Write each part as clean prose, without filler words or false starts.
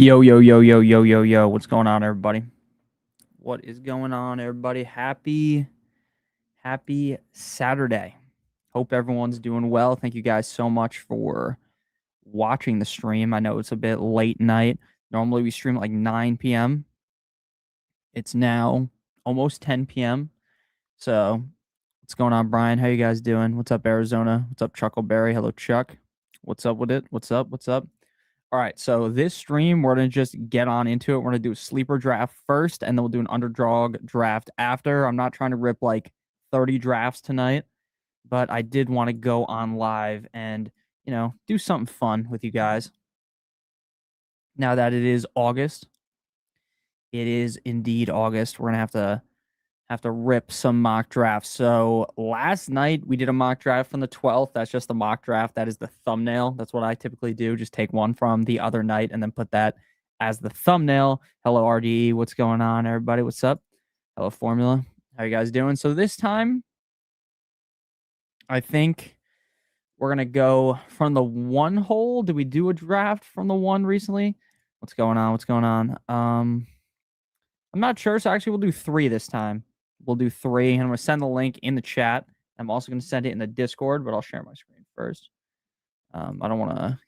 Yo, yo, yo, yo, yo, yo, yo. What's going on, everybody? What is going on, everybody? Happy Saturday. Hope everyone's doing well. Thank you guys so much for watching the stream. I know it's a bit late night. Normally we stream at like 9 p.m. It's now almost 10 p.m. So, what's going on, Brian? How you guys doing? What's up, Arizona? What's up, Chuckleberry? Hello, Chuck. What's up with it? What's up? What's up? All right, so this stream, we're going to just get on into it. We're going to do a sleeper draft first, and then we'll do an underdog draft after. I'm not trying to rip like 30 drafts tonight, but I did want to go on live and, do something fun with you guys. Now that it is August, it is indeed August. We're going to have to rip some mock drafts. So last night we did a mock draft from the 12th. That's just the mock draft. That is the thumbnail. That's what I typically do. Just take one from the other night and then put that as the thumbnail. Hello, RDE. What's going on, everybody? What's up? Hello, Formula. How you guys doing? So this time, I think we're going to go from the 1 hole. Did we do a draft from the 1 recently? What's going on? What's going on? I'm not sure. So actually, we'll do 3 this time. We'll do 3, and I'm going to send the link in the chat. I'm also going to send it in the Discord, but I'll share my screen first. I don't want to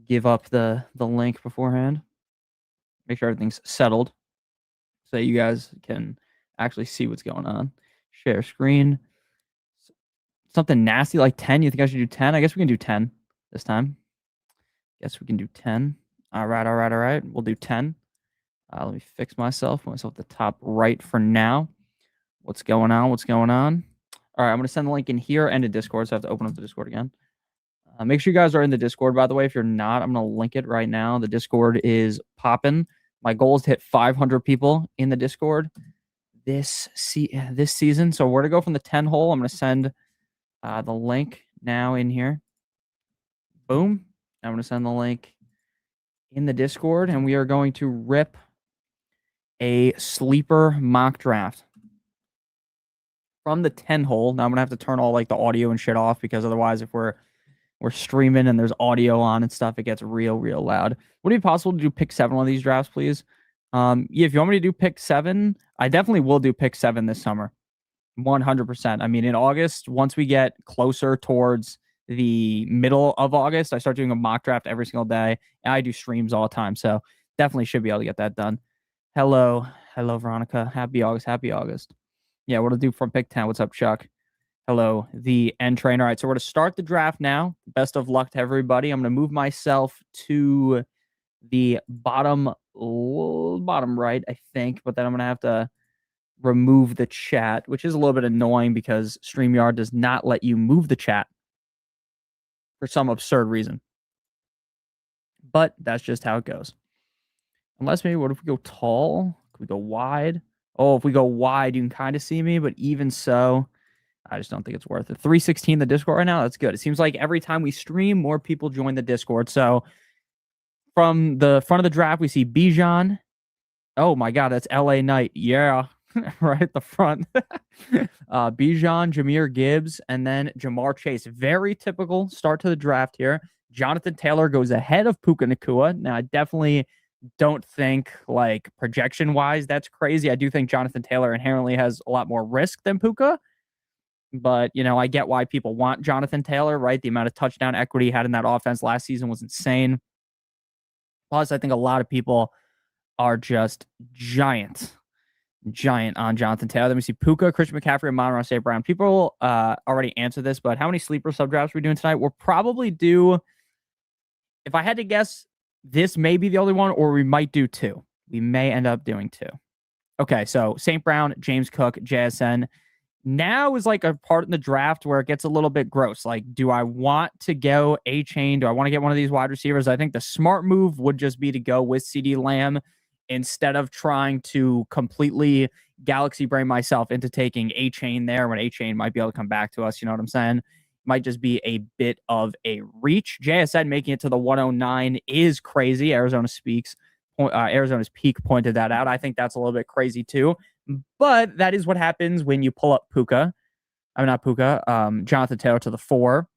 give up the link beforehand. Make sure everything's settled so you guys can actually see what's going on. Share screen. Something nasty like 10. You think I should do 10? I guess we can do 10 this time. Guess we can do 10. All right. We'll do 10. Let me fix myself. Put myself at the top right for now. What's going on? What's going on? All right, I'm going to send the link in here and in Discord, so I have to open up the Discord again. Make sure you guys are in the Discord, by the way. If you're not, I'm going to link it right now. The Discord is popping. My goal is to hit 500 people in the Discord this season. So we're going to go from the 10 hole. I'm going to send the link now in here. Boom. I'm going to send the link in the Discord, and we are going to rip a sleeper mock draft from the 10 hole. Now I'm gonna have to turn all like the audio and shit off, because otherwise, if we're streaming and there's audio on and stuff, it gets real loud. Would it be possible to do pick 7 on these drafts, please? Yeah, if you want me to do pick 7, I definitely will do pick 7 this summer. 100%. I mean, in August, once we get closer towards the middle of August, I start doing a mock draft every single day, and I do streams all the time. So definitely should be able to get that done. Hello, Veronica. Happy August. Yeah, what to do from pick 10. What's up, Chuck? Hello, the end trainer. All right, so we're going to start the draft now. Best of luck to everybody. I'm going to move myself to the bottom right, I think, but then I'm going to have to remove the chat, which is a little bit annoying because StreamYard does not let you move the chat for some absurd reason. But that's just how it goes. Unless maybe, what if we go tall? Could we go wide? Oh, if we go wide, you can kind of see me, but even so, I just don't think it's worth it. 316 the Discord right now, that's good. It seems like every time we stream, more people join the Discord. So from the front of the draft, we see Bijan. Oh my God, that's LA Knight. Yeah, right at the front. Bijan, Jahmyr Gibbs, and then Jamar Chase. Very typical start to the draft here. Jonathan Taylor goes ahead of Puka Nacua. Now, I definitely don't think, like, projection-wise, that's crazy. I do think Jonathan Taylor inherently has a lot more risk than Puka. But, I get why people want Jonathan Taylor, right? The amount of touchdown equity he had in that offense last season was insane. Plus, I think a lot of people are just giant on Jonathan Taylor. Then we see Puka, Christian McCaffrey, and Amon-Ra St. Brown. People already answered this, but how many sleeper sub-drafts are we doing tonight? We'll probably do, if I had to guess, this may be the only one, or we might do 2. We may end up doing 2. Okay, so St. Brown, James Cook, JSN. Now is like a part in the draft where it gets a little bit gross. Like, do I want to go A-chain? Do I want to get one of these wide receivers? I think the smart move would just be to go with CeeDee Lamb instead of trying to completely galaxy brain myself into taking A-chain there, when A-chain might be able to come back to us. You know what I'm saying? Might just be a bit of a reach. JSN making it to the 109 is crazy. Arizona's Peak pointed that out. I think that's a little bit crazy too. But that is what happens when you pull up Jonathan Taylor to the 4.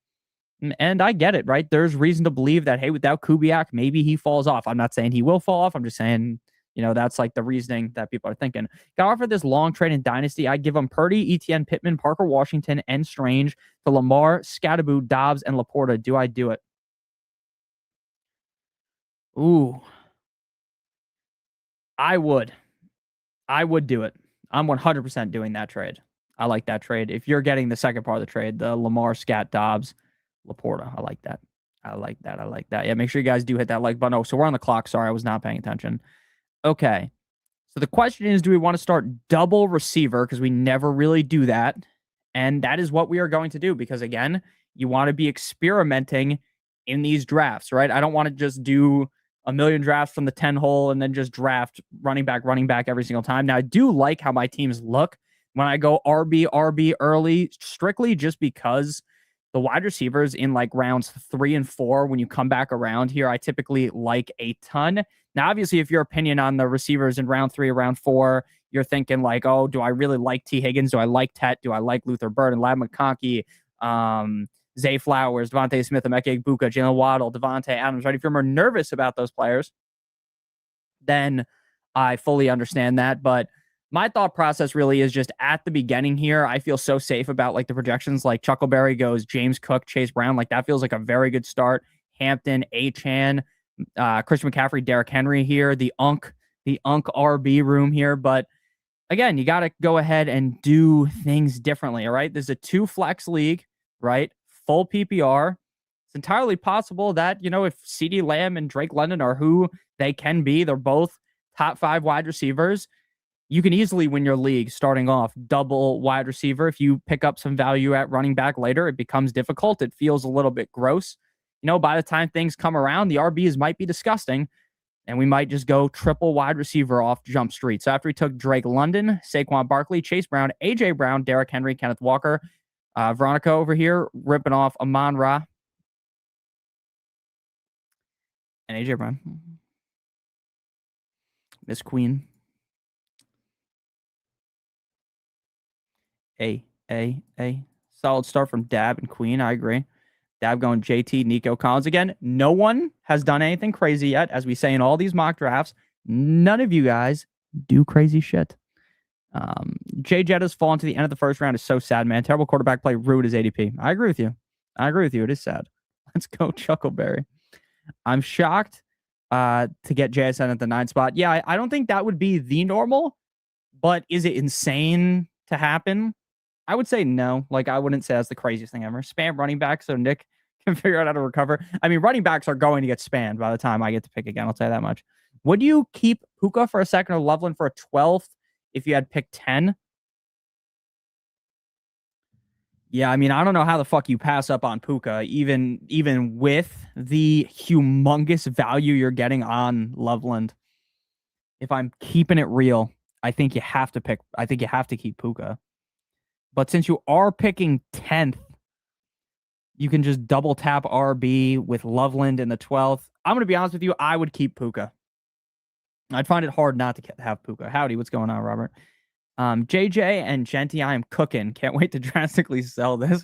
And I get it, right? There's reason to believe that, hey, without Kubiak, maybe he falls off. I'm not saying he will fall off. I'm just saying, that's like the reasoning that people are thinking. Got offered this long trade in Dynasty. I give him Purdy, ETN, Pittman, Parker Washington, and Strange to Lamar, Scattaboo, Dobbs, and Laporta. Do I do it? Ooh, I would. I would do it. I'm 100% doing that trade. I like that trade. If you're getting the second part of the trade, the Lamar, Scat, Dobbs, Laporta, I like that. I like that. I like that. Yeah, make sure you guys do hit that like button. Oh, so we're on the clock. Sorry, I was not paying attention. Okay. So the question is, do we want to start double receiver? Because we never really do that. And that is what we are going to do because, again, you want to be experimenting in these drafts, right? I don't want to just do a million drafts from the 10 hole and then just draft running back every single time. Now, I do like how my teams look when I go RB early, strictly just because the wide receivers in like rounds 3 and 4, when you come back around here, I typically like a ton. Now, obviously, if your opinion on the receivers in round 3 or round 4, you're thinking like, oh, do I really like T. Higgins? Do I like Tet? Do I like Luther Bird and Lab McConkey, Zay Flowers, Devontae Smith, Emeka Egbuka, Jalen Waddle, Devontae Adams, right? If you're more nervous about those players, then I fully understand that. But my thought process really is just at the beginning here, I feel so safe about like the projections. Like Chuckleberry goes James Cook, Chase Brown. Like that feels like a very good start. Hampton, Achan, Christian McCaffrey, Derrick Henry here, the Unk RB room here. But again, you got to go ahead and do things differently. All right. There's a 2 flex league, right? Full PPR. It's entirely possible that, if CeeDee Lamb and Drake London are who they can be, they're both top 5 wide receivers. You can easily win your league starting off double wide receiver. If you pick up some value at running back later, it becomes difficult. It feels a little bit gross. By the time things come around, the RBs might be disgusting, and we might just go triple wide receiver off Jump Street. So after we took Drake London, Saquon Barkley, Chase Brown, A.J. Brown, Derrick Henry, Kenneth Walker, Veronica over here ripping off Amon-Ra and A.J. Brown. Miss Queen. A. Solid start from Dab and Queen. I agree. Dab going JT, Nico Collins. Again, no one has done anything crazy yet. As we say in all these mock drafts, none of you guys do crazy shit. Jay Jett has fallen to the end of the first round. Is so sad, man. Terrible quarterback play. Rude his ADP. I agree with you. It is sad. Let's go Chuckleberry. I'm shocked to get JSN at the 9 spot. Yeah, I don't think that would be the normal, but is it insane to happen? I would say no. Like, I wouldn't say that's the craziest thing ever. Spam running back so Nick can figure out how to recover. I mean, running backs are going to get spammed by the time I get to pick again. I'll tell you that much. Would you keep Puka for a second or Loveland for a 12th if you had picked 10? Yeah, I mean, I don't know how the fuck you pass up on Puka, even with the humongous value you're getting on Loveland. If I'm keeping it real, I think you have to keep Puka. But since you are picking 10th, you can just double tap RB with Loveland in the 12th. I'm going to be honest with you. I would keep Puka. I'd find it hard not to have Puka. Howdy, what's going on, Robert? JJ and Genty, I am cooking. Can't wait to drastically sell this.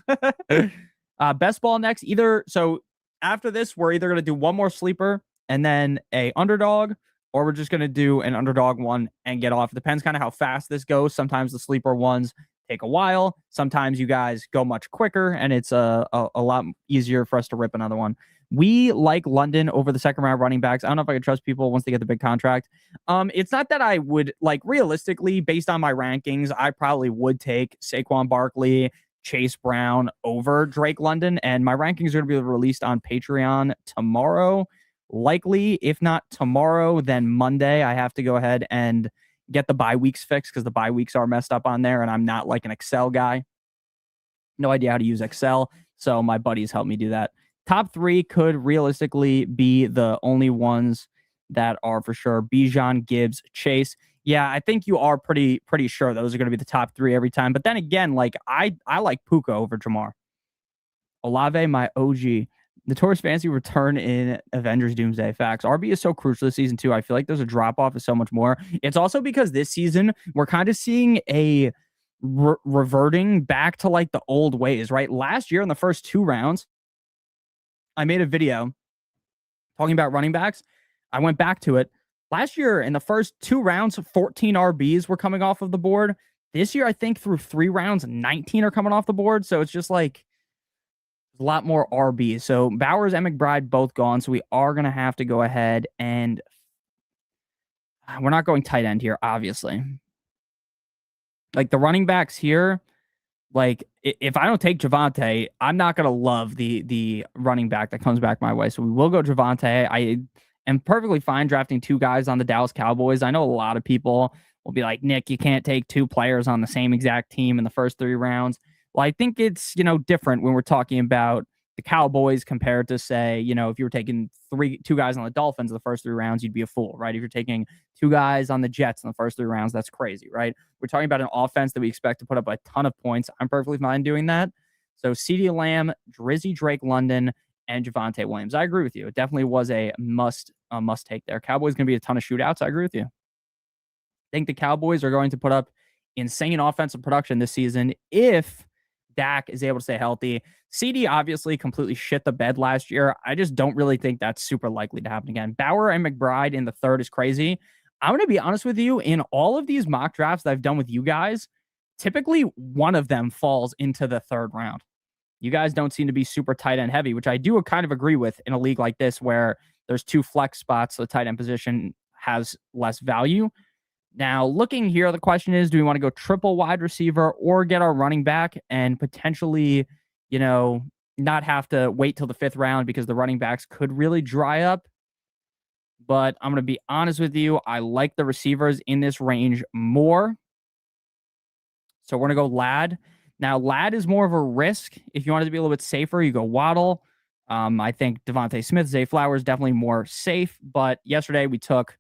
Best ball next. So after this, we're either going to do one more sleeper and then a underdog, or we're just going to do an underdog one and get off. It depends kind of how fast this goes. Sometimes the sleeper ones take a while. Sometimes you guys go much quicker, and it's a lot easier for us to rip another one. We like London over the second round running backs. I don't know if I can trust people once they get the big contract. It's not that I would, like, realistically, based on my rankings, I probably would take Saquon Barkley, Chase Brown over Drake London, and my rankings are going to be released on Patreon tomorrow. Likely, if not tomorrow, then Monday. I have to go ahead and get the bye weeks fixed because the bye weeks are messed up on there, and I'm not like an Excel guy. No idea how to use Excel, so my buddies helped me do that. Top 3 could realistically be the only ones that are for sure. Bijan, Gibbs, Chase. Yeah, I think you are pretty sure those are going to be the top 3 every time. But then again, like I like Puka over Jamar. Olave, my OG. Notorious Fancy return in Avengers Doomsday. Facts. RB is so crucial this season, too. I feel like there's a drop-off of so much more. It's also because this season, we're kind of seeing a reverting back to, like, the old ways, right? Last year in the first 2 rounds, I made a video talking about running backs. I went back to it. Last year, in the first 2 rounds, 14 RBs were coming off of the board. This year, I think through 3 rounds, 19 are coming off the board. So it's just like a lot more RBs. So Bowers and McBride both gone. So we are going to have to go ahead and we're not going tight end here, obviously. Like the running backs here, like if I don't take Javonte, I'm not gonna love the running back that comes back my way. So we will go Javonte. I am perfectly fine drafting 2 guys on the Dallas Cowboys. I know a lot of people will be like, Nick, you can't take 2 players on the same exact team in the first 3 rounds. Well, I think it's, different when we're talking about the Cowboys compared to, say, if you were taking 2 guys on the Dolphins in the first 3 rounds, you'd be a fool, right? If you're taking 2 guys on the Jets in the first 3 rounds, that's crazy, right? We're talking about an offense that we expect to put up a ton of points. I'm perfectly fine doing that. So CeeDee Lamb, Drizzy Drake London, and Javonte Williams. I agree with you. It definitely was a must take there. Cowboys going to be a ton of shootouts. I agree with you. I think the Cowboys are going to put up insane offensive production this season if Dak is able to stay healthy. CD obviously completely shit the bed last year. I just don't really think that's super likely to happen again. Bauer and McBride in the third is crazy. I'm going to be honest with you. In all of these mock drafts that I've done with you guys, typically one of them falls into the 3rd round. You guys don't seem to be super tight end heavy, which I do kind of agree with in a league like this where there's 2 flex spots. So the tight end position has less value. Now, looking here, the question is, do we want to go triple wide receiver or get our running back and potentially, not have to wait till the 5th round because the running backs could really dry up? But I'm going to be honest with you. I like the receivers in this range more. So we're going to go Lad. Now, Lad is more of a risk. If you wanted to be a little bit safer, you go Waddle. I think Devontae Smith, Zay Flowers, definitely more safe. But yesterday we took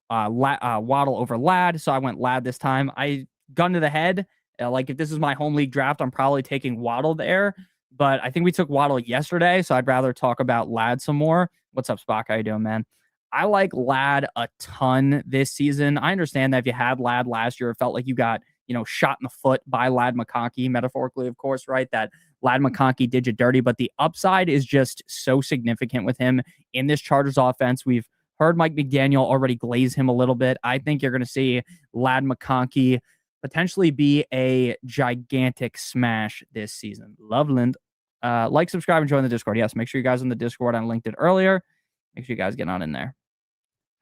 Waddle over Lad, so I went Lad this time. I gun to the head. Like if this is my home league draft, I'm probably taking Waddle there. But I think we took Waddle yesterday, so I'd rather talk about Lad some more. What's up, Spock? How you doing, man? I like Lad a ton this season. I understand that if you had Lad last year, it felt like you got, shot in the foot by Lad McConkey, metaphorically, of course, right? That Lad McConkey did you dirty, but the upside is just so significant with him in this Chargers offense. We've heard Mike McDaniel already glaze him a little bit. I think you're going to see Lad McConkey potentially be a gigantic smash this season. Loveland. Like, subscribe, and join the Discord. Yes, make sure you guys are in the Discord. I linked it earlier. Make sure you guys get on in there.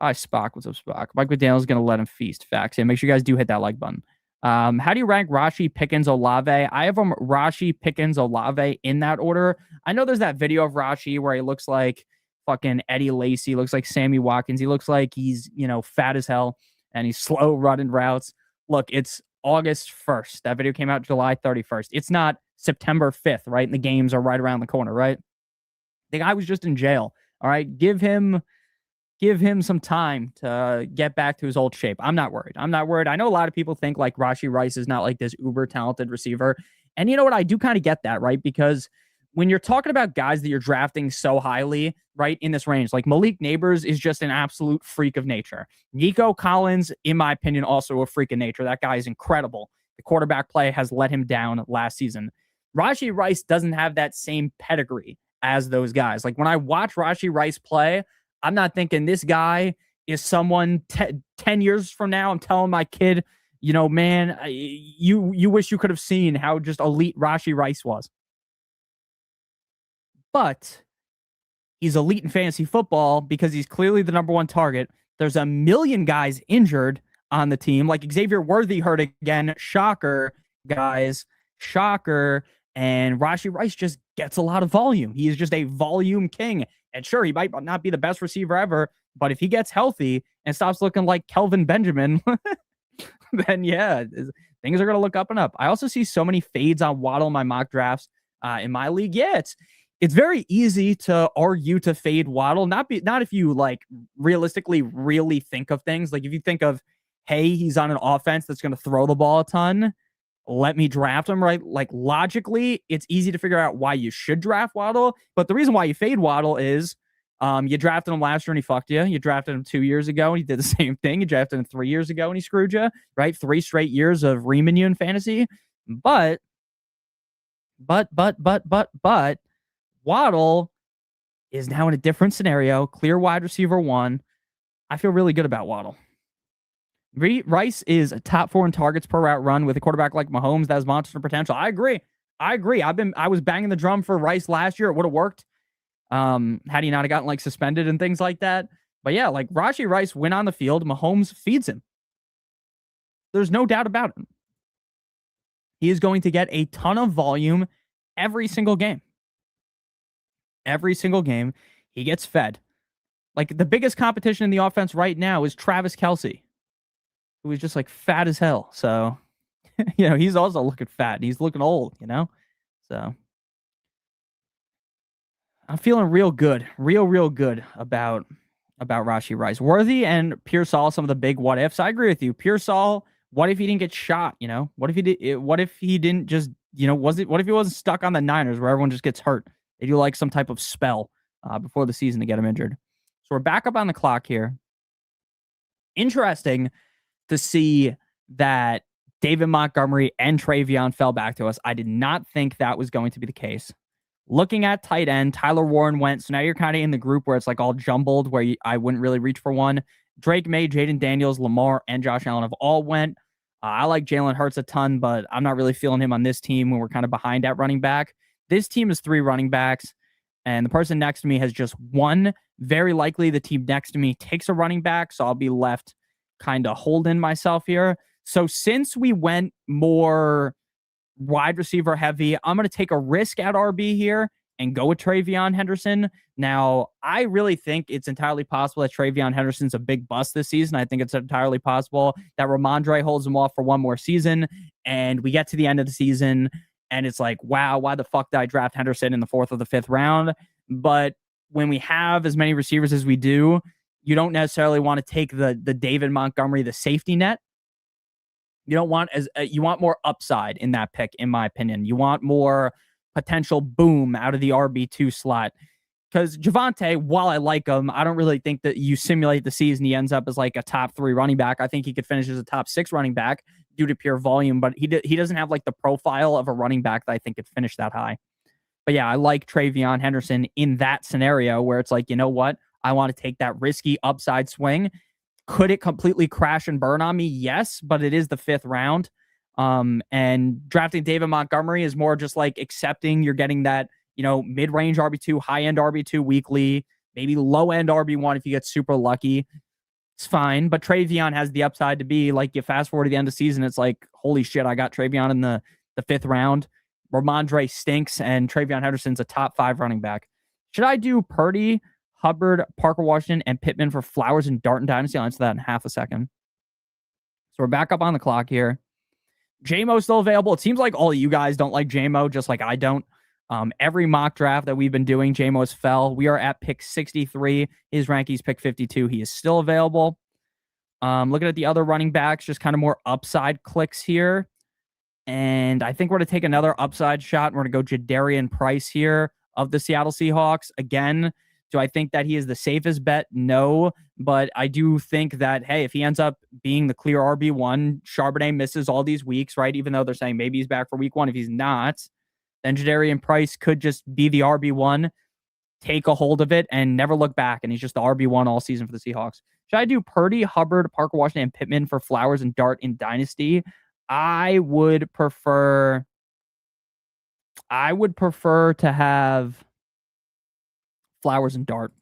Hi, Spock. What's up, Spock? Mike McDaniel's going to let him feast. Facts. Yeah, make sure you guys do hit that like button. How do you rank Rashi, Pickens, Olave? I have them Rashi, Pickens, Olave in that order. I know there's that video of Rashi where he looks like fucking Eddie Lacy, looks like Sammy Watkins. He looks like he's, fat as hell and he's slow running routes. Look, it's August 1st. That video came out July 31st. It's not September 5th, right? And the games are right around the corner, right? The guy was just in jail. All right. Give him some time to get back to his old shape. I'm not worried. I know a lot of people think like Rashee Rice is not like this uber talented receiver. And you know what? I do kind of get that, right? Because when you're talking about guys that you're drafting so highly, right, in this range, like Malik Neighbors is just an absolute freak of nature. Nico Collins, in my opinion, also a freak of nature. That guy is incredible. The quarterback play has let him down last season. Rashee Rice doesn't have that same pedigree as those guys. Like when I watch Rashee Rice play, I'm not thinking this guy is someone 10 years from now. I'm telling my kid, man, you wish you could have seen how just elite Rashee Rice was. But he's elite in fantasy football because he's clearly the number 1 target. There's a million guys injured on the team, like Xavier Worthy hurt again. Shocker, guys. Shocker. And Rashee Rice just gets a lot of volume. He is just a volume king. And sure, he might not be the best receiver ever, but if he gets healthy and stops looking like Kelvin Benjamin, then yeah, things are going to look up and up. I also see so many fades on Waddle in my mock drafts in my league. Yeah, it's very easy to argue to fade Waddle. Not if you like realistically really think of things. Like if you think of, hey, he's on an offense that's going to throw the ball a ton, let me draft him, right? Like logically, it's easy to figure out why you should draft Waddle. But the reason why you fade Waddle is you drafted him last year and he fucked you. You drafted him 2 years ago and he did the same thing. You drafted him 3 years ago and he screwed you, right? 3 straight years of reaming you in fantasy. But Waddle is now in a different scenario. Clear wide receiver one. I feel really good about Waddle. Rice is a top 4 in targets per route run with a quarterback like Mahomes that has monster potential. I agree. I was banging the drum for Rice last year. It would have worked. Had he not have gotten like suspended and things like that. But yeah, like Rashee Rice went on the field, Mahomes feeds him. There's no doubt about it. He is going to get a ton of volume every single game. Every single game, he gets fed. Like the biggest competition in the offense right now is Travis Kelce, who is just like fat as hell. So, he's also looking fat and he's looking old, So I'm feeling real good, real good about Rashee Rice. Worthy and Pearsall, some of the big what ifs. I agree with you. Pearsall, what if he didn't get shot? What if he did? What if he didn't just, what if he wasn't stuck on the Niners where everyone just gets hurt? They do like some type of spell before the season to get him injured. So we're back up on the clock here. Interesting to see that David Montgomery and Travion fell back to us. I did not think that was going to be the case. Looking at tight end, Tyler Warren went. So now you're kind of in the group where it's like all jumbled, where I wouldn't really reach for one. Drake May, Jaden Daniels, Lamar, and Josh Allen have all went. I like Jalen Hurts a ton, but I'm not really feeling him on this team when we're kind of behind at running back. This team is 3 running backs, and the person next to me has just 1. Very likely the team next to me takes a running back, so I'll be left kind of holding myself here. So since we went more wide receiver heavy, I'm going to take a risk at RB here and go with Travion Henderson. Now, I really think it's entirely possible that Travion Henderson's a big bust this season. I think it's entirely possible that Ramondre holds him off for one more season, and we get to the end of the season, and it's like, wow, why the fuck did I draft Henderson in the 4th or the 5th round? But when we have as many receivers as we do, you don't necessarily want to take the David Montgomery, the safety net. You don't want you want more upside in that pick, in my opinion. You want more potential boom out of the RB2 slot. Because Javonte, while I like him, I don't really think that you simulate the season, he ends up as like a top 3 running back. I think he could finish as a top 6 running back due to pure volume, but he doesn't have like the profile of a running back that I think could finish that high. But yeah, I like Travion Henderson in that scenario where it's like, you know what? I want to take that risky upside swing. Could it completely crash and burn on me? Yes, but it is the 5th round. And drafting David Montgomery is more just like accepting you're getting that, mid-range RB2, high-end RB2 weekly, maybe low-end RB1 if you get super lucky. It's fine. But Travion has the upside to be like, you fast forward to the end of the season, it's like, holy shit, I got Travion in the 5th round. Ramondre stinks, and Travion Henderson's a top 5 running back. Should I do Purdy, Hubbard, Parker Washington, and Pittman for Flowers and Dart and Dynasty? I'll answer that in half a second. So we're back up on the clock here. JMO's still available. It seems like all of you guys don't like JMO, just like I don't. Every mock draft that we've been doing, JMO's fell. We are at pick 63. His ranking's pick 52. He is still available. Looking at the other running backs, just kind of more upside clicks here. And I think we're going to take another upside shot. We're going to go Jadarian Price here of the Seattle Seahawks. Again, do I think that he is the safest bet? No, but I do think that, hey, if he ends up being the clear RB1, Charbonnet misses all these weeks, right? Even though they're saying maybe he's back for week 1. If he's not, then Jadarian Price could just be the RB1, take a hold of it, and never look back. And he's just the RB1 all season for the Seahawks. Should I do Purdy, Hubbard, Parker Washington, and Pittman for Flowers and Dart in Dynasty? I would prefer to have Flowers and Dart.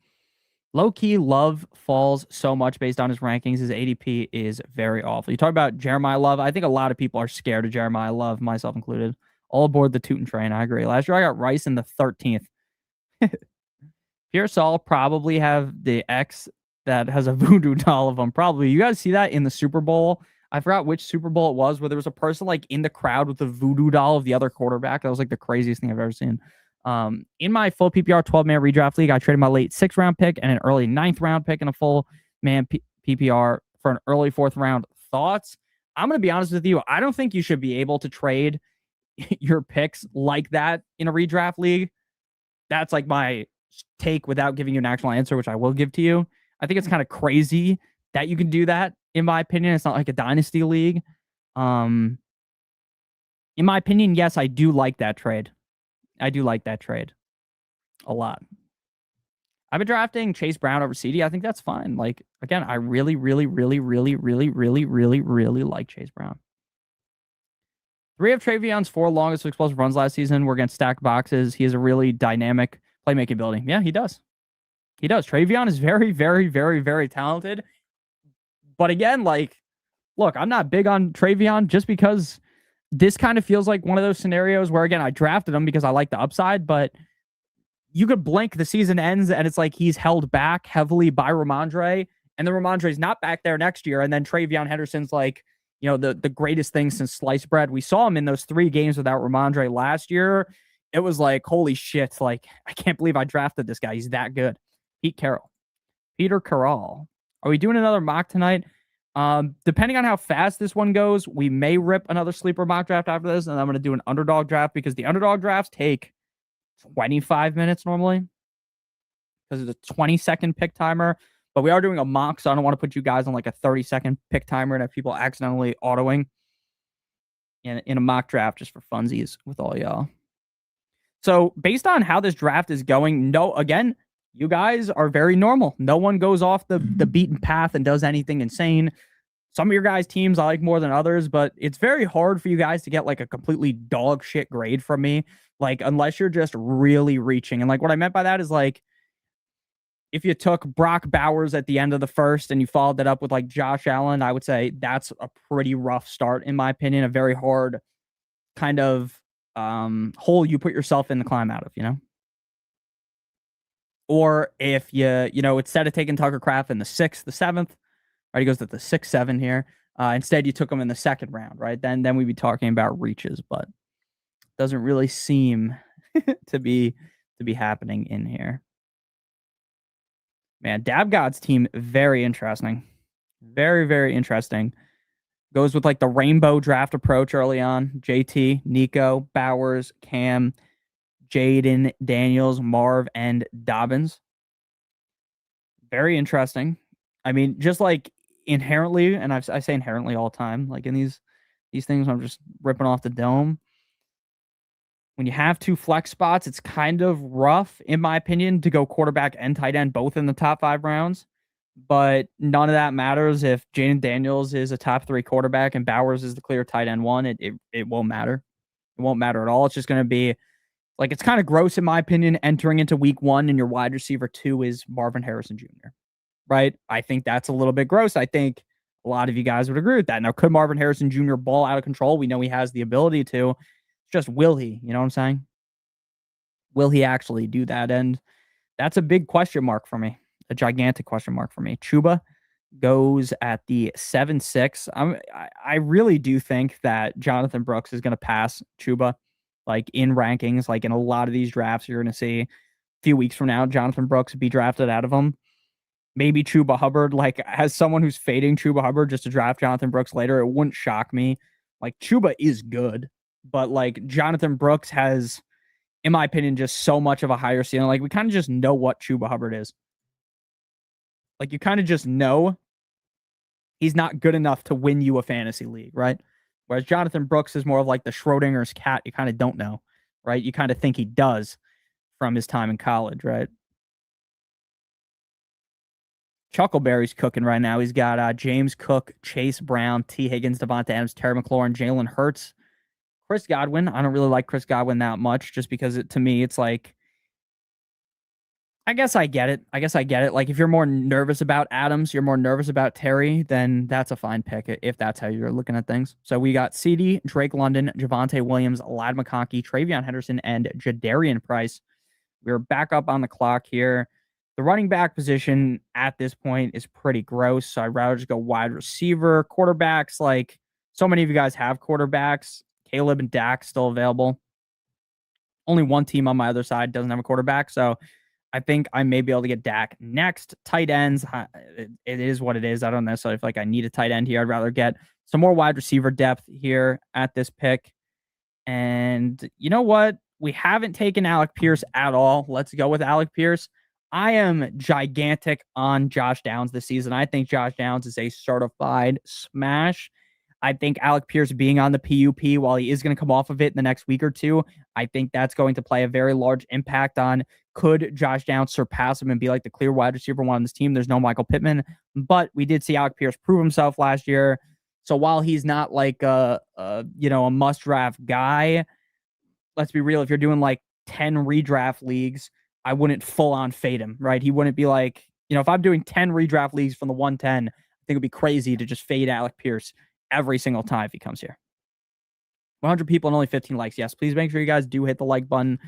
Low-key, Love falls so much based on his rankings. His ADP is very awful. You talk about Jeremiah Love. I think a lot of people are scared of Jeremiah Love, myself included. All aboard the Tootin' train. I agree. Last year, I got Rice in the 13th. Pearsall probably have the X that has a voodoo doll of him. Probably. You guys see that in the Super Bowl? I forgot which Super Bowl it was, where there was a person like in the crowd with the voodoo doll of the other quarterback. That was like the craziest thing I've ever seen. In my full PPR 12-man redraft league, I traded my late 6th round pick and an early 9th round pick in a full man PPR for an early 4th round. Thoughts? I'm going to be honest with you. I don't think you should be able to trade your picks like that in a redraft league. That's like my take without giving you an actual answer, which I will give to you. I think it's kind of crazy that you can do that. In my opinion, it's not like a dynasty league. In my opinion, yes, I do like that trade. I do like that trade a lot. I've been drafting Chase Brown over CD. I think that's fine. Like, again, I really, really, really, really, really, really, really, really like Chase Brown. 3 of Travion's 4 longest explosive runs last season were against stacked boxes. He has a really dynamic playmaking ability. Yeah, he does. He does. Travion is very, very, very, very talented. But again, like, look, I'm not big on Travion just because this kind of feels like one of those scenarios where, again, I drafted him because I like the upside, but you could blink, the season ends, and it's like he's held back heavily by Ramondre, and then Ramondre's not back there next year, and then Travion Henderson's like, you know, the greatest thing since sliced bread. We saw him in those 3 games without Ramondre last year. It was like, holy shit, like, I can't believe I drafted this guy. He's that good. Peter Carroll. Are we doing another mock tonight? Depending on how fast this one goes, we may rip another sleeper mock draft after this, and I'm going to do an underdog draft because the underdog drafts take 25 minutes normally because it's a 20-second pick timer. But we are doing a mock, so I don't want to put you guys on like a 30-second pick timer and have people accidentally autoing in a mock draft just for funsies with all y'all. So based on how this draft is going, again, you guys are very normal. No one goes off the beaten path and does anything insane. Some of your guys' teams I like more than others, but it's very hard for you guys to get like a completely dog shit grade from me. Like, unless you're just really reaching. And like, what I meant by that is like, if you took Brock Bowers at the end of the first and you followed that up with like Josh Allen, I would say that's a pretty rough start, in my opinion, a very hard kind of hole you put yourself in to climb out of, you know? Or if instead of taking Tucker Kraft in the 6th, the 7th, right, he goes to the 6-7 here. Instead, you took him in the 2nd round, right? Then we'd be talking about reaches, but doesn't really seem to be happening in here. Man, Dab God's team, very interesting. Very, very interesting. Goes with like the rainbow draft approach early on. JT, Nico, Bowers, Cam, Jaden, Daniels, Marv, and Dobbins. Very interesting. I mean, just like inherently, and I say inherently all the time, like in these things, I'm just ripping off the dome. When you have 2 flex spots, it's kind of rough, in my opinion, to go quarterback and tight end both in the top 5 rounds. But none of that matters if Jaden Daniels is a top 3 quarterback and Bowers is the clear tight end 1. It won't matter. It won't matter at all. It's just going to be like, it's kind of gross, in my opinion, entering into week 1 and your wide receiver 2 is Marvin Harrison Jr., right? I think that's a little bit gross. I think a lot of you guys would agree with that. Now, could Marvin Harrison Jr. ball out of control? We know he has the ability to. It's just, will he? You know what I'm saying? Will he actually do that? And that's a big question mark for me, a gigantic question mark for me. Chuba goes at the 7-6. I really do think that Jonathan Brooks is going to pass Chuba, like in rankings, like in a lot of these drafts. You're going to see a few weeks from now, Jonathan Brooks be drafted out of them. Maybe Chuba Hubbard, like as someone who's fading Chuba Hubbard just to draft Jonathan Brooks later, it wouldn't shock me. Like, Chuba is good, but like Jonathan Brooks has, in my opinion, just so much of a higher ceiling. Like, we kind of just know what Chuba Hubbard is. Like, you kind of just know he's not good enough to win you a fantasy league, right? Whereas Jonathan Brooks is more of like the Schrodinger's cat. You kind of don't know, right? You kind of think he does from his time in college, right? Chuckleberry's cooking right now. He's got James Cook, Chase Brown, T. Higgins, Devonta Adams, Terry McLaurin, Jalen Hurts, Chris Godwin. I don't really like Chris Godwin that much just because to me, it's like, I guess I get it. Like, if you're more nervous about Adams, you're more nervous about Terry, then that's a fine pick if that's how you're looking at things. So we got CD, Drake London, Javonte Williams, Ladd McConkey, Travion Henderson, and Jadarian Price. We're back up on the clock here. The running back position at this point is pretty gross, so I'd rather just go wide receiver. Quarterbacks, like, so many of you guys have quarterbacks. Caleb and Dak still available. Only one team on my other side doesn't have a quarterback, so I think I may be able to get Dak next. Tight ends, it is what it is. I don't necessarily feel like I need a tight end here. I'd rather get some more wide receiver depth here at this pick. And you know what? We haven't taken Alec Pierce at all. Let's go with Alec Pierce. I am gigantic on Josh Downs this season. I think Josh Downs is a certified smash. I think Alec Pierce being on the PUP, while he is going to come off of it in the next week or two, I think that's going to play a very large impact on could Josh Downs surpass him and be like the clear wide receiver one on this team. There's no Michael Pittman, but we did see Alec Pierce prove himself last year. So while he's not like a must draft guy, let's be real. If you're doing like 10 redraft leagues, I wouldn't full on fade him, right? He wouldn't be like, if I'm doing 10 redraft leagues from the 110, I think it'd be crazy to just fade Alec Pierce every single time if he comes here. 100 people and only 15 likes. Yes, please make sure you guys do hit the like button.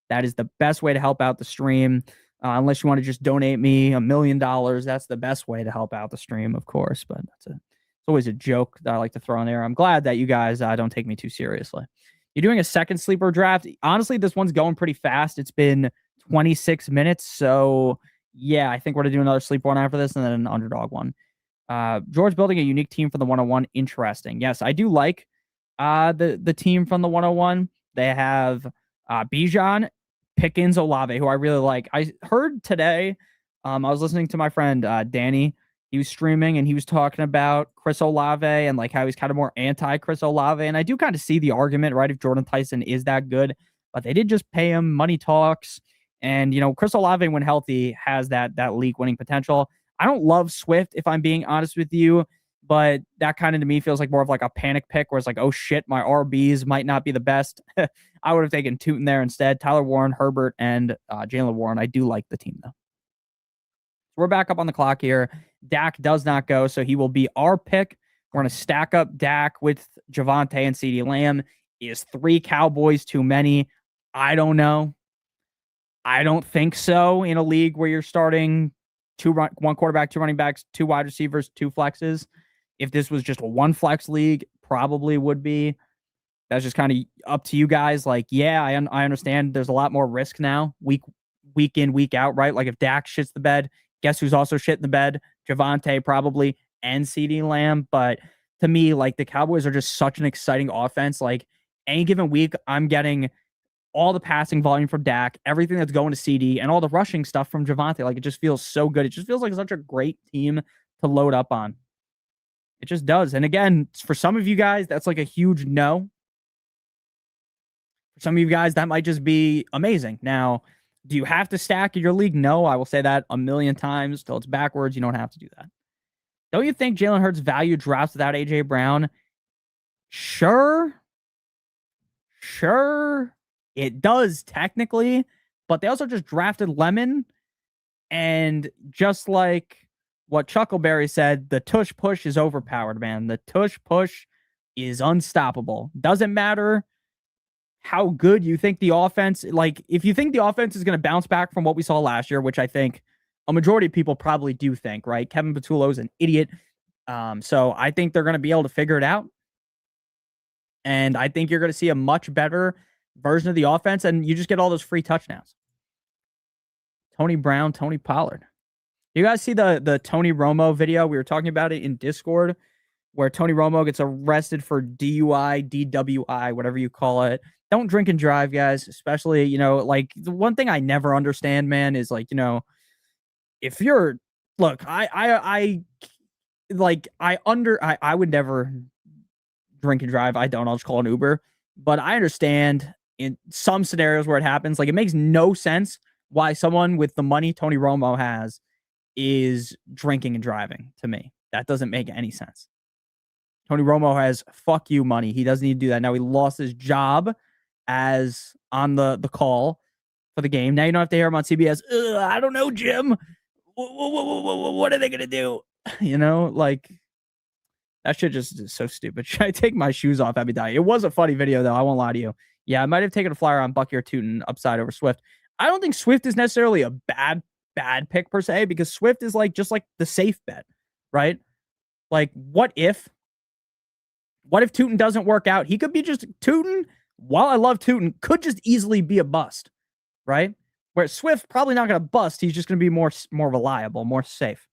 That is the best way to help out the stream. Unless you want to just donate me $1 million, that's the best way to help out the stream, of course. But it's always a joke that I like to throw in there. I'm glad that you guys don't take me too seriously. You're doing a second sleeper draft. Honestly, this one's going pretty fast. It's been 26 minutes. So, yeah, I think we're going to do another sleeper one after this and then an underdog one. George building a unique team for the 101. Interesting. Yes, I do like the team from the 101. They have Bijan, Pickens, Olave, who I really like. I heard today, I was listening to my friend Danny. He was streaming and he was talking about Chris Olave and like how he's kind of more anti Chris Olave. And I do kind of see the argument, right? If Jordan Tyson is that good, but they did just pay him. Money talks. And, Chris Olave, when healthy, has that league winning potential. I don't love Swift, if I'm being honest with you, but that kind of to me feels like more of like a panic pick where it's like, oh shit, my RBs might not be the best. I would have taken Tootin there instead. Tyler Warren, Herbert, and Jalen Warren. I do like the team though. We're back up on the clock here. Dak does not go, so he will be our pick. We're going to stack up Dak with Javonte and CeeDee Lamb. Is 3 Cowboys too many? I don't know. I don't think so in a league where you're starting one quarterback, 2 running backs, 2 wide receivers, 2 flexes. If this was just a 1 flex league, probably would be. That's just kind of up to you guys. Like, yeah, I understand there's a lot more risk now, week in, week out, right? Like if Dak shits the bed, guess who's also shitting the bed? Javonte probably and CeeDee Lamb. But to me, like the Cowboys are just such an exciting offense. Like any given week, I'm getting all the passing volume from Dak, everything that's going to CD, and all the rushing stuff from Javonte. Like it just feels so good. It just feels like such a great team to load up on. It just does. And again, for some of you guys, that's like a huge no. For some of you guys, that might just be amazing. Now, do you have to stack in your league? No, I will say that a million times till it's backwards. You don't have to do that. Don't you think Jalen Hurts' value drops without A.J. Brown? Sure. It does technically, but they also just drafted Lemon. And just like what Chuckleberry said, the tush push is overpowered, man. The tush push is unstoppable. Doesn't matter how good you think the offense, like if you think the offense is going to bounce back from what we saw last year, which I think a majority of people probably do think, right? Kevin Patullo is an idiot. So I think they're going to be able to figure it out. And I think you're going to see a much better version of the offense, and you just get all those free touchdowns. Tony Brown, Tony Pollard. You guys see the Tony Romo video? We were talking about it in Discord, where Tony Romo gets arrested for DUI, DWI, whatever you call it. Don't drink and drive, guys. Especially, like the one thing I never understand, man, is like, if you're look, I would never drink and drive. I don't. I'll just call an Uber. But I understand in some scenarios where it happens, like it makes no sense why someone with the money Tony Romo has is drinking and driving to me. That doesn't make any sense. Tony Romo has fuck you money. He doesn't need to do that. Now he lost his job as on the call for the game. Now you don't have to hear him on CBS. I don't know, Jim. What are they going to do? Like that shit just is so stupid. Should I take my shoes off? I'd be dying. It was a funny video though. I won't lie to you. Yeah, I might have taken a flyer on Bucky or Tootin upside over Swift. I don't think Swift is necessarily a bad pick per se, because Swift is like just like the safe bet, right? Like what if Tootin doesn't work out? He could be just Tootin. While I love Tootin, could just easily be a bust, right? Where Swift probably not going to bust. He's just going to be more reliable, more safe.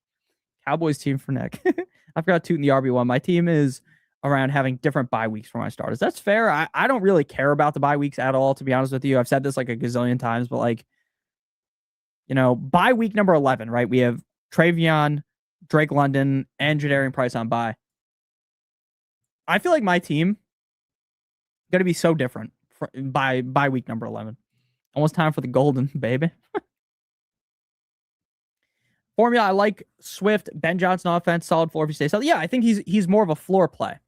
Cowboys team for Nick. I've got Tootin the RB1. My team is around having different bye weeks for my starters. That's fair. I don't really care about the bye weeks at all, to be honest with you. I've said this like a gazillion times, but like, bye week number 11, right? We have Travion, Drake London, and Jadarian Price on bye. I feel like my team going to be so different by week number 11. Almost time for the golden, baby. Formula, I like Swift, Ben Johnson offense, solid floor if he stays healthy. Yeah, I think he's more of a floor play.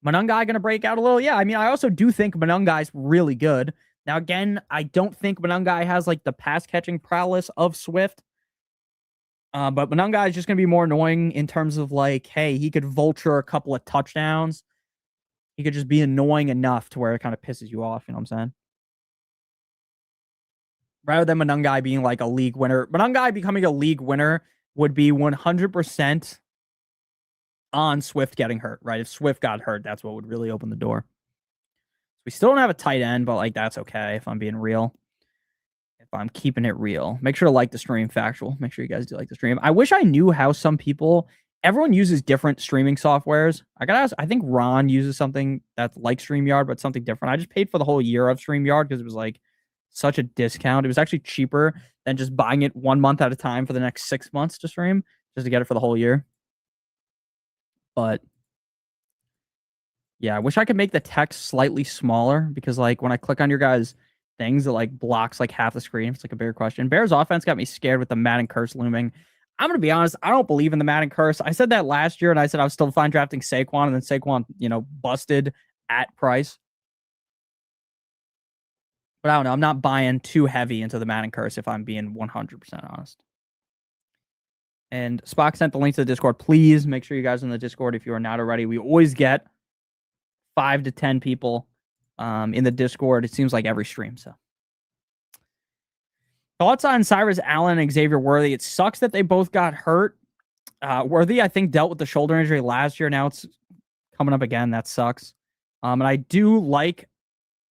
Monungai going to break out a little? Yeah, I mean, I also do think Monungai's really good. Now, again, I don't think Monungai has like the pass catching prowess of Swift. But Monungai is just going to be more annoying in terms of like, hey, he could vulture a couple of touchdowns. He could just be annoying enough to where it kind of pisses you off. You know what I'm saying? Rather than Monungai being like a league winner. Monungai becoming a league winner would be 100% on Swift getting hurt, right? If Swift got hurt, that's what would really open the door. We still don't have a tight end, but like that's okay if I'm being real. If I'm keeping it real. Make sure to like the stream, factual. Make sure you guys do like the stream. I wish I knew how some people, everyone uses different streaming softwares. I gotta ask, I think Ron uses something that's like StreamYard, but something different. I just paid for the whole year of StreamYard because it was like such a discount. It was actually cheaper than just buying it 1 month at a time for the next 6 months to stream, just to get it for the whole year. But yeah, I wish I could make the text slightly smaller because like when I click on your guys' things, it like blocks like half the screen. It's like a bigger question. Bears offense got me scared with the Madden curse looming. I'm gonna be honest, I don't believe in the Madden curse. I said that last year, and I said I was still fine drafting Saquon, and then Saquon, busted at price. But I don't know. I'm not buying too heavy into the Madden curse if I'm being 100% honest. And Spock sent the link to the Discord. Please make sure you guys are in the Discord if you are not already. We always get 5 to 10 people in the Discord. It seems like every stream. So thoughts on Cyrus Allen and Xavier Worthy? It sucks that they both got hurt. Worthy, I think, dealt with the shoulder injury last year. Now it's coming up again. That sucks. And I do like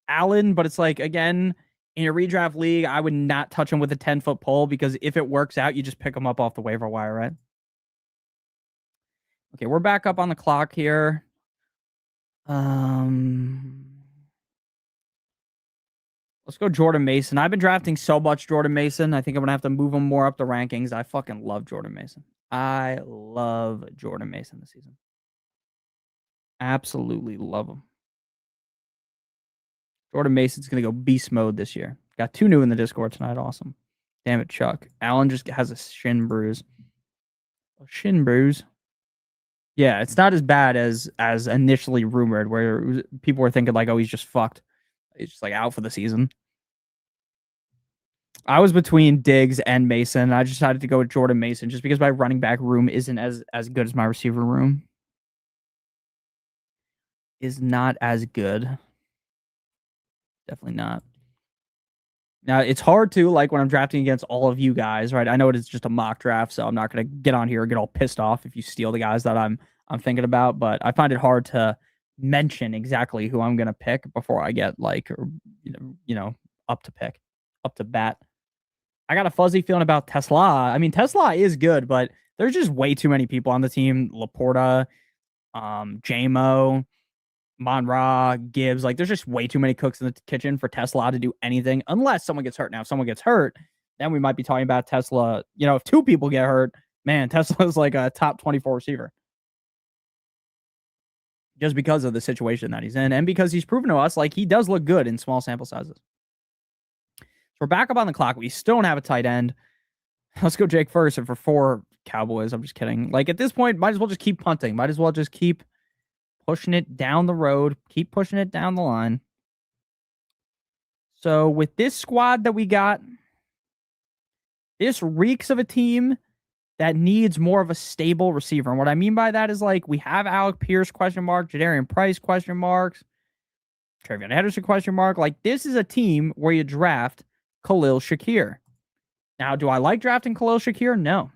Allen, but it's like, again, in a redraft league, I would not touch him with a 10-foot pole because if it works out, you just pick him up off the waiver wire, right? Okay, we're back up on the clock here. Let's go Jordan Mason. I've been drafting so much Jordan Mason. I think I'm going to have to move him more up the rankings. I fucking love Jordan Mason. I love Jordan Mason this season. Absolutely love him. Jordan Mason's going to go beast mode this year. Got 2 new in the Discord tonight. Awesome. Damn it, Chuck. Allen just has a shin bruise. A shin bruise. Yeah, it's not as bad as initially rumored, where people were thinking like, oh, he's just fucked. He's just like out for the season. I was between Diggs and Mason. I decided to go with Jordan Mason just because my running back room isn't as good as my receiver room. Is not as good. Definitely not. Now, it's hard to, like, when I'm drafting against all of you guys, right? I know it is just a mock draft, so I'm not going to get on here and get all pissed off if you steal the guys that I'm thinking about, but I find it hard to mention exactly who I'm going to pick before I get, like, up to bat. I got a fuzzy feeling about Tesla. I mean, Tesla is good, but there's just way too many people on the team. Laporta, JMO, Monra, Gibbs, like there's just way too many cooks in the kitchen for Tesla to do anything unless someone gets hurt. Now, if someone gets hurt, then we might be talking about Tesla. If 2 people get hurt, man, Tesla's like a top 24 receiver. Just because of the situation that he's in and because he's proven to us like he does look good in small sample sizes. So we're back up on the clock. We still don't have a tight end. Let's go Jake first. And for 4 Cowboys, I'm just kidding. Like at this point, might as well just keep punting. Might as well just keep pushing it down the road. Keep pushing it down the line. So with this squad that we got, this reeks of a team that needs more of a stable receiver. And what I mean by that is like we have Alec Pierce question mark, Jadarian Price question marks, Travion Henderson question mark. Like this is a team where you draft Khalil Shakir. Now, do I like drafting Khalil Shakir? No.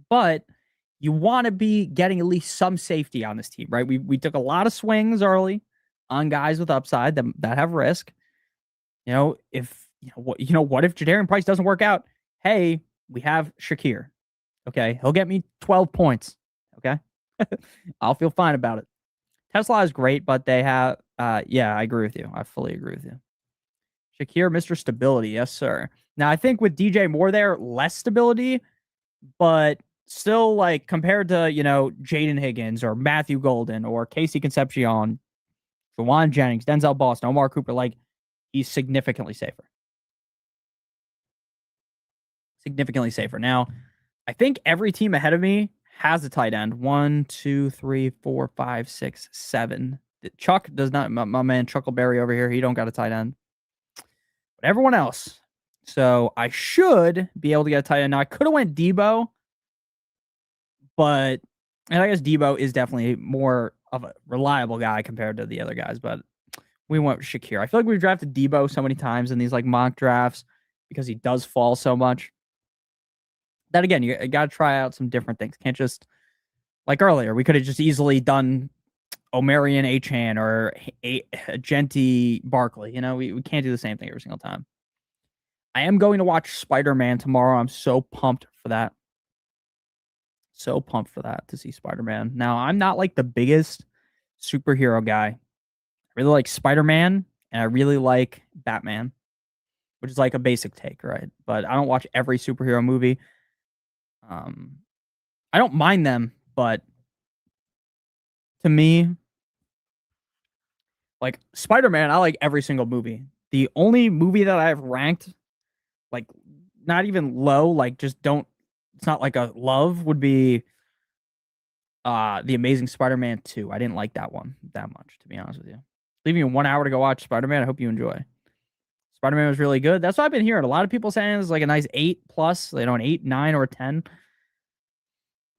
But you want to be getting at least some safety on this team, right? We took a lot of swings early on guys with upside that have risk. What if Jadarian Price doesn't work out? Hey, we have Shakir. Okay, he'll get me 12 points. Okay, I'll feel fine about it. Tesla is great, but they have. Yeah, I agree with you. I fully agree with you. Shakir, Mr. Stability, yes, sir. Now I think with DJ Moore there, less stability, but still like compared to, Jaden Higgins or Matthew Golden or Casey Concepcion, Juwan Jennings, Denzel Boston, Omar Cooper, like he's significantly safer. Significantly safer. Now, I think every team ahead of me has a tight end. 1, 2, 3, 4, 5, 6, 7. Chuck does not. My man Chuckleberry over here, he don't got a tight end. But everyone else. So I should be able to get a tight end. Now I could have went Debo, and I guess Debo is definitely more of a reliable guy compared to the other guys. But we went with Shakir. I feel like we've drafted Debo so many times in these like mock drafts because he does fall so much. That again, you got to try out some different things. Can't just like earlier. We could have just easily done Omarion Achan or Genty Barkley. We can't do the same thing every single time. I am going to watch Spider-Man tomorrow. I'm so pumped for that. So pumped for that to see Spider-Man. Now, I'm not like the biggest superhero guy. I really like Spider-Man and I really like Batman, which is like a basic take, right? But I don't watch every superhero movie. I don't mind them, but to me, like Spider-Man, I like every single movie. The only movie that I've ranked, like not even low, like just don't, it's not like a love, would be The Amazing Spider-Man 2. I didn't like that one that much, to be honest with you. Leaving you 1 hour to go watch Spider-Man. I hope you enjoy. Spider-Man was really good. That's what I've been hearing. A lot of people saying it's like a nice 8 plus, an 8, 9, or 10.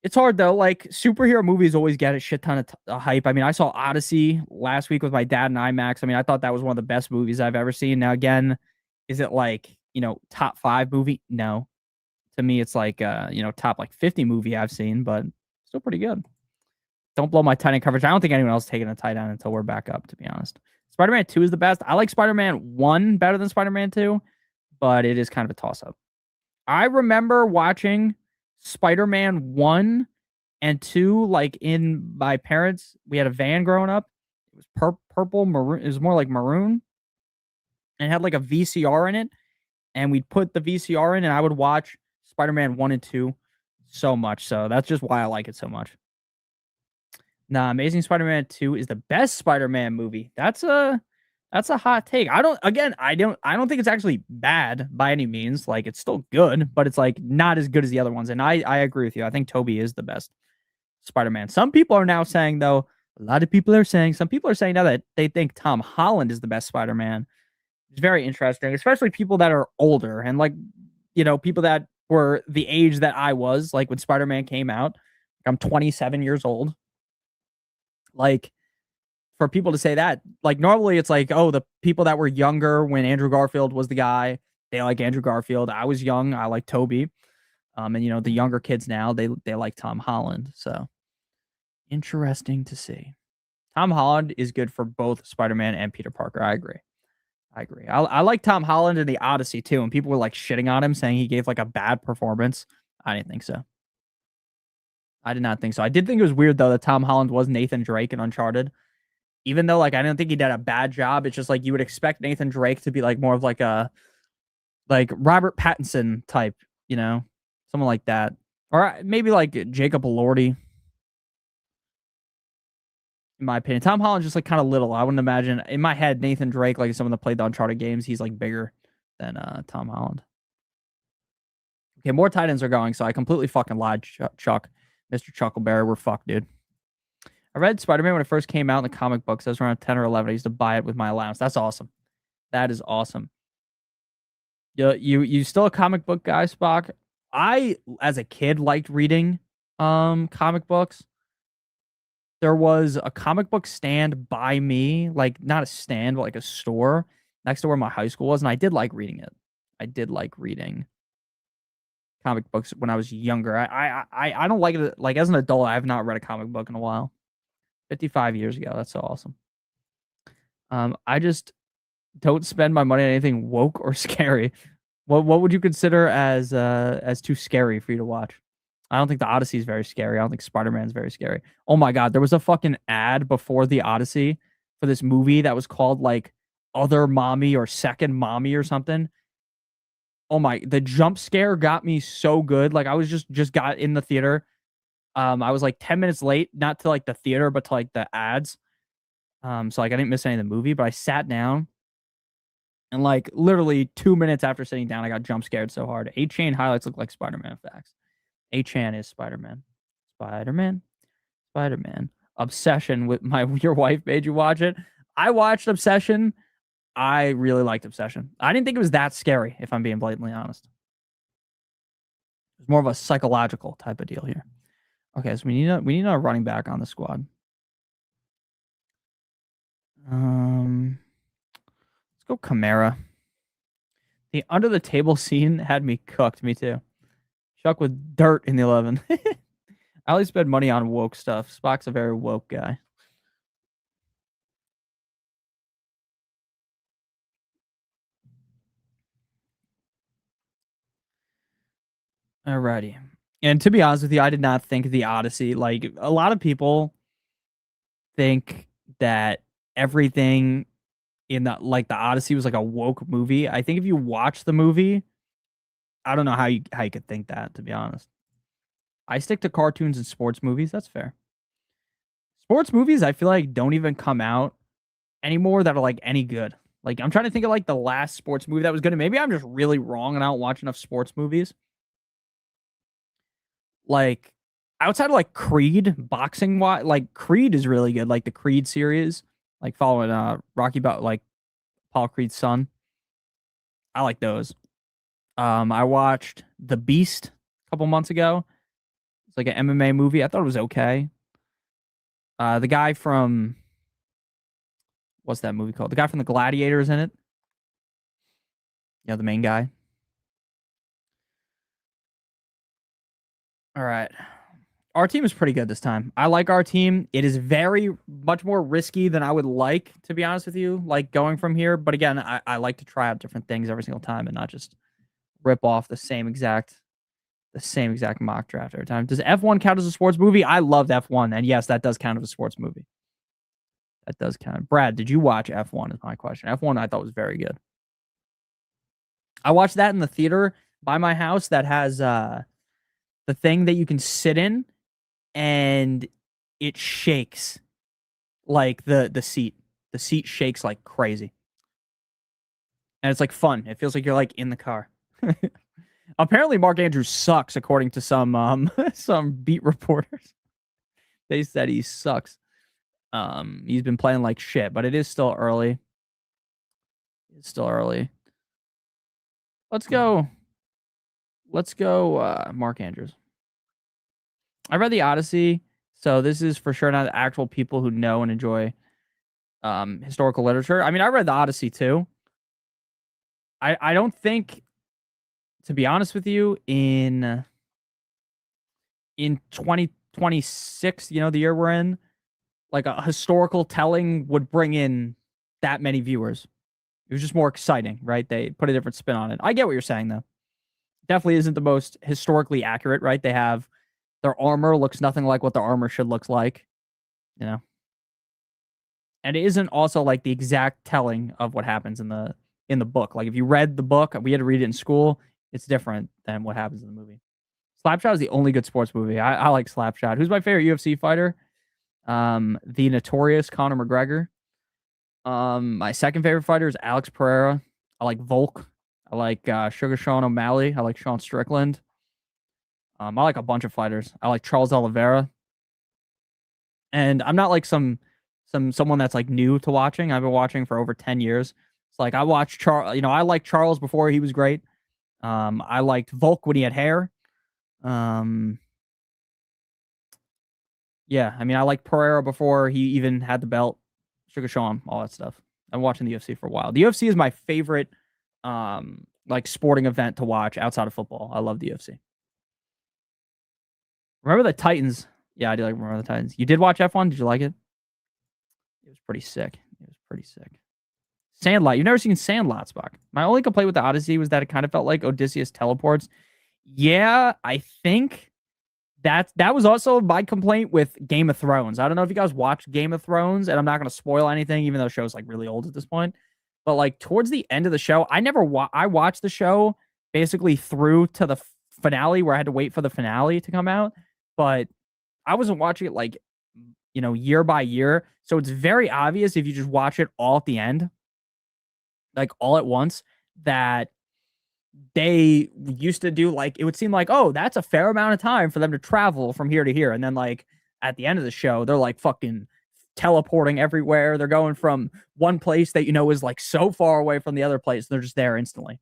It's hard though. Like superhero movies always get a shit ton of hype. I mean, I saw Odyssey last week with my dad in IMAX. I mean, I thought that was one of the best movies I've ever seen. Now, again, is it like, top 5 movie? No. To me, it's like, top like 50 movie I've seen, but still pretty good. Don't blow my tight end coverage. I don't think anyone else is taking a tight end until we're back up, to be honest. Spider-Man 2 is the best. I like Spider-Man 1 better than Spider-Man 2, but it is kind of a toss-up. I remember watching Spider-Man 1 and 2, like in my parents. We had a van growing up. It was purple, maroon. It was more like maroon. And it had like a VCR in it. And we'd put the VCR in and I would watch Spider-Man 1 and 2 so much. So that's just why I like it so much. Nah, Amazing Spider-Man 2 is the best Spider-Man movie. That's a hot take. I don't think it's actually bad by any means. Like it's still good, but it's like not as good as the other ones. And I agree with you. I think Tobey is the best Spider-Man. Some people are now saying though, some people are saying now that they think Tom Holland is the best Spider-Man. It's very interesting, especially people that are older and like, people that were the age that I was, like when Spider-Man came out. I'm 27 years old. Like for people to say that, like normally it's like, oh, the people that were younger when Andrew Garfield was the guy, they like Andrew Garfield. I was young, I like Toby. And the younger kids now, they like Tom Holland. So interesting to see. Tom Holland is good for both Spider-Man and Peter Parker. I agree. I like Tom Holland in the Odyssey too, and people were like shitting on him, saying he gave like a bad performance. I didn't think so. I did not think so. I did think it was weird though that Tom Holland was Nathan Drake in Uncharted. Even though like I didn't think he did a bad job, it's just like you would expect Nathan Drake to be like more of like a Robert Pattinson type, someone like that, or maybe like Jacob Elordi. In my opinion, Tom Holland's just like kind of little. I wouldn't imagine in my head Nathan Drake, like someone that played the Uncharted games, he's like bigger than Tom Holland. Okay, more tight ends are going, so I completely fucking lied, Chuck. Mr. Chuckleberry, we're fucked, dude. I read Spider-Man when it first came out in the comic books. I was around 10 or 11. I used to buy it with my allowance. That's awesome. That is awesome. You still a comic book guy, Spock? I, as a kid, liked reading comic books. There was a comic book stand by me, like not a stand, but like a store next to where my high school was, and I did like reading it. I did like reading comic books when I was younger. I don't like it. Like as an adult, I have not read a comic book in a while. 55 years ago. That's so awesome. I just don't spend my money on anything woke or scary. What would you consider as too scary for you to watch? I don't think the Odyssey is very scary. I don't think Spider-Man's very scary. Oh my god, there was a fucking ad before the Odyssey for this movie that was called like Other Mommy or Second Mommy or something. Oh my, the jump scare got me so good. Like I was just got in the theater. I was like 10 minutes late, not to like the theater, but to like the ads. So like I didn't miss any of the movie, but I sat down and like literally 2 minutes after sitting down, I got jump scared so hard. 8chan highlights look like Spider-Man facts. 8chan is Spider-Man. Spider-Man. Spider-Man. Obsession with my your wife made you watch it. I watched Obsession. I really liked Obsession. I didn't think it was that scary, if I'm being blatantly honest. It's more of a psychological type of deal here. Okay, so we need a running back on the squad. Let's go Kamara. The under the table scene had me cooked. Me too. Chuck with dirt in the 11. I always spend money on woke stuff. Spock's a very woke guy. Alrighty. And to be honest with you, I did not think the Odyssey, like a lot of people think that everything in the Odyssey was like a woke movie. I think if you watch the movie, I don't know how you could think that, to be honest. I stick to cartoons and sports movies. That's fair. Sports movies, I feel like don't even come out anymore that are like any good. Like I'm trying to think of like the last sports movie that was good. And maybe I'm just really wrong and I don't watch enough sports movies. Like outside of like Creed, boxing wise, like Creed is really good. Like the Creed series, like following Rocky about like Paul Creed's son. I like those. I watched The Beast a couple months ago. It's like an MMA movie. I thought it was okay. The guy from what's that movie called? The guy from the Gladiators in it. Yeah, the main guy. All right. Our team is pretty good this time. I like our team. It is very much more risky than I would like, to be honest with you, like going from here. But again, I like to try out different things every single time and not just rip off the same exact mock draft every time. Does F1 count as a sports movie? I loved F1, and yes, that does count as a sports movie. That does count. Brad, did you watch F1? Is my question. F1 I thought was very good. I watched that in the theater by my house that has the thing that you can sit in and it shakes like the seat. The seat shakes like crazy. And it's like fun. It feels like you're like in the car. Apparently Mark Andrews sucks according to some some beat reporters. They said he sucks. He's been playing like shit, but it is still early. It's still early. Let's go. Mark Andrews. I read the Odyssey, so this is for sure not actual people who know and enjoy historical literature. I mean, I read the Odyssey too. I don't think, to be honest with you, in 2026, you know, the year we're in, like a historical telling would bring in that many viewers. It was just more exciting, right? They put a different spin on it. I get what you're saying, though. Definitely isn't the most historically accurate, right? They have their armor looks nothing like what their armor should look like, you know. And it isn't also like the exact telling of what happens in the book. Like if you read the book, we had to read it in school. It's different than what happens in the movie. Slapshot is the only good sports movie. I like Slapshot. Who's my favorite UFC fighter? The notorious Conor McGregor. My second favorite fighter is Alex Pereira. I like Volk. I like Sugar Sean O'Malley. I like Sean Strickland. I like a bunch of fighters. I like Charles Oliveira. And I'm not like someone that's like new to watching. I've been watching for over 10 years. It's like I watched Charles, you know, I liked Charles before he was great. I liked Volk when he had hair. Yeah, I mean, I liked Pereira before he even had the belt. Sugar Sean, all that stuff. I'm watching the UFC for a while. The UFC is my favorite like sporting event to watch outside of football. I love the UFC. Remember the Titans? Yeah, I do like remember the Titans. You did watch F1? Did you like it? It was pretty sick. It was pretty sick. Sandlot. You've never seen Sandlot, Spock. My only complaint with the Odyssey was that it kind of felt like Odysseus teleports. Yeah, I think that was also my complaint with Game of Thrones. I don't know if you guys watched Game of Thrones, and I'm not going to spoil anything, even though the show's like really old at this point. But like towards the end of the show, I watched the show basically through to the finale where I had to wait for the finale to come out, but I wasn't watching it like, year by year. So it's very obvious if you just watch it all at the end, like all at once, that they used to do like it would seem like, oh, that's a fair amount of time for them to travel from here to here. And then like at the end of the show, they're like fucking teleporting everywhere. They're going from one place that is like so far away from the other place. They're just there instantly.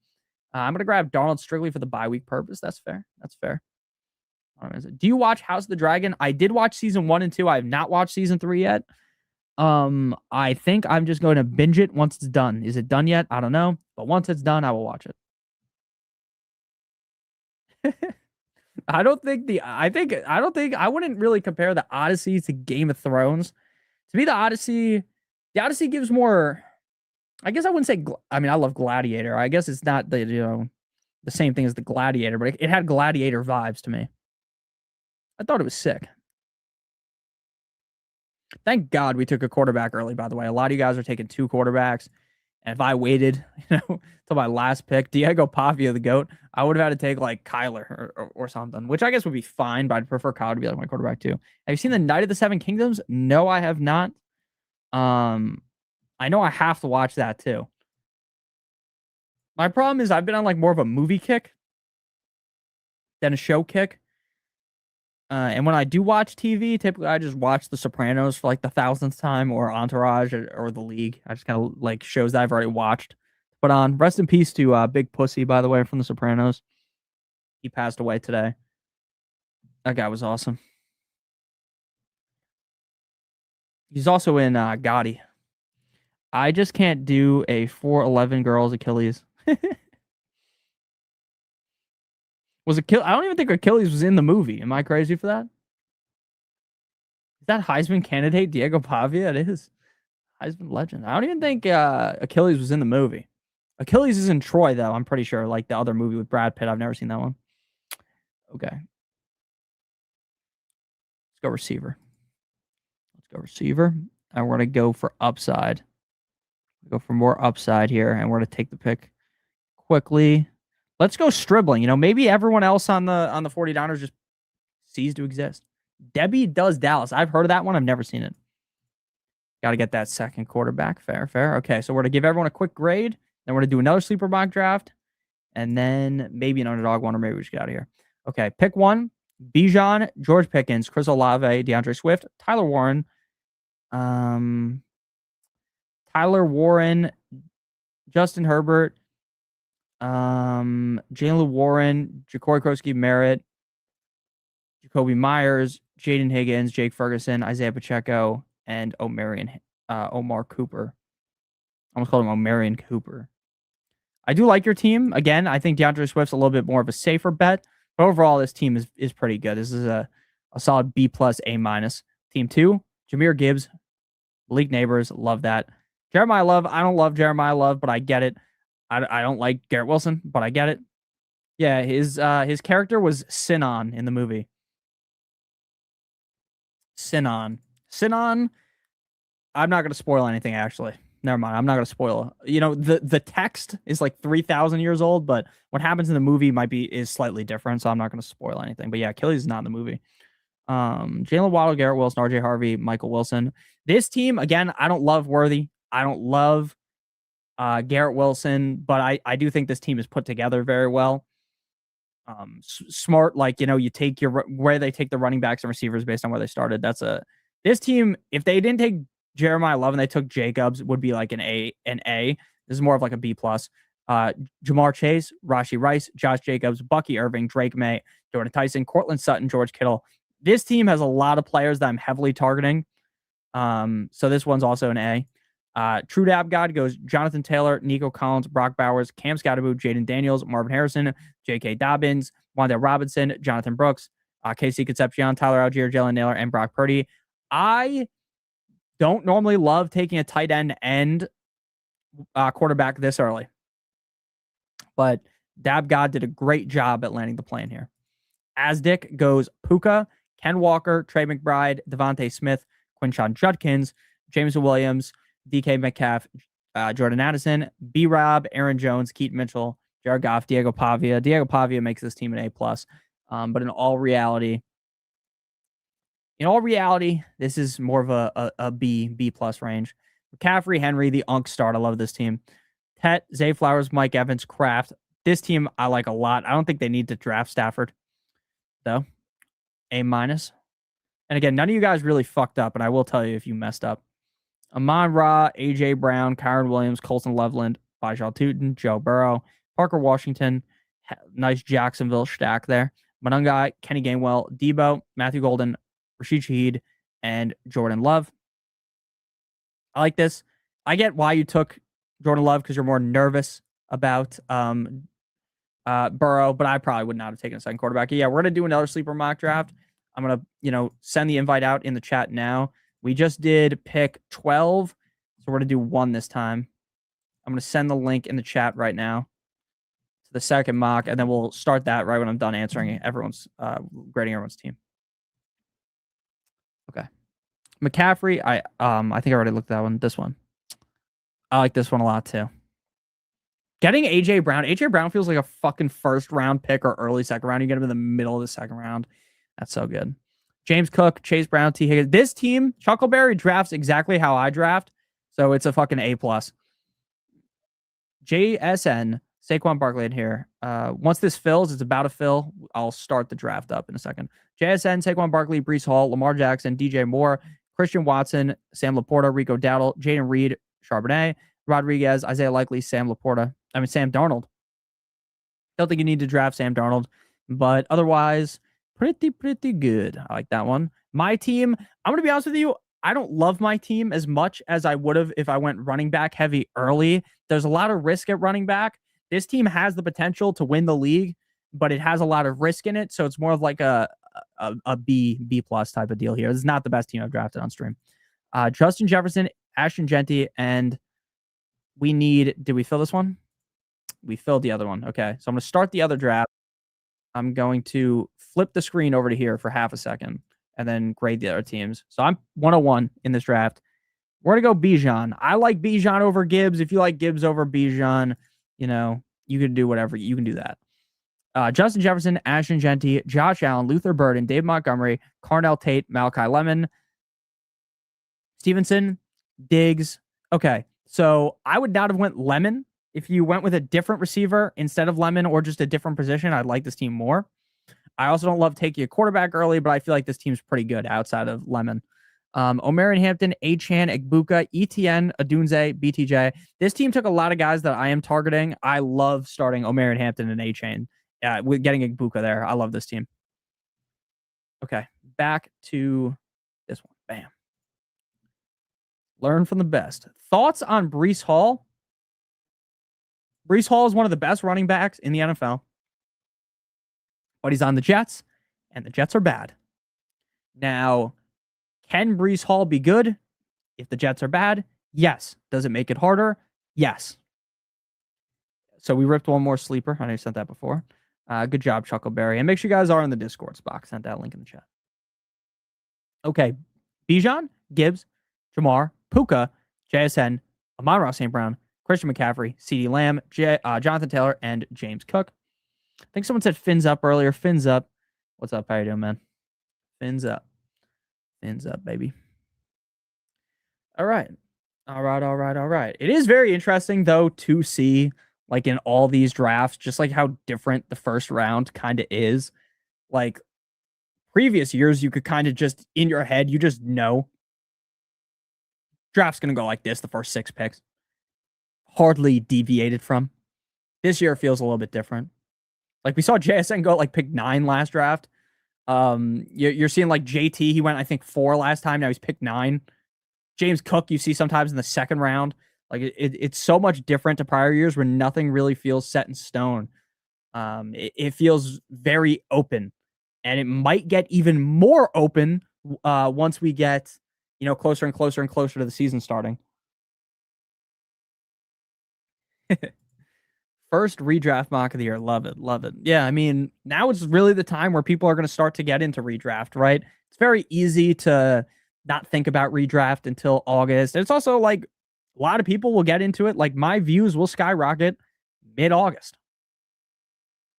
I'm gonna grab Darnold strictly for the bye week purpose. That's fair. That's fair. Do you watch House of the Dragon? I did watch season 1 and 2. I have not watched season 3 yet. I think I'm just going to binge it once it's done. Is it done yet? I don't know. But once it's done, I will watch it. I don't think I wouldn't really compare the Odyssey to Game of Thrones. To me, the Odyssey gives more. I guess I wouldn't say. I mean, I love Gladiator. I guess it's not the same thing as the Gladiator, but it had Gladiator vibes to me. I thought it was sick. Thank God we took a quarterback early, by the way. A lot of you guys are taking 2 quarterbacks. And if I waited, till my last pick, Diego Pavia, the GOAT, I would have had to take like Kyler or something, which I guess would be fine, but I'd prefer Kyler to be like my quarterback too. Have you seen the Night of the Seven Kingdoms? No, I have not. I know I have to watch that too. My problem is I've been on like more of a movie kick than a show kick. And when I do watch TV, typically I just watch The Sopranos for like the 1000th time, or Entourage, or The League. I just kind of like shows that I've already watched. But rest in peace to Big Pussy, by the way, from The Sopranos. He passed away today. That guy was awesome. He's also in Gotti. I just can't do a 4'11" girl's Achilles. I don't even think Achilles was in the movie. Am I crazy for that? Is that Heisman candidate Diego Pavia? It is. Heisman legend. I don't even think Achilles was in the movie. Achilles is in Troy, though. I'm pretty sure. Like the other movie with Brad Pitt. I've never seen that one. Okay. Let's go receiver. And we're going to go for upside. Go for more upside here. And we're going to take the pick quickly. Let's go Stribling. Maybe everyone else on the 49ers just ceased to exist. Debbie does Dallas. I've heard of that one. I've never seen it. Got to get that second quarterback. Fair. Okay, so we're going to give everyone a quick grade. Then we're going to do another sleeper mock draft. And then maybe an underdog one, or maybe we just get out of here. Okay, pick 1. Bijan, George Pickens, Chris Olave, DeAndre Swift, Tyler Warren, Justin Herbert, Jalen Warren, Ja'Cory Krosky-Merritt, Jacoby Myers, Jaden Higgins, Jake Ferguson, Isaiah Pacheco, and Omar Cooper. I almost called him Omarion Cooper. I do like your team. Again, I think DeAndre Swift's a little bit more of a safer bet. But overall, this team is pretty good. This is a solid B+, A-. Team 2, Jahmyr Gibbs, Malik Neighbors, love that. Jeremiah Love, I don't love Jeremiah Love, but I get it. I don't like Garrett Wilson, but I get it. Yeah, his character was Sinan in the movie. Sinan. I'm not going to spoil anything, actually. Never mind. I'm not going to spoil. The text is like 3,000 years old, but what happens in the movie is slightly different, so I'm not going to spoil anything. But yeah, Achilles is not in the movie. Jalen Waddle, Garrett Wilson, RJ Harvey, Michael Wilson. This team, again, I don't love Worthy. I don't love Garrett Wilson, but I do think this team is put together very well. Smart, like, you take where they take the running backs and receivers based on where they started. This team, if they didn't take Jeremiah Love and they took Jacobs, would be like an A. This is more of like a B+. Jamar Chase, Rashee Rice, Josh Jacobs, Bucky Irving, Drake May, Jordan Tyson, Cortland Sutton, George Kittle. This team has a lot of players that I'm heavily targeting. So this one's also an A. True Dab God goes Jonathan Taylor, Nico Collins, Brock Bowers, Cam Scottaboo, Jaden Daniels, Marvin Harrison, J.K. Dobbins, Wandale Robinson, Jonathan Brooks, Casey Concepcion, Tyler Algier, Jalen Naylor, and Brock Purdy. I don't normally love taking a tight end and quarterback this early, but Dab God did a great job at landing the plane here. Asdick goes Puka, Ken Walker, Trey McBride, Devontae Smith, Quinshon Judkins, Jameson Williams, DK Metcalf, Jordan Addison, B-Rob, Aaron Jones, Keaton Mitchell, Jared Goff, Diego Pavia. Diego Pavia makes this team an A+. But in all reality, this is more of a B+ range. McCaffrey, Henry, the Unk start. I love this team. Tet, Zay Flowers, Mike Evans, Kraft. This team I like a lot. I don't think they need to draft Stafford, though. A-. And again, none of you guys really fucked up, and I will tell you if you messed up. Amon-Ra, A.J. Brown, Kyron Williams, Colson Loveland, Bajal Tootin, Joe Burrow, Parker Washington. Nice Jacksonville stack there. Monungai, Kenny Gainwell, Debo, Matthew Golden, Rashid Shaheed, and Jordan Love. I like this. I get why you took Jordan Love because you're more nervous about Burrow, but I probably would not have taken a second quarterback. Yeah, we're going to do another sleeper mock draft. I'm going to, send the invite out in the chat now. We just did pick 12, so we're going to do 1 this time. I'm going to send the link in the chat right now to the second mock, and then we'll start that right when I'm done answering everyone's, grading everyone's team. Okay. McCaffrey, I think I already looked at that one. This one. I like this one a lot too. Getting AJ Brown. AJ Brown feels like a fucking first round pick or early second round. You get him in the middle of the second round. That's so good. James Cook, Chase Brown, T. Higgins. This team, Chuckleberry drafts exactly how I draft. So it's a fucking A+. JSN, Saquon Barkley in here. Once this fills, it's about to fill. I'll start the draft up in a second. JSN, Saquon Barkley, Breece Hall, Lamar Jackson, DJ Moore, Christian Watson, Sam Laporta, Rico Dowdle, Jaden Reed, Charbonnet, Rodriguez, Isaiah Likely, Sam Darnold. Don't think you need to draft Sam Darnold, but otherwise, pretty good. I like that one. My team, I'm going to be honest with you, I don't love my team as much as I would have if I went running back heavy early. There's a lot of risk at running back. This team has the potential to win the league, but it has a lot of risk in it, so it's more of like a B+ type of deal here. This is not the best team I've drafted on stream. Justin Jefferson, Ashton Genty, and did we fill this one? We filled the other one. Okay, so I'm going to start the other draft. I'm going to flip the screen over to here for half a second and then grade the other teams. So I'm 101 in this draft. We're going to go Bijan. I like Bijan over Gibbs. If you like Gibbs over Bijan, you can do whatever. You can do that. Justin Jefferson, Ashton Genty, Josh Allen, Luther Burden, Dave Montgomery, Carnell Tate, Malachi Lemon, Stevenson, Diggs. Okay, so I would not have went Lemon. If you went with a different receiver instead of Lemon or just a different position, I'd like this team more. I also don't love taking a quarterback early, but I feel like this team's pretty good outside of Lemon. Omarion Hampton, Achane, Egbuka, ETN, Adunze, BTJ. This team took a lot of guys that I am targeting. I love starting Omarion Hampton and Achane. With getting Egbuka there. I love this team. Okay, back to this one. Bam. Learn from the best. Thoughts on Breece Hall? Breece Hall is one of the best running backs in the NFL. But he's on the Jets, and the Jets are bad. Now, can Breece Hall be good if the Jets are bad? Yes. Does it make it harder? Yes. So we ripped one more sleeper. I know you sent that before. Good job, Chuckleberry. And make sure you guys are in the Discord box. Sent that link in the chat. Okay. Bijan, Gibbs, Jamar, Puka, JSN, Amon-Ra St. Brown, Christian McCaffrey, CeeDee Lamb, Jonathan Taylor, and James Cook. I think someone said Fins up earlier. Fins up. What's up? How you doing, man? Fins up. Fins up, baby. All right. It is very interesting, though, to see, like, in all these drafts, just like how different the first round kind of is. Like, previous years, you could kind of just, in your head, you just know draft's going to go like this, the first 6 picks. Hardly deviated from. This year feels a little bit different. Like, we saw JSN go like pick 9 last draft. You're seeing like JT, he went, I think, 4 last time. Now he's picked 9. James Cook, you see sometimes in the second round. Like, it's so much different to prior years where nothing really feels set in stone. It feels very open, and it might get even more open once we get, closer and closer and closer to the season starting. First redraft mock of the year. Love it. Love it. Yeah, I mean, now it's really the time where people are going to start to get into redraft, right? It's very easy to not think about redraft until August. And it's also like a lot of people will get into it. Like, my views will skyrocket mid-August.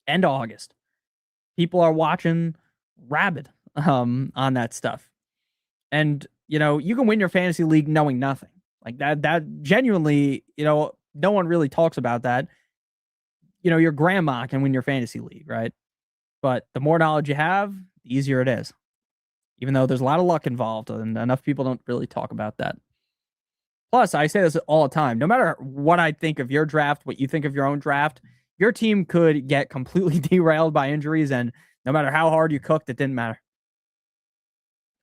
End of August. People are watching rabid on that stuff. And, you can win your fantasy league knowing nothing. Like that genuinely, no one really talks about that. Your grandma can win your fantasy league, right? But the more knowledge you have, the easier it is. Even though there's a lot of luck involved, and enough people don't really talk about that. Plus, I say this all the time. No matter what I think of your draft, what you think of your own draft, your team could get completely derailed by injuries, and no matter how hard you cooked, it didn't matter.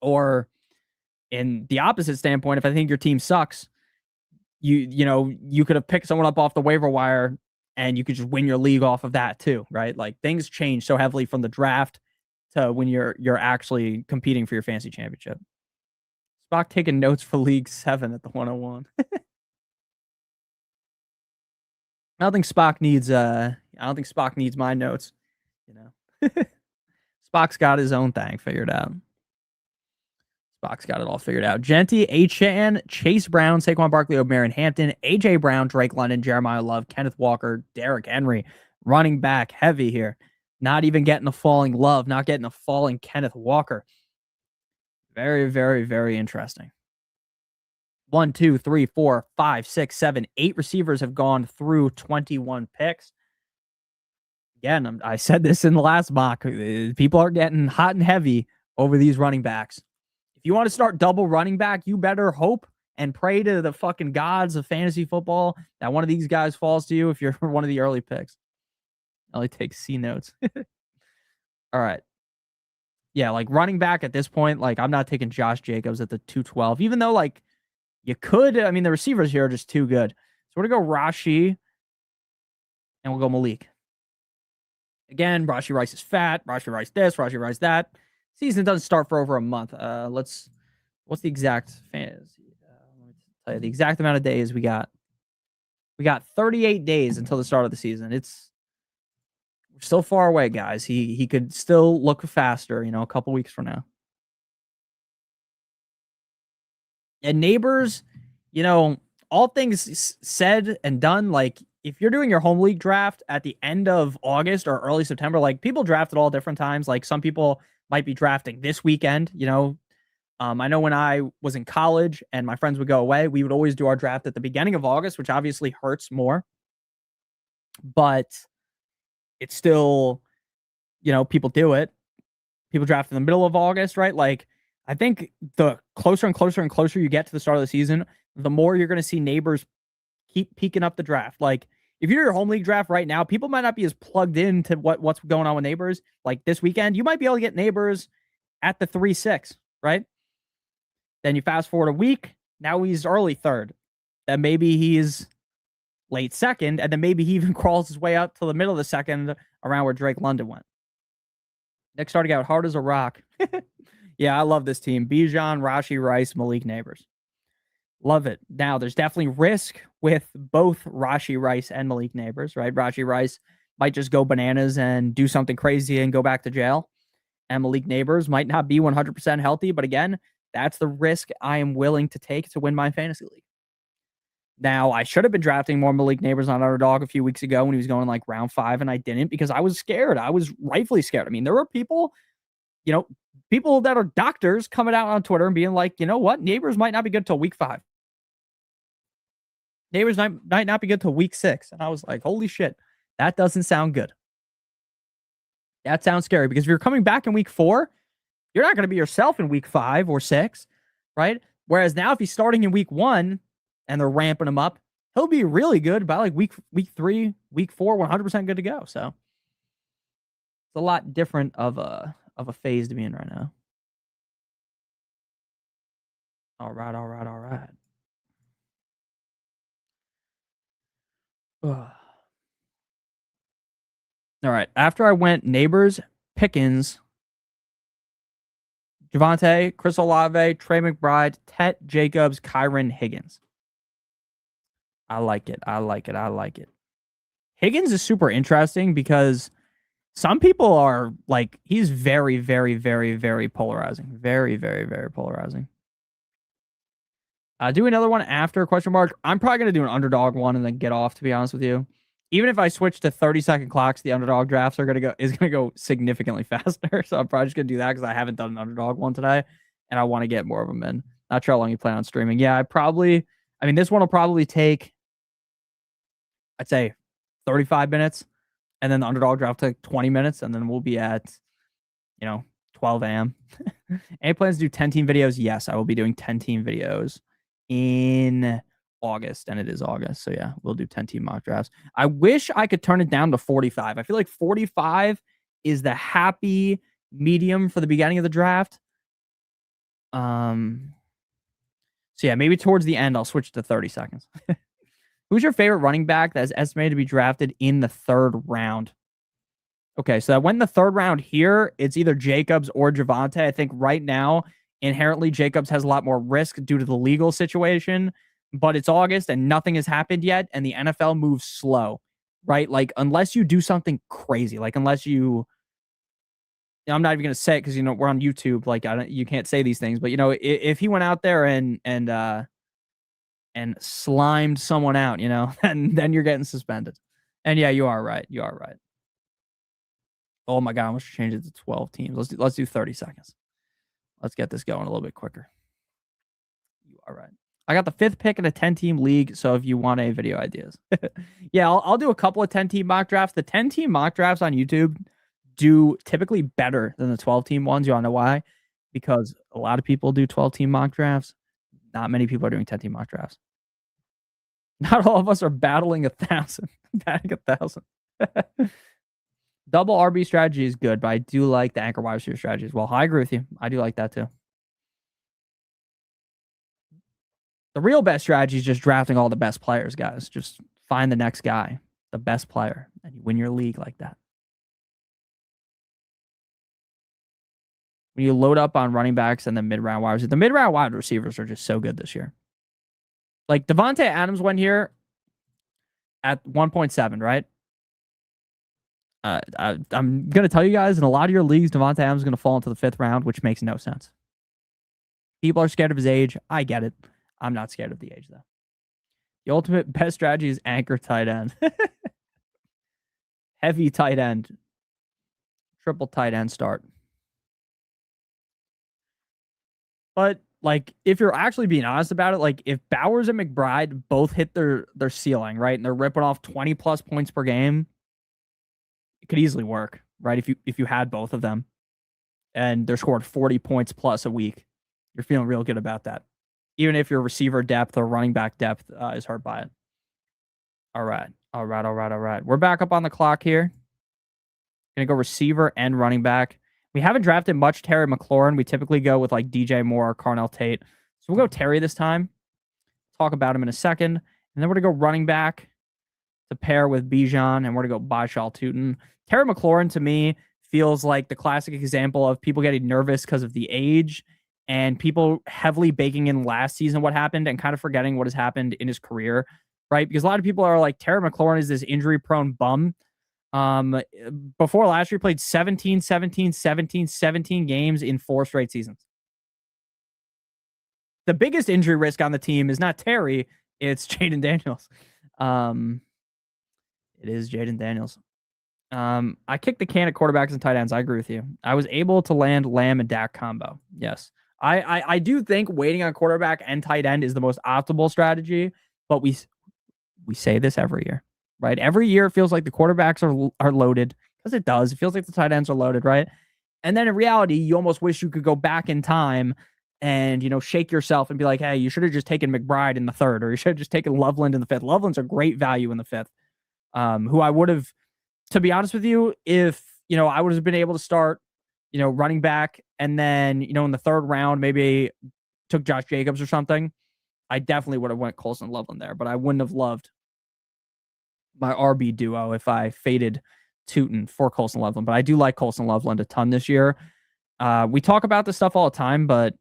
Or in the opposite standpoint, if I think your team sucks, you could have picked someone up off the waiver wire and you could just win your league off of that too, right? Like things change so heavily from the draft to when you're actually competing for your fantasy championship. Spock taking notes for League 7 at the 101. I don't think Spock needs my notes, Spock's got his own thing figured out. Spock's got it all figured out. Genty, H-Chan, Chase Brown, Saquon Barkley, O'Marion Hampton, A.J. Brown, Drake London, Jeremiah Love, Kenneth Walker, Derrick Henry. Running back heavy here. Not even getting a falling Love, not getting a falling Kenneth Walker. Very, very, very interesting. 1, 2, 3, 4, 5, 6, 7, 8 receivers have gone through 21 picks. Again, I said this in the last mock. People are getting hot and heavy over these running backs. If you want to start double running back, you better hope and pray to the fucking gods of fantasy football that one of these guys falls to you if you're one of the early picks. Ellie takes C notes. All right. Yeah, like running back at this point, like I'm not taking Josh Jacobs at the 212, even though like you could. I mean, the receivers here are just too good. So we're going to go Rashi and we'll go Malik. Again, Rashi Rice is fat. Rashi Rice this, Rashi Rice that. Season doesn't start for over a month. What's the exact fantasy? Let me tell you the exact amount of days we got. We got 38 days until the start of the season. We're still far away, guys. He could still look faster, a couple weeks from now. And Neighbors, all things said and done, like if you're doing your home league draft at the end of August or early September, like people draft at all different times. Like some people might be drafting this weekend, I know when I was in college and my friends would go away, we would always do our draft at the beginning of August, which obviously hurts more. But it's still, people do it. People draft in the middle of August, right? Like, I think the closer and closer and closer you get to the start of the season, the more you're going to see Neighbors keep peaking up the draft. Like, if you're your home league draft right now, people might not be as plugged into what's going on with Neighbors. Like this weekend, you might be able to get Neighbors at the 3-6, right? Then you fast forward a week. Now he's early third. Then maybe he's late second. And then maybe he even crawls his way up to the middle of the second around where Drake London went. Nick starting out hard as a rock. Yeah, I love this team. Bijan, Rashi Rice, Malik Neighbors. Love it. Now, there's definitely risk with both Rashi Rice and Malik Neighbors, right? Rashi Rice might just go bananas and do something crazy and go back to jail. And Malik Neighbors might not be 100% healthy. But again, that's the risk I am willing to take to win my fantasy league. Now, I should have been drafting more Malik Neighbors on Underdog a few weeks ago when he was going like round 5, and I didn't because I was scared. I was rightfully scared. I mean, there were people that are doctors coming out on Twitter and being like, you know what? Neighbors might not be good till week 5. Neighbors might not be good till week 6. And I was like, holy shit, that doesn't sound good. That sounds scary because if you're coming back in week 4, you're not going to be yourself in week 5 or 6, right? Whereas now if he's starting in week 1 and they're ramping him up, he'll be really good by like week 3, week 4, 100% good to go. So it's a lot different of a phase to be in right now. All right. All right. After I went Neighbors, Pickens, Javonte, Chris Olave, Trey McBride, Tet, Jacobs, Kyron, Higgins. I like it. Higgins is super interesting because some people are like, he's very, very, very, very polarizing. Very, very, very polarizing. Do another one after question mark. I'm probably going to do an Underdog one and then get off, to be honest with you. even if I switch to 30-second clocks, the underdog drafts are gonna go significantly faster. So I'm probably just gonna do that because I haven't done an underdog one today, and I want to get more of them in. Not sure how long you plan on streaming. Yeah, I mean, this one will probably take, I'd say, 35 minutes, and then the underdog draft take 20 minutes, and then we'll be at 12 a.m. Any plans to do 10-team videos? Yes, I will be doing 10-team videos in August, and it is August. So yeah, we'll do 10-team mock drafts. I wish I could turn it down to 45. I feel like 45 is the happy medium for the beginning of the draft. So yeah, maybe towards the end I'll switch to 30 seconds. Who's your favorite running back that is estimated to be drafted in the 3rd round? Okay, so that went in the 3rd round here. It's either Jacobs or Javonte. I think right now, inherently, Jacobs has a lot more risk due to the legal situation, but it's August and nothing has happened yet, and the NFL moves slow, right? Like, unless you do something crazy, like unless I'm not even going to say it because, we're on YouTube. Like, you can't say these things, but, if he went out there and slimed someone out, then you're getting suspended. And yeah, you are right. You are right. Oh my God, I must change it to 12 teams. Let's do 30 seconds. Let's get this going a little bit quicker. You are right. I got the 5th pick in a 10-team league, so if you want any video ideas. Yeah, I'll do a couple of 10-team mock drafts. The 10-team mock drafts on YouTube do typically better than the 12-team ones. You wanna know why? Because a lot of people do 12-team mock drafts. Not many people are doing 10-team mock drafts. Not all of us are battling 1,000. Batting 1,000. Double RB strategy is good, but I do like the anchor wide receiver strategy as well. I agree with you. I do like that too. The real best strategy is just drafting all the best players, guys. Just find the next guy, the best player, and you win your league like that. When you load up on running backs and then mid-round wide receivers, the mid-round wide receivers are just so good this year. Like Devontae Adams went here at 1.7, right? I'm going to tell you guys, in a lot of your leagues, Devontae Adams is going to fall into the 5th round, which makes no sense. People are scared of his age. I get it. I'm not scared of the age, though. The ultimate best strategy is anchor tight end. Heavy tight end. Triple tight end start. But, like, if you're actually being honest about it, like, if Bowers and McBride both hit their ceiling, right, and they're ripping off 20-plus points per game, it could easily work, right, if you had both of them, and they're scoring 40 points plus a week, you're feeling real good about that. Even if your receiver depth or running back depth is hurt by it. All right. We're back up on the clock here. Gonna go receiver and running back. We haven't drafted much Terry McLaurin. We typically go with like DJ Moore or Carnell Tate. So we'll go Terry this time. Talk about him in a second. And then we're gonna go running back to pair with Bijan, and we're gonna go Bashal Tootin. Terry McLaurin to me feels like the classic example of people getting nervous because of the age and people heavily baking in last season what happened and kind of forgetting what has happened in his career, right? Because a lot of people are like, Terry McLaurin is this injury-prone bum. Before last year, played 17 games in 4 straight seasons. The biggest injury risk on the team is not Terry, it's Jaden Daniels. It is Jaden Daniels. I kicked the can at quarterbacks and tight ends. I agree with you. I was able to land Lamb and Dak combo. Yes. I do think waiting on quarterback and tight end is the most optimal strategy, but we say this every year, right? Every year it feels like the quarterbacks are loaded, because it does. It feels like the tight ends are loaded, right? And then in reality, you almost wish you could go back in time and, shake yourself and be like, hey, you should have just taken McBride in the 3rd, or you should have just taken Loveland in the 5th. Loveland's a great value in the 5th, who I would have, to be honest with you, if, I would have been able to start, running back, and then, in the 3rd round, maybe took Josh Jacobs or something, I definitely would have went Colson Loveland there, but I wouldn't have loved my RB duo if I faded Tootin for Colson Loveland. But I do like Colson Loveland a ton this year. We talk about this stuff all the time, but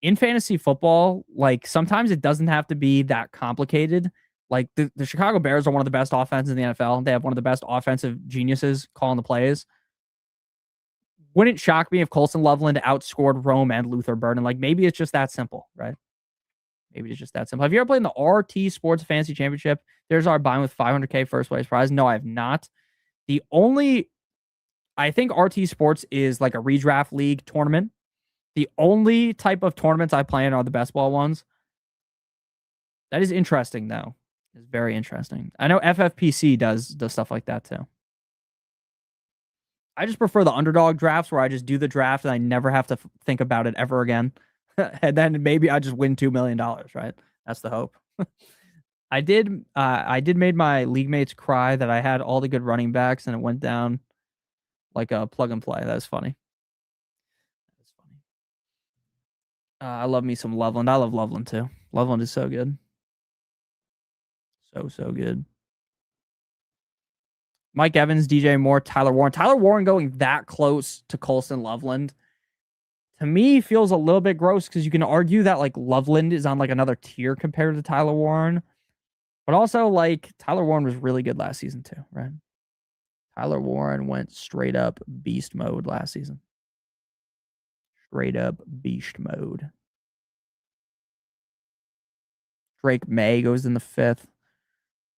in fantasy football, like, sometimes it doesn't have to be that complicated. Like, the Chicago Bears are one of the best offenses in the NFL. They have one of the best offensive geniuses calling the plays. Wouldn't shock me if Colson Loveland outscored Rome and Luther Burden. Like, maybe it's just that simple, right? Maybe it's just that simple. Have you ever played in the RT Sports Fantasy Championship? There's our buy with 500K first place prize. No, I have not. The only, I think RT Sports is like a redraft league tournament. The only type of tournaments I play in are the best ball ones. That is interesting, though. It's very interesting. I know FFPC does stuff like that, too. I just prefer the underdog drafts where I just do the draft and I never have to think about it ever again. And then maybe I just win $2 million, right? That's the hope. I did made my league mates cry that I had all the good running backs and it went down like a plug and play. That's funny. That's funny. I love me some Loveland. I love Loveland too. Loveland is so good. So good. Mike Evans, DJ Moore, Tyler Warren. Tyler Warren going that close to Colston Loveland, to me, feels a little bit gross because you can argue that like Loveland is on like another tier compared to Tyler Warren. But also, like, Tyler Warren was really good last season too, right? Tyler Warren went straight up beast mode last season. Straight up beast mode. Drake May goes in the 5th.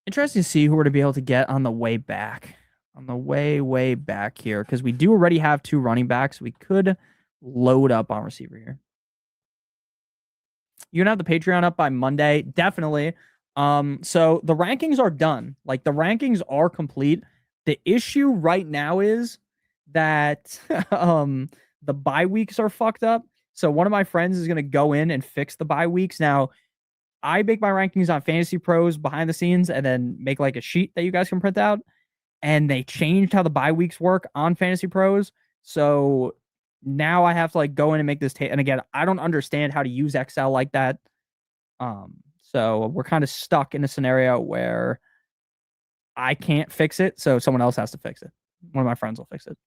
Interesting to see who we're to be able to get on the way back. On the way back here. Because we do already have 2 running backs. We could load up on receiver here. You gonna have the Patreon up by Monday? Definitely. So the rankings are done. Like, the rankings are complete. The issue right now is that the bye weeks are fucked up. So one of my friends is gonna go in and fix the bye weeks. Now, I make my rankings on Fantasy Pros behind the scenes and then make like a sheet that you guys can print out. And they changed how the bye weeks work on Fantasy Pros. So now I have to like go in and make this and again, I don't understand how to use Excel like that. So we're kind of stuck in a scenario where I can't fix it, so someone else has to fix it. One of my friends will fix it.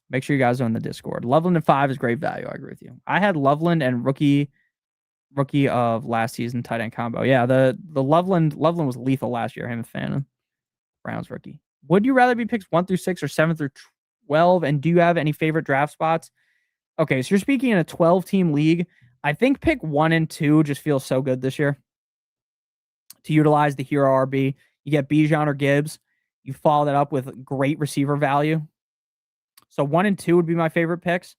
Make sure you guys are in the Discord. Loveland and 5 is great value. I agree with you. I had Loveland and rookie of last season tight end combo. Yeah, the Loveland was lethal last year. I'm a fan of Browns rookie. Would you rather be picked 1 through 6 or 7 through 12? And do you have any favorite draft spots? Okay, so you're speaking in a 12-team league. I think pick 1 and 2 just feels so good this year to utilize the hero RB. You get Bijan or Gibbs. You follow that up with great receiver value. So 1 and 2 would be my favorite picks.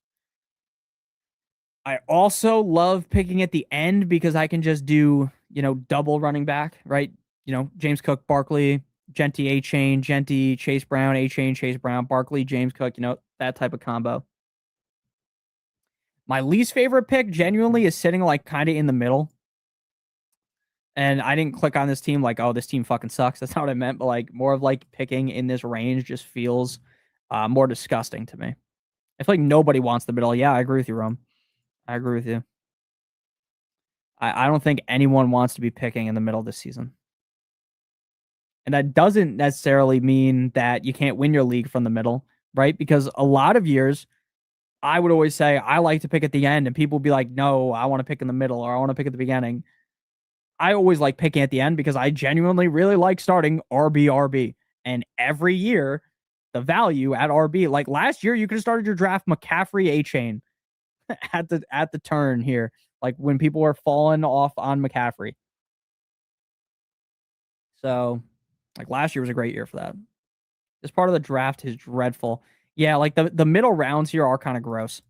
I also love picking at the end because I can just do, double running back, right? James Cook, Barkley, Genty, A-Chain, Genty, Chase Brown, A-Chain, Chase Brown, Barkley, James Cook, that type of combo. My least favorite pick genuinely is sitting like kind of in the middle. And I didn't click on this team like, oh, this team fucking sucks. That's not what I meant. But like more of like picking in this range just feels more disgusting to me. I feel like nobody wants the middle. Yeah, I agree with you, Rome. I agree with you. I don't think anyone wants to be picking in the middle this season. And that doesn't necessarily mean that you can't win your league from the middle, right? Because a lot of years, I would always say, I like to pick at the end. And people would be like, no, I want to pick in the middle or I want to pick at the beginning. I always like picking at the end because I genuinely really like starting RB. And every year, the value at RB, like last year, you could have started your draft McCaffrey A-Chain at the turn here, like when people were falling off on McCaffrey. So, like last year was a great year for that. This part of the draft is dreadful. Yeah, like the middle rounds here are kind of gross.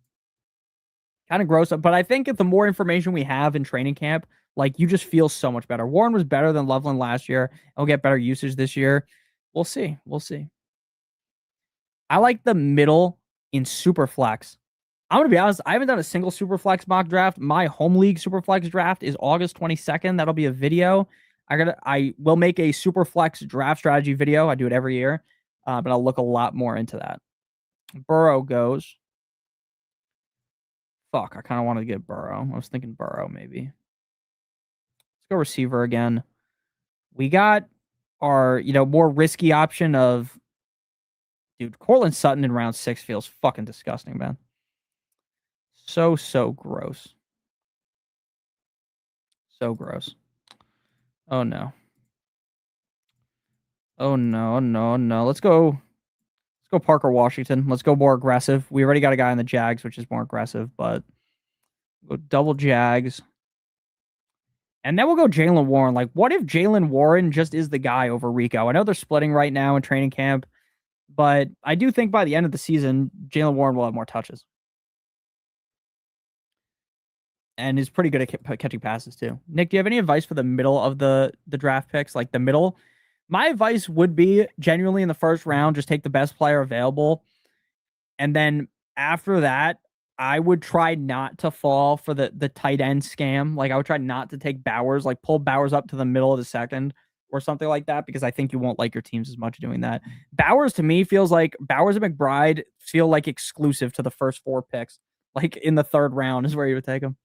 But I think if the more information we have in training camp, like you just feel so much better. Warren was better than Loveland last year. He'll get better usage this year. We'll see. I like the middle in Superflex. I'm gonna be honest. I haven't done a single Superflex mock draft. My home league Superflex draft is August 22nd. That'll be a video. I will make a Superflex draft strategy video. I do it every year, but I'll look a lot more into that. Burrow goes. Fuck, I kind of wanted to get Burrow. I was thinking Burrow maybe. Let's go receiver again. We got our, more risky option of, dude, Cortland Sutton in round 6 feels fucking disgusting, man. So gross. So gross. Oh no. Oh no. Let's go Parker Washington. Let's go more aggressive. We already got a guy in the Jags, which is more aggressive, but go double Jags. And then we'll go Jalen Warren. Like, what if Jalen Warren just is the guy over Rico? I know they're splitting right now in training camp, but I do think by the end of the season, Jalen Warren will have more touches and is pretty good at catching passes too. Nick, do you have any advice for the middle of the draft picks? Like the middle, my advice would be genuinely in the first round, just take the best player available, and then after that, I would try not to fall for the tight end scam. Like I would try not to take Bowers, like pull Bowers up to the middle of the second or something like that, because I think you won't like your teams as much doing that. Bowers to me feels like Bowers and McBride feel like exclusive to the first 4 picks. Like in the third round is where you would take them.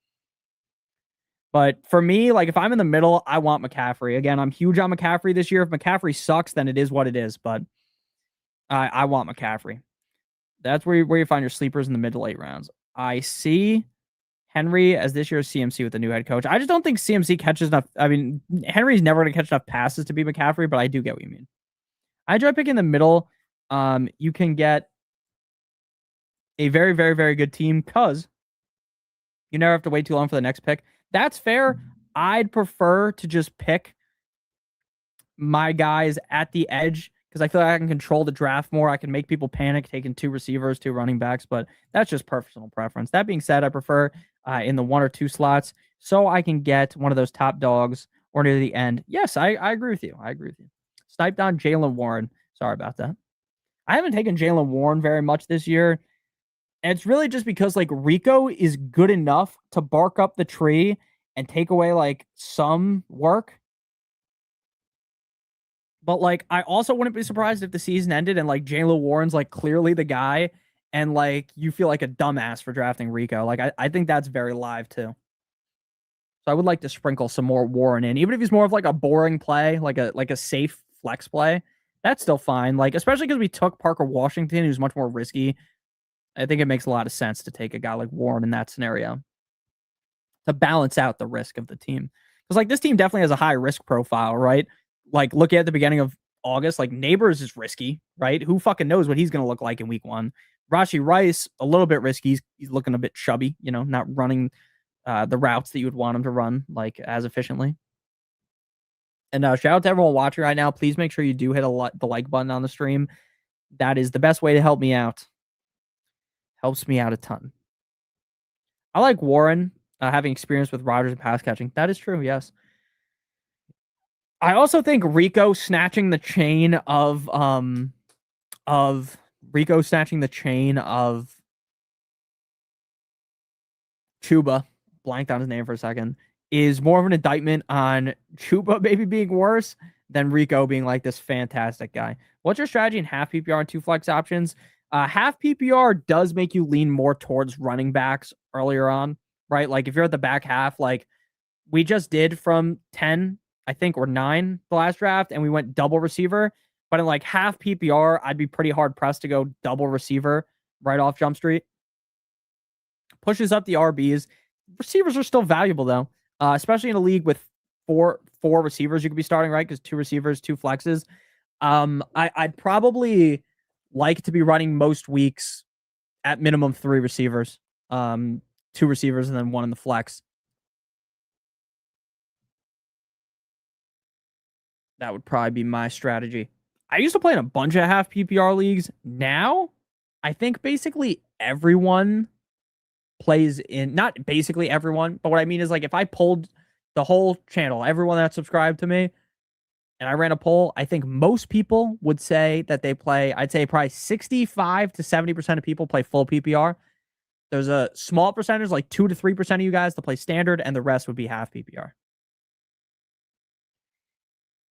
But for me, like if I'm in the middle, I want McCaffrey. Again, I'm huge on McCaffrey this year. If McCaffrey sucks, then it is what it is. But I want McCaffrey. That's where you find your sleepers in the mid to late rounds. I see Henry as this year's CMC with the new head coach. I just don't think CMC catches enough. I mean, Henry's never going to catch enough passes to be McCaffrey, but I do get what you mean. I enjoy picking the middle. You can get a very, very, very good team because you never have to wait too long for the next pick. That's fair. I'd prefer to just pick my guys at the edge because I feel like I can control the draft more. I can make people panic taking 2 receivers, 2 running backs, but that's just personal preference. That being said, I prefer in the 1 or 2 slots so I can get one of those top dogs or near the end. Yes, I agree with you. I agree with you. Sniped on Jalen Warren. Sorry about that. I haven't taken Jalen Warren very much this year. And it's really just because like Rico is good enough to bark up the tree and take away like some work. But like I also wouldn't be surprised if the season ended and like Jalen Warren's like clearly the guy and like you feel like a dumbass for drafting Rico. Like I think that's very live too. So I would like to sprinkle some more Warren in, even if he's more of like a boring play, like a safe flex play. That's still fine. Like especially because we took Parker Washington, who's much more risky. I think it makes a lot of sense to take a guy like Warren in that scenario to balance out the risk of the team. Because like this team definitely has a high risk profile, right? Like look at the beginning of August, like Neighbors is risky, right? Who fucking knows what he's going to look like in week 1? Rashi Rice, a little bit risky. He's looking a bit chubby, you know, not running the routes that you would want him to run like as efficiently. And shout out to everyone watching right now. Please make sure you do hit the like button on the stream. That is the best way to help me out. Helps me out a ton. I like Warren having experience with Rodgers and pass catching. That is true. Yes. I also think Rico snatching the chain of Chuba, blanked on his name for a second, is more of an indictment on Chuba maybe being worse than Rico being like this fantastic guy. What's your strategy in half PPR and 2 flex options? Half PPR does make you lean more towards running backs earlier on, right? Like if you're at the back half, like we just did from 10, I think, or 9 the last draft, and we went double receiver. But in like half PPR, I'd be pretty hard pressed to go double receiver right off Jump Street. Pushes up the RBs. Receivers are still valuable though, especially in a league with four receivers you could be starting, right? Because 2 receivers, 2 flexes. I'd probably like to be running most weeks at minimum 3 receivers, 2 receivers, and then 1 in the flex. That would probably be my strategy. I used to play in a bunch of half PPR leagues. Now, I think basically everyone plays in, not basically everyone, but what I mean is like if I pulled the whole channel, everyone that subscribed to me, and I ran a poll, I think most people would say that they play, I'd say probably 65 to 70% of people play full PPR. There's a small percentage, like 2 to 3% of you guys that play standard, and the rest would be half PPR.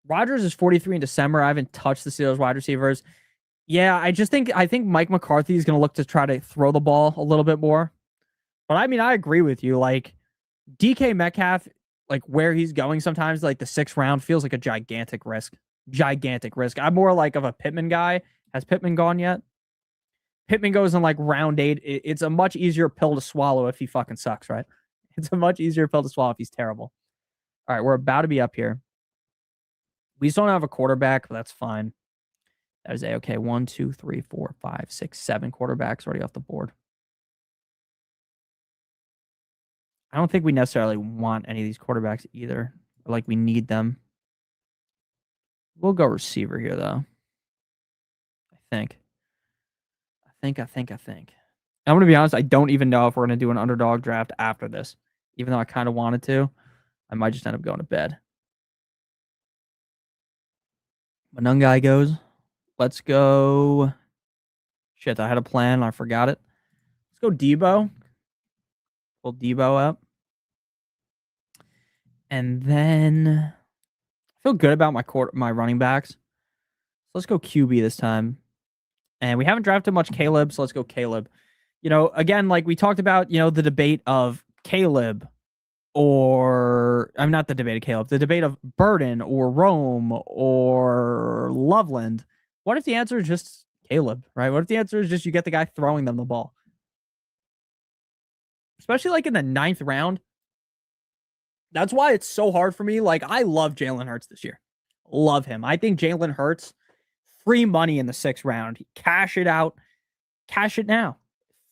Rodgers is 43 in December. I haven't touched the Steelers wide receivers. Yeah, I think Mike McCarthy is going to look to try to throw the ball a little bit more. But I mean, I agree with you. Like DK Metcalf, like where he's going sometimes, like the 6th round feels like a gigantic risk. Gigantic risk. I'm more like of a Pittman guy. Has Pittman gone yet? Pittman goes in like round 8. It's a much easier pill to swallow if he fucking sucks, right? It's a much easier pill to swallow if he's terrible. All right, we're about to be up here. We just don't have a quarterback, but that's fine. That is okay. 1, 2, 3, 4, 5, 6, 7 quarterbacks already off the board. I don't think we necessarily want any of these quarterbacks either. Or like we need them. We'll go receiver here though. I think. I think. I'm gonna be honest, I don't even know if we're gonna do an underdog draft after this. Even though I kind of wanted to. I might just end up going to bed. Manungai goes. Let's go. Shit, I had a plan. I forgot it. Let's go Debo. Pull Debo up. And then I feel good about my running backs. So let's go QB this time. And we haven't drafted much Caleb, so let's go Caleb. You know, again, like we talked about, you know, the debate of Caleb or I'm not the debate of Caleb, the debate of Burden or Rome or Loveland. What if the answer is just Caleb, right? What if the answer is just you get the guy throwing them the ball? Especially like in the 9th round. That's why it's so hard for me. Like, I love Jalen Hurts this year. Love him. I think Jalen Hurts, free money in the 6th round. Cash it out. Cash it now.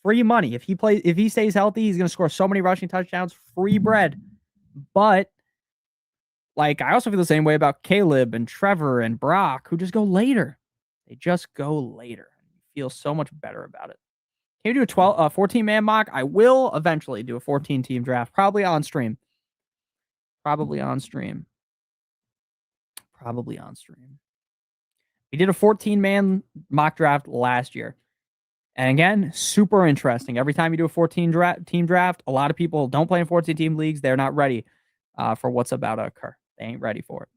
Free money. If he stays healthy, he's going to score so many rushing touchdowns. Free bread. But, like, I also feel the same way about Caleb and Trevor and Brock, who just go later. They just go later. You feel so much better about it. Can you do a 14-man mock? I will eventually do a 14-team draft, probably on stream. Probably on stream. We did a 14-man mock draft last year. And again, super interesting. Every time you do a 14-team draft, a lot of people don't play in 14-team leagues. They're not ready for what's about to occur. They ain't ready for it.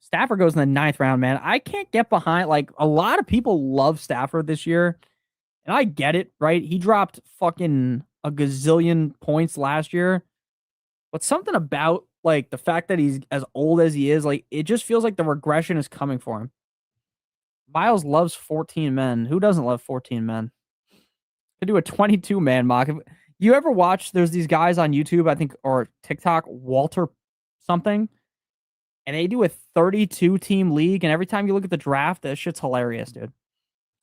Stafford goes in the 9th round, man. I can't get behind. Like, a lot of people love Stafford this year. And I get it, right? He dropped fucking a gazillion points last year. But something about, like, the fact that he's as old as he is, like, it just feels like the regression is coming for him. Miles loves 14 men. Who doesn't love 14 men? Could do a 22-man mock. You ever watch, there's these guys on YouTube, I think, or TikTok, Walter something, and they do a 32-team league, and every time you look at the draft, that shit's hilarious, dude.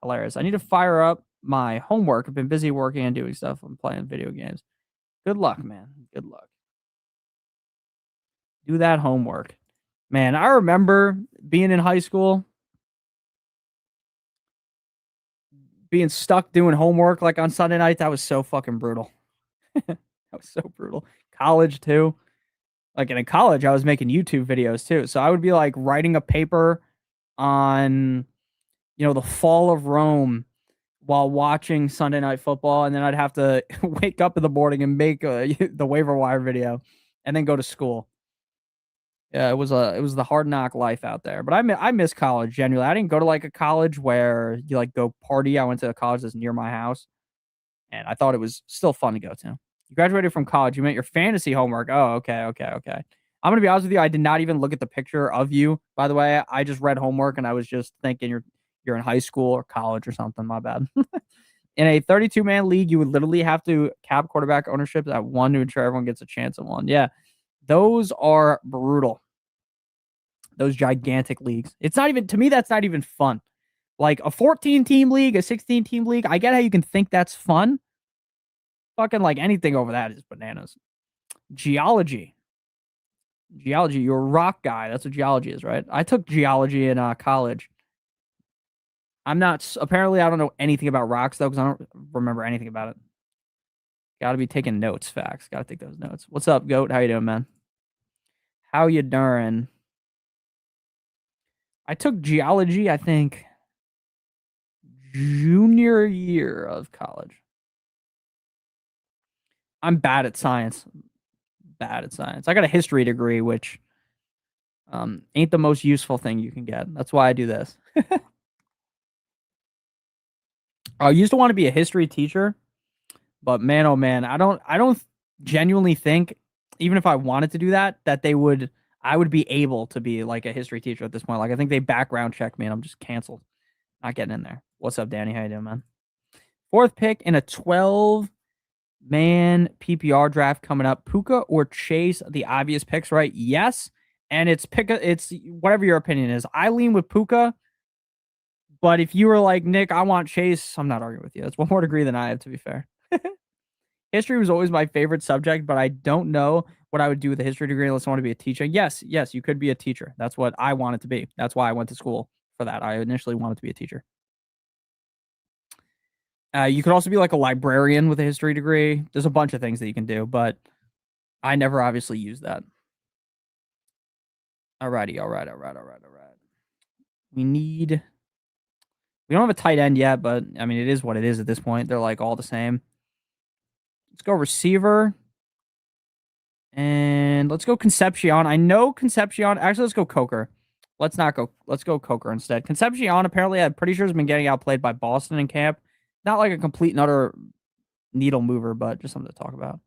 Hilarious. I need to fire up my homework. I've been busy working and doing stuff. I'm playing video games. Good luck, man. Good luck. Do that homework. Man, I remember being in high school, being stuck doing homework like on Sunday night. That was so fucking brutal. That was so brutal. College too. Like in college, I was making YouTube videos too. So I would be like writing a paper on, you know, the fall of Rome while watching Sunday Night Football. And then I'd have to wake up in the morning and make the waiver wire video and then go to school. Yeah, it was the hard knock life out there. But I miss college genuinely. I didn't go to like a college where you like go party. I went to a college that's near my house, and I thought it was still fun to go to. You graduated from college. You meant your fantasy homework. Oh, okay. I'm gonna be honest with you. I did not even look at the picture of you. By the way, I just read homework, and I was just thinking you're in high school or college or something. My bad. In a 32-man league, you would literally have to cap quarterback ownership at 1 to ensure everyone gets a chance at 1. Yeah. Those are brutal. Those gigantic leagues. It's not even, to me, that's not even fun. Like a 14-team league, a 16-team league, I get how you can think that's fun. Fucking like anything over that is bananas. Geology. You're a rock guy. That's what geology is, right? I took geology in college. Apparently I don't know anything about rocks though, because I don't remember anything about it. Gotta be taking notes, facts. Gotta take those notes. What's up, Goat? How you doing, man? How you doing? I took geology, I think, junior year of college. I'm bad at science. I got a history degree, which ain't the most useful thing you can get. That's why I do this. I used to want to be a history teacher, but man, oh man, I don't genuinely think, even if I wanted to do that, that I would be able to be like a history teacher at this point. Like I think they background check me and I'm just canceled. Not getting in there. What's up, Danny? How you doing, man? 4th pick in a 12-man PPR draft coming up. Puka or Chase, the obvious picks, right? Yes. And it's whatever your opinion is. I lean with Puka. But if you were like, Nick, I want Chase, I'm not arguing with you. That's one more degree than I have, to be fair. History was always my favorite subject, but I don't know what I would do with a history degree unless I want to be a teacher. Yes, yes, you could be a teacher. That's what I wanted to be. That's why I went to school for that. I initially wanted to be a teacher. You could also be like a librarian with a history degree. There's a bunch of things that you can do, but I never obviously used that. Alrighty, all right. We don't have a tight end yet, but I mean, it is what it is at this point. They're like all the same. Let's go receiver. And let's go Concepcion. I know Concepcion. Actually, let's go Coker. Let's not go. Let's go Coker instead. Concepcion, apparently, I'm pretty sure has been getting outplayed by Boston in camp. Not like a complete and utter needle mover, but just something to talk about.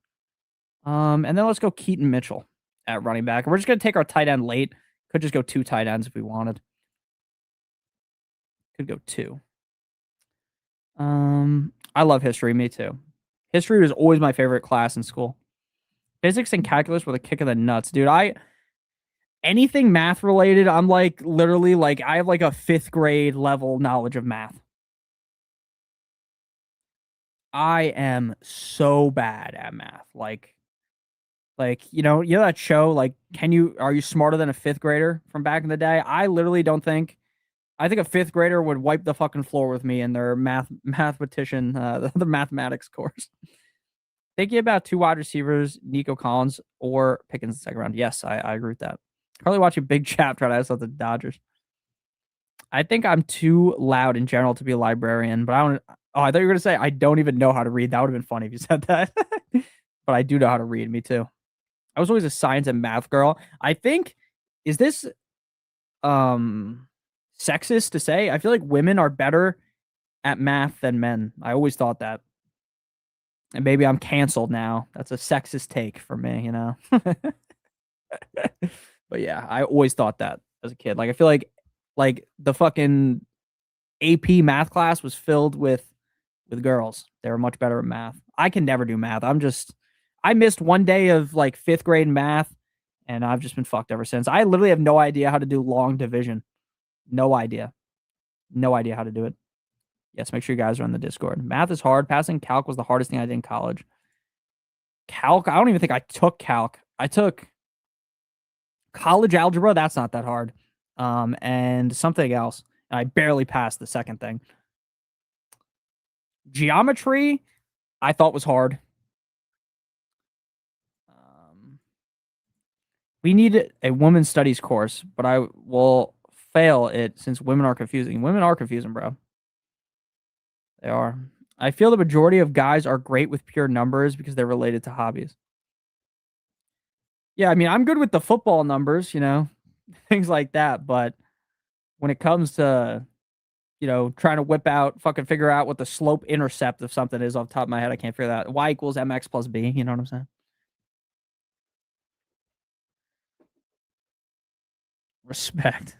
And then let's go Keaton Mitchell at running back. We're just going to take our tight end late. Could just go 2 tight ends if we wanted. Could go 2. I love history. Me too. History was always my favorite class in school. Physics and calculus were the kick of the nuts, dude. Anything math related, I'm like literally like I have like a 5th grade level knowledge of math. I am so bad at math. Like you know that show like are you smarter than a 5th grader from back in the day? I literally don't think I think a 5th grader would wipe the fucking floor with me in their mathematician the mathematics course. Thinking about 2 wide receivers, Nico Collins or Pickens in the second round. Yes, I agree with that. Currently watching Big Chap try to ice out the Dodgers. I think I'm too loud in general to be a librarian, but I don't. Oh, I thought you were gonna say I don't even know how to read. That would have been funny if you said that. But I do know how to read. Me too. I was always a science and math girl. I think is this sexist to say? I feel like women are better at math than men. I always thought that. And maybe I'm canceled now. That's a sexist take for me, you know. But yeah, I always thought that as a kid. Like I feel like the fucking AP math class was filled with girls. They were much better at math. I can never do math. I missed 1 day of like 5th grade math and I've just been fucked ever since. I literally have no idea how to do long division. No idea. No idea how to do it. Yes, make sure you guys are on the Discord. Math is hard. Passing calc was the hardest thing I did in college. Calc, I don't even think I took calc. I took college algebra. That's not that hard. And something else. And I barely passed the second thing. Geometry, I thought was hard. We need a women's studies course, but I will fail it since women are confusing. Women are confusing, bro. They are. I feel the majority of guys are great with pure numbers because they're related to hobbies. Yeah, I mean, I'm good with the football numbers, you know, things like that. But when it comes to, you know, trying to figure out what the slope intercept of something is off the top of my head, I can't figure that out. Y equals mx plus b. You know what I'm saying? Respect.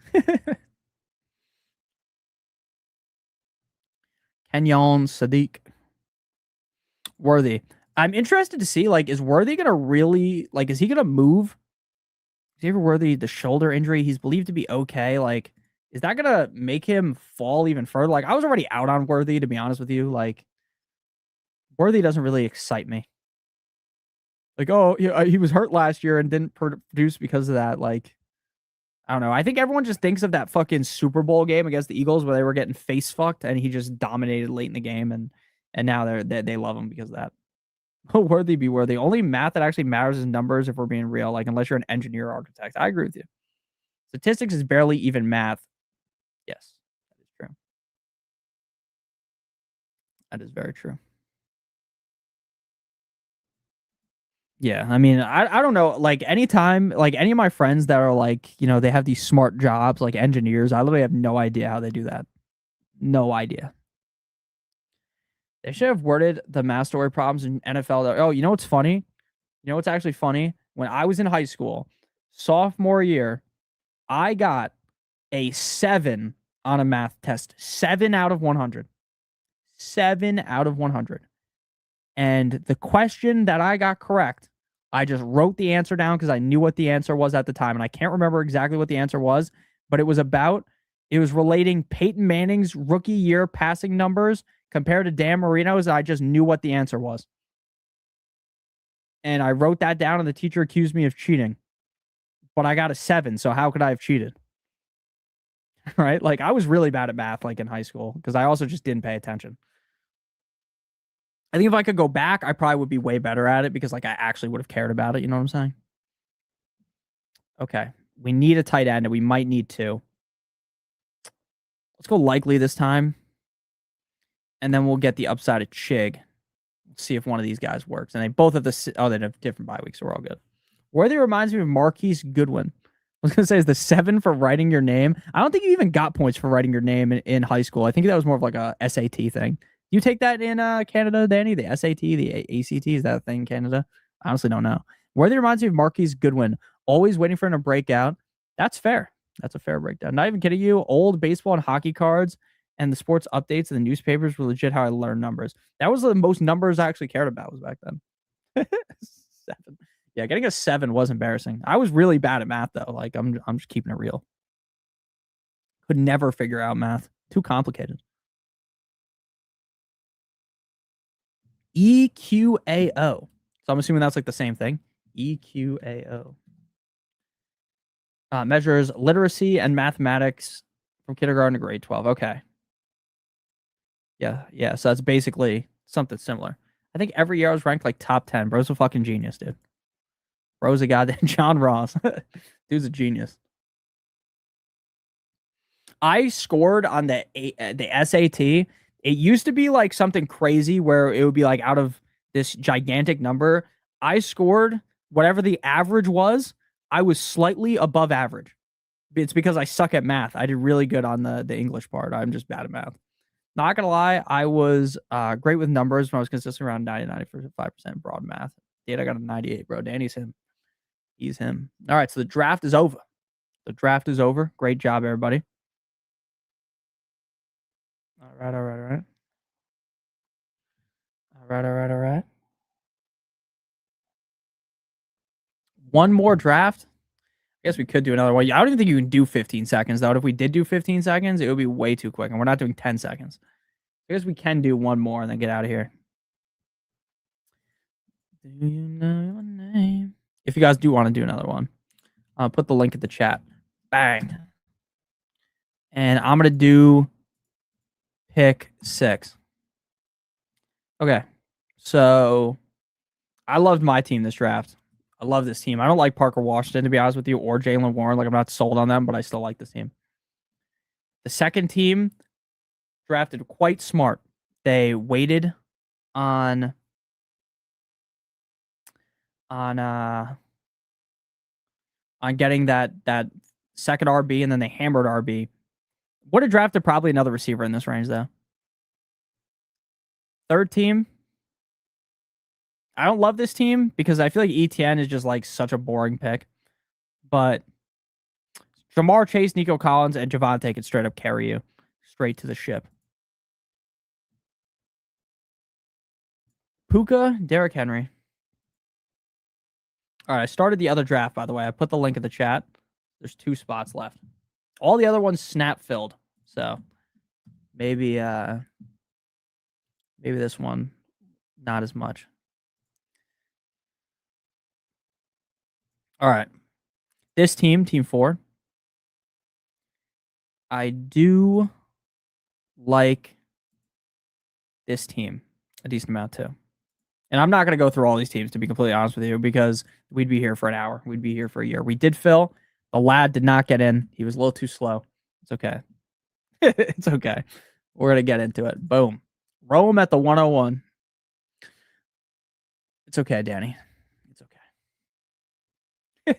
Kenyon Sadiq. Worthy. I'm interested to see, like, is Worthy going to really, like, is he going to move? Is he ever Worthy the shoulder injury? He's believed to be okay. Like, is that going to make him fall even further? Like, I was already out on Worthy, to be honest with you. Like, Worthy doesn't really excite me. Like, oh, yeah, he was hurt last year and didn't produce because of that. Like, I don't know. I think everyone just thinks of that fucking Super Bowl game against the Eagles where they were getting face fucked and he just dominated late in the game and now they love him because of that. Worthy be worthy. Only math that actually matters is numbers if we're being real, like unless you're an engineer or architect. I agree with you. Statistics is barely even math. Yes, that is true. That is very true. Yeah, I mean, I don't know. Like anytime, like any of my friends that are like, you know, they have these smart jobs like engineers. I literally have no idea how they do that. No idea. They should have worded the math story problems in NFL. Oh, you know what's funny? You know what's actually funny? When I was in high school, sophomore year, I got a 7 on a math test. 7 out of 100. 7 out of 100. And the question that I got correct, I just wrote the answer down because I knew what the answer was at the time. And I can't remember exactly what the answer was, but it was relating Peyton Manning's rookie year passing numbers compared to Dan Marino's. And I just knew what the answer was. And I wrote that down, and the teacher accused me of cheating. But I got a 7, so how could I have cheated? Right? Like, I was really bad at math, like, in high school, because I also just didn't pay attention. I think if I could go back, I probably would be way better at it because, like, I actually would have cared about it. You know what I'm saying? Okay. We need a tight end, and we might need two. Let's go likely this time, and then we'll get the upside of Chig. See if one of these guys works. And they both have the they have different bye weeks, so we're all good. Worthy reminds me of Marquise Goodwin. I was gonna say, is the 7 for writing your name? I don't think you even got points for writing your name in high school. I think that was more of like a SAT thing. You take that in Canada, Danny? The SAT, the ACT, is that a thing in Canada? I honestly don't know. Worthy reminds me of Marquise Goodwin. Always waiting for him to break out. That's fair. That's a fair breakdown. Not even kidding you. Old baseball and hockey cards and the sports updates in the newspapers were legit how I learned numbers. That was the most numbers I actually cared about was back then. 7. Yeah, getting a 7 was embarrassing. I was really bad at math though. Like I'm just keeping it real. Could never figure out math. Too complicated. EQAO. So I'm assuming that's like the same thing. EQAO. Measures literacy and mathematics from kindergarten to grade 12. Okay. Yeah. So that's basically something similar. I think every year I was ranked like top 10. Bro's a fucking genius, dude. Bro's a goddamn John Ross. Dude's a genius. I scored on the SAT. It used to be like something crazy where it would be like out of this gigantic number. I scored whatever the average was. I was slightly above average. It's because I suck at math. I did really good on the English part. I'm just bad at math. Not gonna lie, I was great with numbers when I was consistent around 90-95% broad math. Data got a 98, bro. Danny's him. He's him. All right, so the draft is over. The draft is over. Great job, everybody. All right. One more draft. I guess we could do another one. I don't even think you can do 15 seconds, though. If we did do 15 seconds, it would be way too quick, and we're not doing 10 seconds. I guess we can do one more and then get out of here. Do you know your name? If you guys do want to do another one, I'll put the link in the chat. Bang. And I'm going to do pick 6. Okay. So I loved my team this draft. I love this team. I don't like Parker Washington, to be honest with you, or Jalen Warren. Like, I'm not sold on them, but I still like this team. The second team drafted quite smart. They waited on getting that second RB, and then they hammered RB. Would have drafted probably another receiver in this range, though. Third team, I don't love this team because I feel like ETN is just like such a boring pick. But Jamar Chase, Nico Collins, and Javonte could straight up carry you straight to the ship. Puka, Derrick Henry. All right, I started the other draft, by the way. I put the link in the chat. There's 2 spots left. All the other ones snap filled. So maybe this one, not as much. All right. This team, team 4. I do like this team a decent amount too. And I'm not going to go through all these teams, to be completely honest with you, because we'd be here for an hour. We'd be here for a year. We did fill. The lad did not get in. He was a little too slow. It's okay. It's okay. We're going to get into it. Boom. Rome at the 101. It's okay, Danny. It's okay.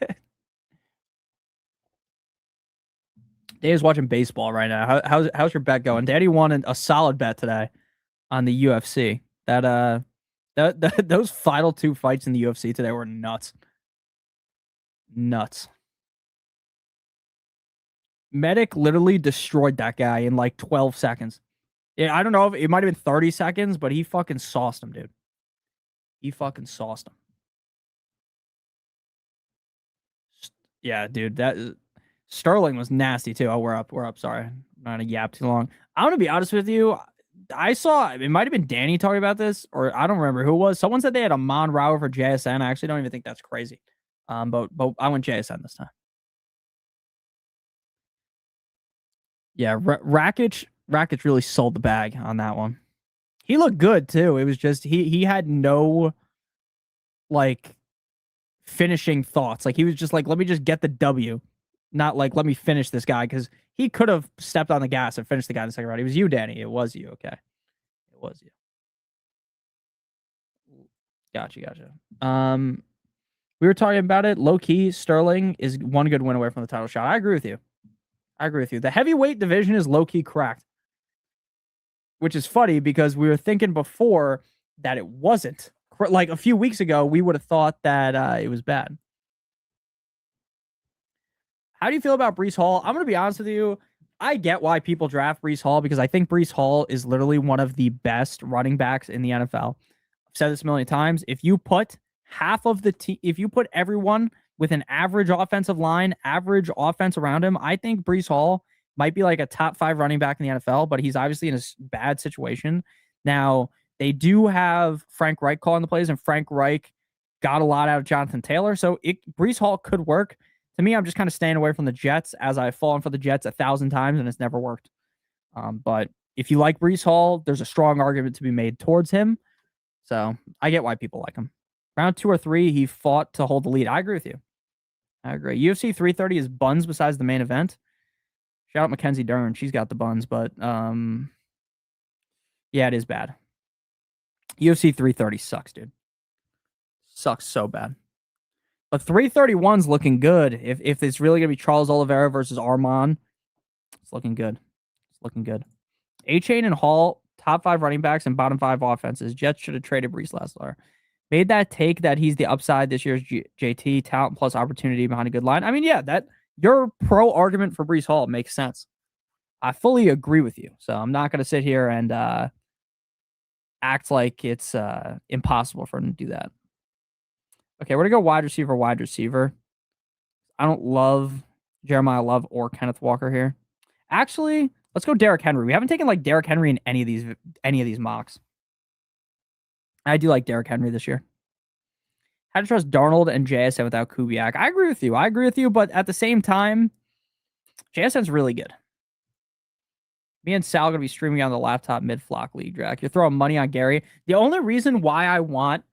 Danny's watching baseball right now. How's your bet going? Danny won a solid bet today on the UFC. Those final 2 fights in the UFC today were nuts. Nuts. Medic literally destroyed that guy in like 12 seconds. Yeah, I don't know if it might have been 30 seconds, but he fucking sauced him, dude. He fucking sauced him. Yeah, dude, that Sterling was nasty too. Oh, we're up. Sorry, I'm not gonna yap too long. I'm gonna be honest with you. I saw it might have been Danny talking about this, or I don't remember who it was. Someone said they had Amon Rao for JSN. I actually don't even think that's crazy. But I went JSN this time. Yeah, Rakic really sold the bag on that one. He looked good too. It was just he had no like finishing thoughts. Like he was just like, let me just get the W, not like let me finish this guy, because he could have stepped on the gas and finished the guy in the second round. It was you, Danny. It was you. Okay, it was you. Gotcha. We were talking about it. Low key, Sterling is one good win away from the title shot. I agree with you. The heavyweight division is low key cracked, which is funny because we were thinking before that it wasn't. Like a few weeks ago, we would have thought that it was bad. How do you feel about Breece Hall? I'm going to be honest with you. I get why people draft Breece Hall, because I think Breece Hall is literally one of the best running backs in the NFL. I've said this a million times. If you put half of the team, if you put everyone with an average offensive line, average offense around him, I think Breece Hall might be like a top 5 running back in the NFL, but he's obviously in a bad situation. Now, they do have Frank Reich calling the plays, and Frank Reich got a lot out of Jonathan Taylor. So Breece Hall could work. To me, I'm just kind of staying away from the Jets, as I've fallen for the Jets 1,000 times and it's never worked. But if you like Breece Hall, there's a strong argument to be made towards him. So I get why people like him. Round 2 or 3, he fought to hold the lead. I agree with you. I agree. UFC 330 is buns besides the main event. Shout out Mackenzie Dern. She's got the buns, but yeah, it is bad. UFC 330 sucks, dude. Sucks so bad. But 331's looking good. If it's really going to be Charles Oliveira versus Arman, it's looking good. It's looking good. A-Chain and Hall, top 5 running backs and bottom 5 offenses. Jets should have traded Breece last year. Made that take that he's the upside this year's JT, talent plus opportunity behind a good line. I mean, yeah, that your pro argument for Breece Hall makes sense. I fully agree with you. So I'm not going to sit here and act like it's impossible for him to do that. Okay, we're going to go wide receiver. I don't love Jeremiah Love or Kenneth Walker here. Actually, let's go Derrick Henry. We haven't taken like Derrick Henry in any of these mocks. I do like Derrick Henry this year. How to trust Darnold and JSN without Kubiak? I agree with you, but at the same time, JSN's really good. Me and Sal are going to be streaming on the laptop mid-flock league, Jack. You're throwing money on Gary. The only reason why I want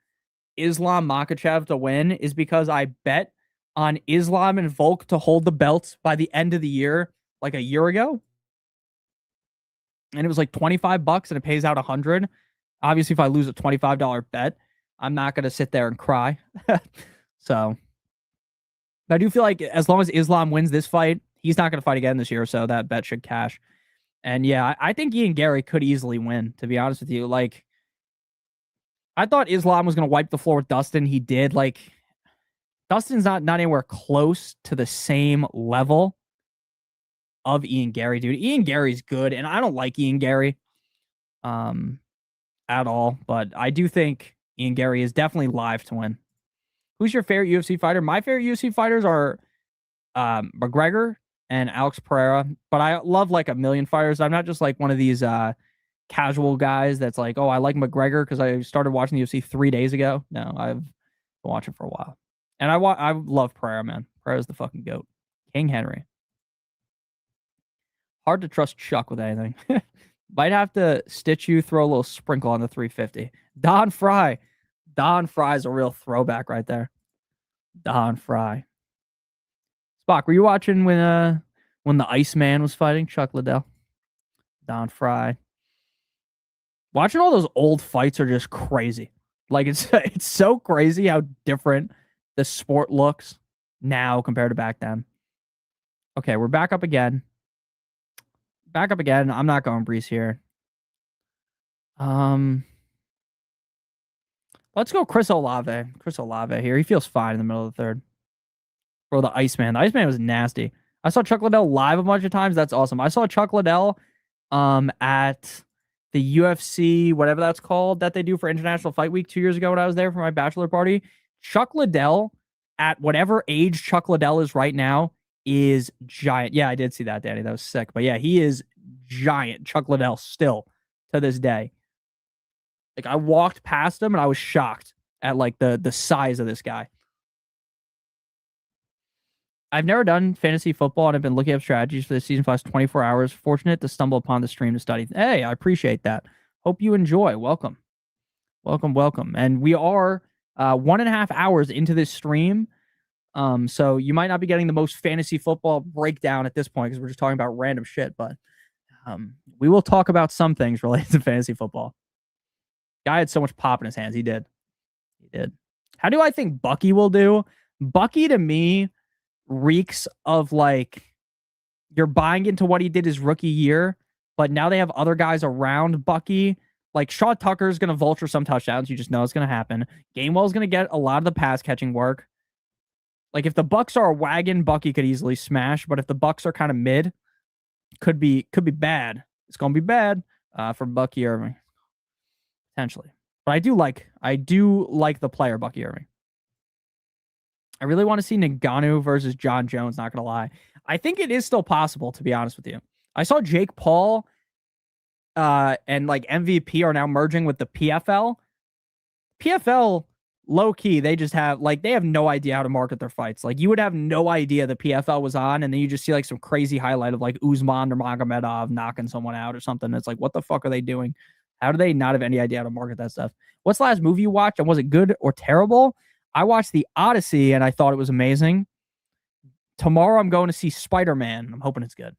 Islam Makhachev to win is because I bet on Islam and Volk to hold the belts by the end of the year, like a year ago. And it was like $25 and it pays out $100. Obviously, if I lose a $25 bet, I'm not going to sit there and cry. So I do feel like as long as Islam wins this fight, he's not going to fight again this year. So that bet should cash. And yeah, I think Ian Gary could easily win, to be honest with you. Like, I thought Islam was going to wipe the floor with Dustin. He did. Like, Dustin's not anywhere close to the same level of Ian Gary, dude. Ian Gary's good, and I don't like Ian Gary at all, but I do think Ian Gary is definitely live to win. Who's your favorite UFC fighter? My favorite UFC fighters are McGregor and Alex Pereira, but I love like a million fighters. I'm not just like one of these casual guys that's like, oh, I like McGregor because I started watching the UFC 3 days ago. No, I've been watching for a while. And I love Pereira, man. Pereira's the fucking GOAT. King Henry. Hard to trust Chuck with anything. Might have to stitch you, throw a little sprinkle on the 350. Don Fry. Don Fry's a real throwback right there. Don Fry. Spock, were you watching when the Iceman was fighting Chuck Liddell? Don Fry. Watching all those old fights are just crazy. Like it's so crazy how different the sport looks now compared to back then. Okay, we're back up again. I'm not going Breece here. Let's go Chris Olave. Chris Olave here. He feels fine in the middle of the third. Bro, the Iceman. The Iceman was nasty. I saw Chuck Liddell live a bunch of times. That's awesome. I saw Chuck Liddell at the UFC, whatever that's called, that they do for International Fight Week 2 years ago when I was there for my bachelor party. Chuck Liddell, at whatever age Chuck Liddell is right now, is giant. Yeah, I did see that, Danny. That was sick. But yeah, he is giant. Chuck Liddell still. to this day. Like, I walked past him and I was shocked at like the size of this guy. I've never done fantasy football and I've been looking up strategies for this season for the last 24 hours. Fortunate to stumble upon the stream to study. Hey, I appreciate that. Hope you enjoy. Welcome. Welcome, welcome. And we are 1.5 hours into this stream. So you might not be getting the most fantasy football breakdown at this point because we're just talking about random shit, but we will talk about some things related to fantasy football. Guy had so much pop in his hands. He did. He did. How do I think Bucky will do? Bucky to me reeks of like you're buying into what he did his rookie year, but now they have other guys around Bucky. Like Shaw Tucker's going to vulture some touchdowns. You just know it's going to happen. Gainwell's going to get a lot of the pass catching work. Like if the Bucks are a wagon, Bucky could easily smash. But if the Bucks are kind of mid, could be bad. It's going to be bad for Bucky Irving potentially. But I do like the player Bucky Irving. I really want to see Ngannou versus John Jones. Not gonna lie, I think it is still possible. To be honest with you, I saw Jake Paul and like MVP are now merging with the PFL. PFL low key, they just have like they have no idea how to market their fights. Like you would have no idea the PFL was on, and then you just see like some crazy highlight of like Usman or Magomedov knocking someone out or something. It's like, what the fuck are they doing? How do they not have any idea how to market that stuff? What's the last movie you watched, and was it good or terrible? I watched The Odyssey, and I thought it was amazing. Tomorrow, I'm going to see Spider-Man. I'm hoping it's good.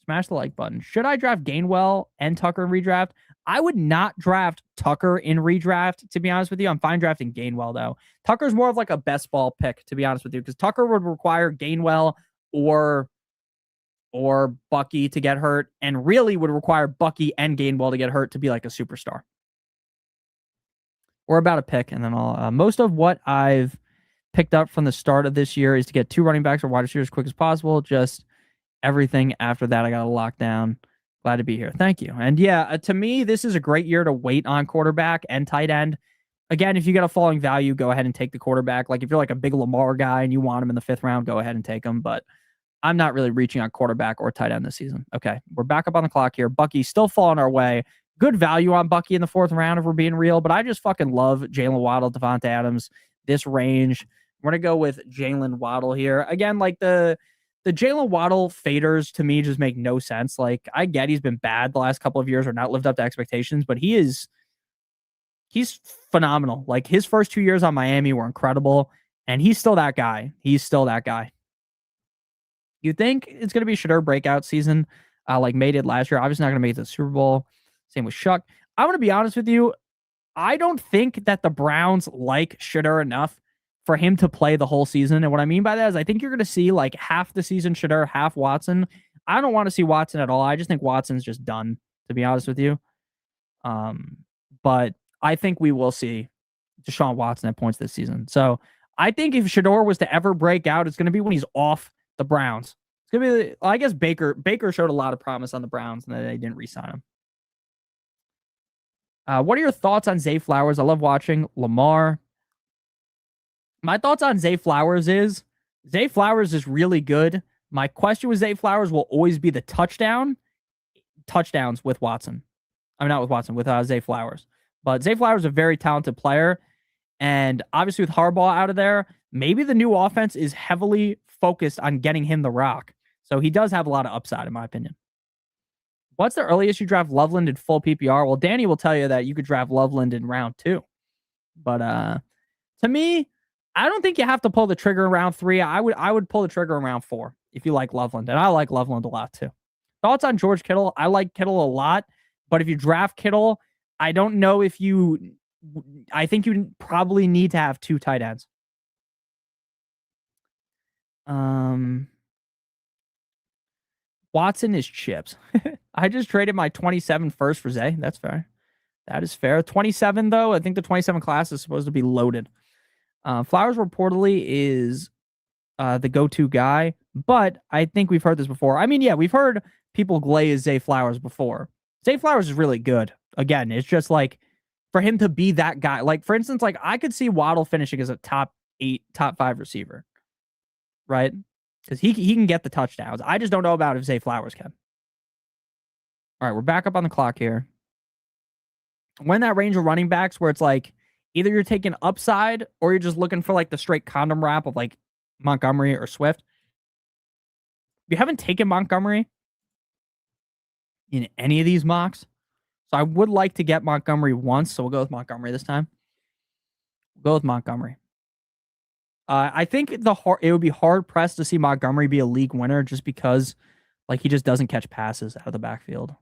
Smash the like button. Should I draft Gainwell and Tucker in redraft? I would not draft Tucker in redraft, to be honest with you. I'm fine drafting Gainwell, though. Tucker's more of like a best ball pick, to be honest with you, because Tucker would require Gainwell or Bucky to get hurt, and really would require Bucky and Gainwell to get hurt to be like a superstar. Or about a pick, and then I'll most of what I've picked up from the start of this year is to get 2 running backs or wide receivers as quick as possible. Just everything after that, I got to lock down. Glad to be here. Thank you. And yeah, to me, this is a great year to wait on quarterback and tight end. Again, if you get a falling value, go ahead and take the quarterback. Like if you're like a big Lamar guy and you want him in the 5th round, go ahead and take him. But I'm not really reaching on quarterback or tight end this season. Okay, we're back up on the clock here. Bucky's still falling our way. Good value on Bucky in the 4th round if we're being real, but I just fucking love Jalen Waddle, Devonta Adams, this range. We're going to go with Jalen Waddle here. Again, like the Jalen Waddle faders to me just make no sense. Like I get he's been bad the last couple of years or not lived up to expectations, but he's phenomenal. Like his first 2 years on Miami were incredible, and he's still that guy. He's still that guy. You think it's going to be Shedeur breakout season like May did last year. Obviously not going to make it to the Super Bowl. Same with Shuck. I want to be honest with you. I don't think that the Browns like Shedeur enough for him to play the whole season. And what I mean by that is I think you're going to see like half the season Shedeur, half Watson. I don't want to see Watson at all. I just think Watson's just done, to be honest with you. But I think we will see Deshaun Watson at points this season. So I think if Shedeur was to ever break out, it's going to be when he's off the Browns. It's going to be, I guess Baker showed a lot of promise on the Browns and then they didn't re-sign him. What are your thoughts on Zay Flowers? I love watching Lamar. My thoughts on Zay Flowers is really good. My question with Zay Flowers will always be the touchdowns with Watson. I mean, not with Watson, with Zay Flowers. But Zay Flowers is a very talented player. And obviously with Harbaugh out of there, maybe the new offense is heavily focused on getting him the rock. So he does have a lot of upside, in my opinion. What's the earliest you draft Loveland in full PPR? Well, Danny will tell you that you could draft Loveland in round 2. But to me, I don't think you have to pull the trigger in round 3. I would pull the trigger in round 4 if you like Loveland. And I like Loveland a lot too. Thoughts on George Kittle? I like Kittle a lot. But if you draft Kittle, I don't know if you... I think you probably need to have 2 tight ends. Watson is chips. I just traded my 27 first for Zay. That's fair. That is fair. 27, though, I think the 27 class is supposed to be loaded. Flowers reportedly is the go-to guy, but I think we've heard this before. I mean, yeah, we've heard people glaze Zay Flowers before. Zay Flowers is really good. Again, it's just like for him to be that guy. Like, for instance, like I could see Waddle finishing as a top 8, top 5 receiver, right? Because he can get the touchdowns. I just don't know about if Zay Flowers can. All right, we're back up on the clock here. When that range of running backs where it's like either you're taking upside or you're just looking for like the straight condom wrap of like Montgomery or Swift. You haven't taken Montgomery in any of these mocks. So I would like to get Montgomery once. So we'll go with Montgomery this time. We'll go with Montgomery. I think it would be hard pressed to see Montgomery be a league winner just because like he just doesn't catch passes out of the backfield.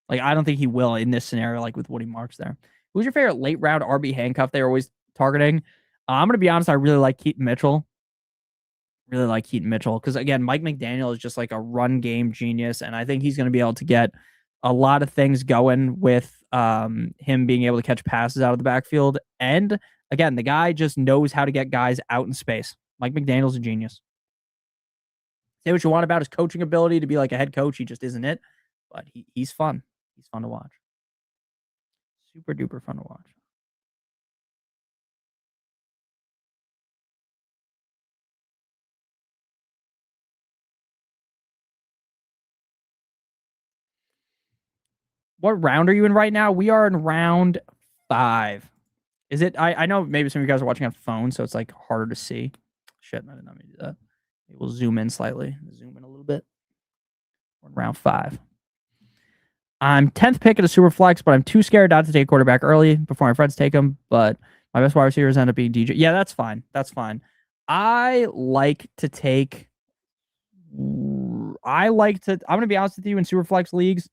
Like I don't think he will in this scenario, like with Woody Marks there. Who's your favorite late round RB handcuff they're always targeting? I'm gonna be honest, I really like Keaton Mitchell. Really like Keaton Mitchell because again, Mike McDaniel is just like a run game genius, and I think he's gonna be able to get a lot of things going with him being able to catch passes out of the backfield. And again, the guy just knows how to get guys out in space. Mike McDaniel's a genius. Say what you want about his coaching ability to be like a head coach, he just isn't it. But he's fun. He's fun to watch. Super duper fun to watch. What round are you in right now? We are in round 5. Is it? I know maybe some of you guys are watching on phones, so it's like harder to see. Shit, I did not mean to do that. We'll zoom in slightly. Zoom in a little bit. We're in round 5. I'm 10th pick at a super flex, but I'm too scared not to take quarterback early before my friends take him. But my best wide receivers end up being DJ. Yeah, that's fine. That's fine. I like to take. I'm going to be honest with you in super flex leagues.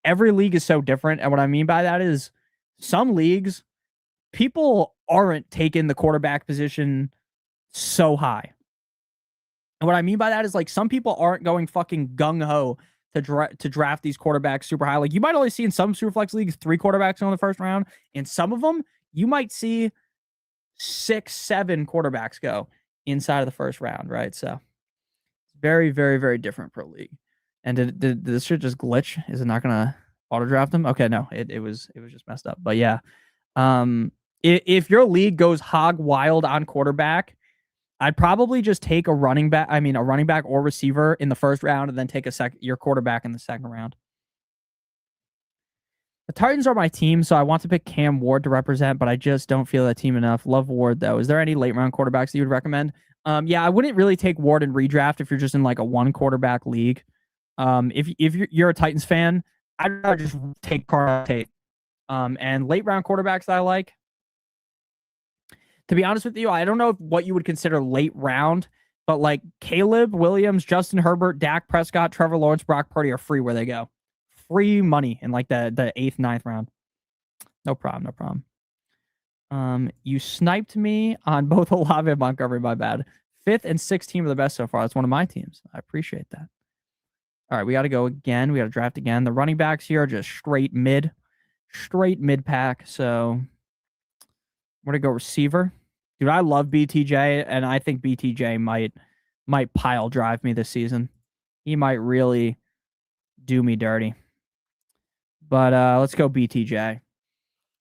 Every league is so different. And what I mean by that is some leagues, people aren't taking the quarterback position so high. And what I mean by that is like some people aren't going fucking gung ho to draft these quarterbacks super high. Like you might only see in some superflex leagues 3 quarterbacks in the first round. In some of them, you might see 6, 7 quarterbacks go inside of the first round, right? So very, very, very different per league. And did this shit just glitch? Is it not gonna auto draft them? Okay, no, it was just messed up. But yeah, if your league goes hog wild on quarterback, I'd probably just take a running back or receiver in the first round and then take your quarterback in the second round. The Titans are my team, so I want to pick Cam Ward to represent, but I just don't feel that team enough. Love Ward, though. Is there any late round quarterbacks that you would recommend? Yeah, I wouldn't really take Ward in redraft if you're just in like a 1 quarterback league. If you're a Titans fan, I'd rather just take Carl Tate. And late round quarterbacks that I like. To be honest with you, I don't know what you would consider late round, but like Caleb Williams, Justin Herbert, Dak Prescott, Trevor Lawrence, Brock Purdy are free where they go. Free money in like the 8th, 9th round. No problem, no problem. You sniped me on both Olave and Montgomery, my bad. 5th and 6th team are the best so far. That's one of my teams. I appreciate that. All right, we got to go again. We got to draft again. The running backs here are just straight mid pack. So we're going to go receiver. Dude, I love BTJ, and I think BTJ might pile drive me this season. He might really do me dirty. But let's go BTJ.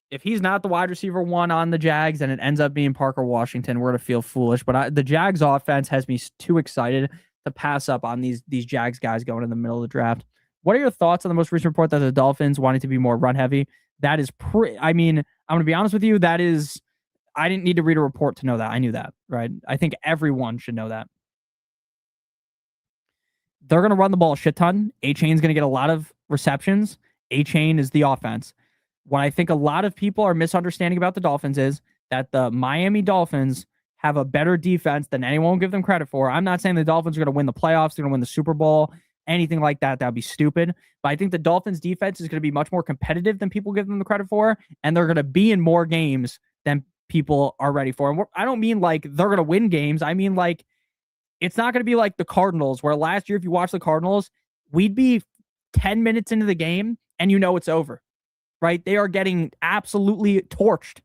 If he's not the wide receiver 1 on the Jags and it ends up being Parker Washington, we're going to feel foolish. But the Jags offense has me too excited to pass up on these Jags guys going in the middle of the draft. What are your thoughts on the most recent report that the Dolphins wanting to be more run heavy? That is I'm going to be honest with you. That is, I didn't need to read a report to know that. I knew that, right? I think everyone should know that. They're going to run the ball a shit ton. A-Chain's going to get a lot of receptions. A-Chain is the offense. What I think a lot of people are misunderstanding about the Dolphins is that the Miami Dolphins have a better defense than anyone will give them credit for. I'm not saying the Dolphins are going to win the playoffs, they're going to win the Super Bowl, anything like that. That would be stupid. But I think the Dolphins defense is going to be much more competitive than people give them the credit for, and they're going to be in more games than people are ready for. And I don't mean like they're going to win games. I mean like it's not going to be like the Cardinals, where last year, if you watch the Cardinals, we'd be 10 minutes into the game and you know it's over, right? They are getting absolutely torched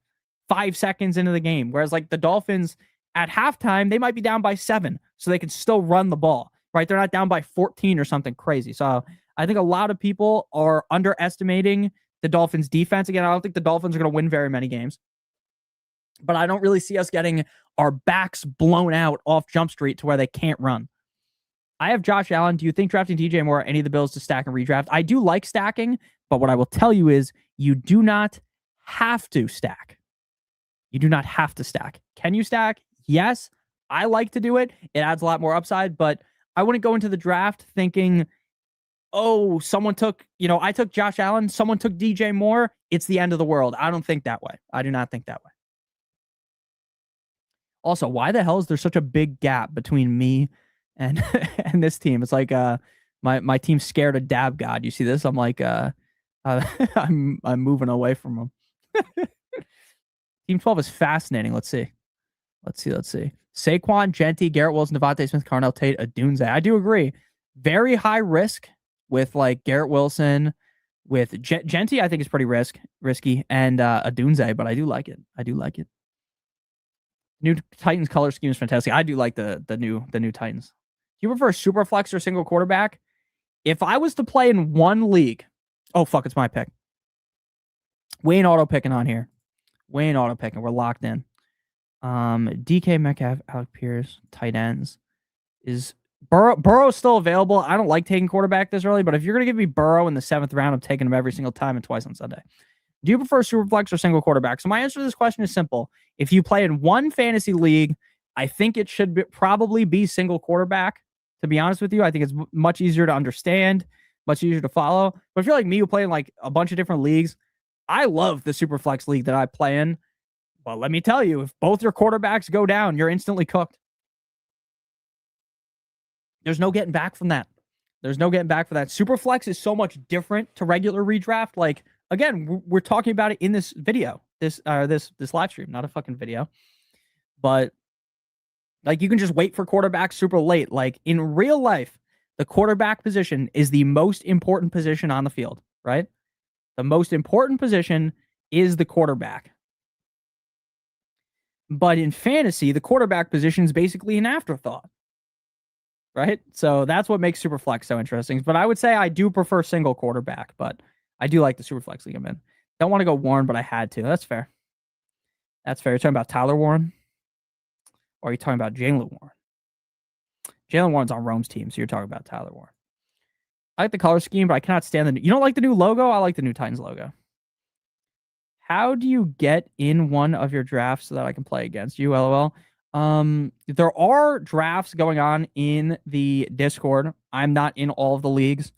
5 seconds into the game. Whereas like the Dolphins at halftime, they might be down by 7, so they can still run the ball, right? They're not down by 14 or something crazy. So I think a lot of people are underestimating the Dolphins defense. Again, I don't think the Dolphins are going to win very many games, but I don't really see us getting our backs blown out off Jump Street to where they can't run. I have Josh Allen. Do you think drafting DJ Moore any of the Bills to stack and redraft? I do like stacking, but what I will tell you is you do not have to stack. You do not have to stack. Can you stack? Yes. I like to do it. It adds a lot more upside, but I wouldn't go into the draft thinking, oh, someone took, I took Josh Allen, someone took DJ Moore. It's the end of the world. I don't think that way. I do not think that way. Also, why the hell is there such a big gap between me and and this team? It's like my team's scared of Dab God. You see this? I'm like I'm moving away from him. Team 12 is fascinating. Let's see. Saquon, Genty, Garrett Wilson, Devontae Smith, Carnell Tate, Adunze. I do agree. Very high risk with like Garrett Wilson, with Genty. I think is pretty risky, and Adunze, but I do like it. New Titans color scheme is fantastic. I do like the new Titans. Do you prefer super flex or single quarterback? If I was to play in one league, oh fuck, it's my pick. We ain't auto picking on here. We're locked in. DK Metcalf, Alec Pierce, tight ends. Is Burrow still available? I don't like taking quarterback this early, but if you're gonna give me Burrow in the 7th round, I'm taking him every single time and twice on Sunday. Do you prefer super flex or single quarterback? So my answer to this question is simple. If you play in one fantasy league, I think it should probably be single quarterback. To be honest with you, I think it's much easier to understand, much easier to follow. But if you're like me, who play in like a bunch of different leagues, I love the super flex league that I play in. But let me tell you, if both your quarterbacks go down, you're instantly cooked. There's no getting back from that. Super flex is so much different to regular redraft. Like, again, we're talking about it in this video, this live stream, not a fucking video. But like, you can just wait for quarterbacks super late. Like in real life, the quarterback position is the most important position on the field, right? The most important position is the quarterback. But in fantasy, the quarterback position is basically an afterthought, right? So that's what makes Superflex so interesting. But I would say I do prefer single quarterback, but I do like the Superflex league I'm in. Don't want to go Warren, but I had to. That's fair. You're talking about Tyler Warren? Or are you talking about Jalen Warren? Jalen Warren's on Rome's team, so you're talking about Tyler Warren. I like the color scheme, but I cannot stand the... You don't like the new logo? I like the new Titans logo. How do you get in one of your drafts so that I can play against you, LOL? There are drafts going on in the Discord. I'm not in all of the leagues.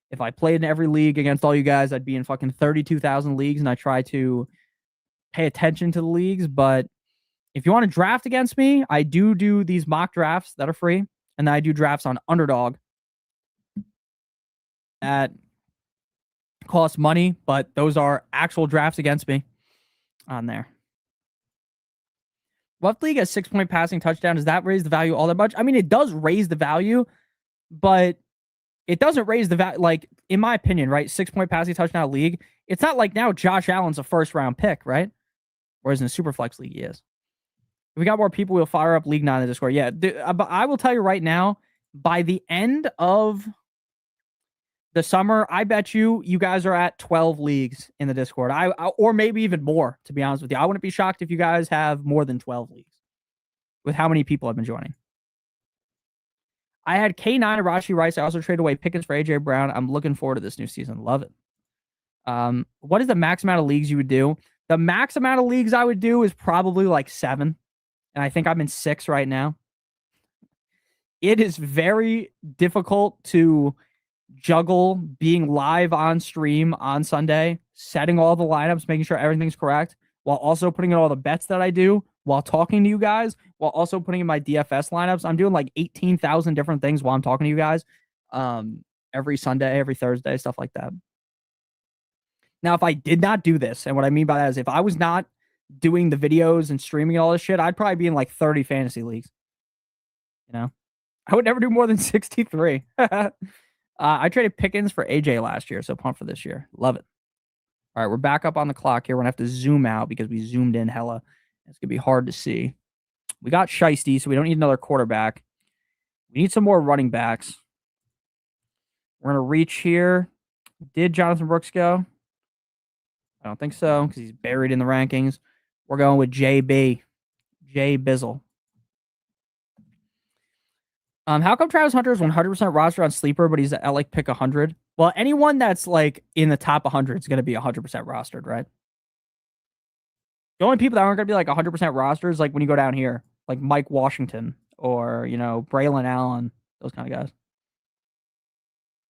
If I played in every league against all you guys, I'd be in fucking 32,000 leagues, and I try to pay attention to the leagues. But if you want to draft against me, I do these mock drafts that are free, and then I do drafts on Underdog that cost money, but those are actual drafts against me on there. Left League has 6-point passing touchdown. Does that raise the value all that much? I mean, it does raise the value, but it doesn't raise the value. Like, in my opinion, right? 6-point passing touchdown league. It's not like now Josh Allen's a first-round pick, right? Whereas in a Superflex league, he is. If we got more people, we'll fire up League 9 in the Discord. Yeah, but I will tell you right now, by the end of the summer, I bet you guys are at 12 leagues in the Discord. Or maybe even more, to be honest with you. I wouldn't be shocked if you guys have more than 12 leagues with how many people have been joining. I had K9 and Rashi Rice. I also traded away Pickens for AJ Brown. I'm looking forward to this new season. Love it. What is the max amount of leagues you would do? The max amount of leagues I would do is probably like 7. And I think I'm in 6 right now. It is very difficult to juggle being live on stream on Sunday, setting all the lineups, making sure everything's correct, while also putting in all the bets that I do, while talking to you guys, while also putting in my DFS lineups. I'm doing like 18,000 different things while I'm talking to you guys every Sunday, every Thursday, stuff like that. Now, if I did not do this, and what I mean by that is if I was not doing the videos and streaming and all this shit, I'd probably be in like 30 fantasy leagues. You know? I would never do more than 63. I traded Pickens for AJ last year, so pumped for this year. Love it. All right, we're back up on the clock here. We're going to have to zoom out because we zoomed in hella. It's going to be hard to see. We got Shiesty, so we don't need another quarterback. We need some more running backs. We're going to reach here. Did Jonathan Brooks go? I don't think so because he's buried in the rankings. We're going with JB. Jay Bizzle. How come Travis Hunter is 100% roster on Sleeper, but he's at like pick 100? Well, anyone that's like in the top 100 is going to be 100% rostered, right? The only people that aren't going to be like 100% rosters, like when you go down here, like Mike Washington or, Braylon Allen, those kind of guys.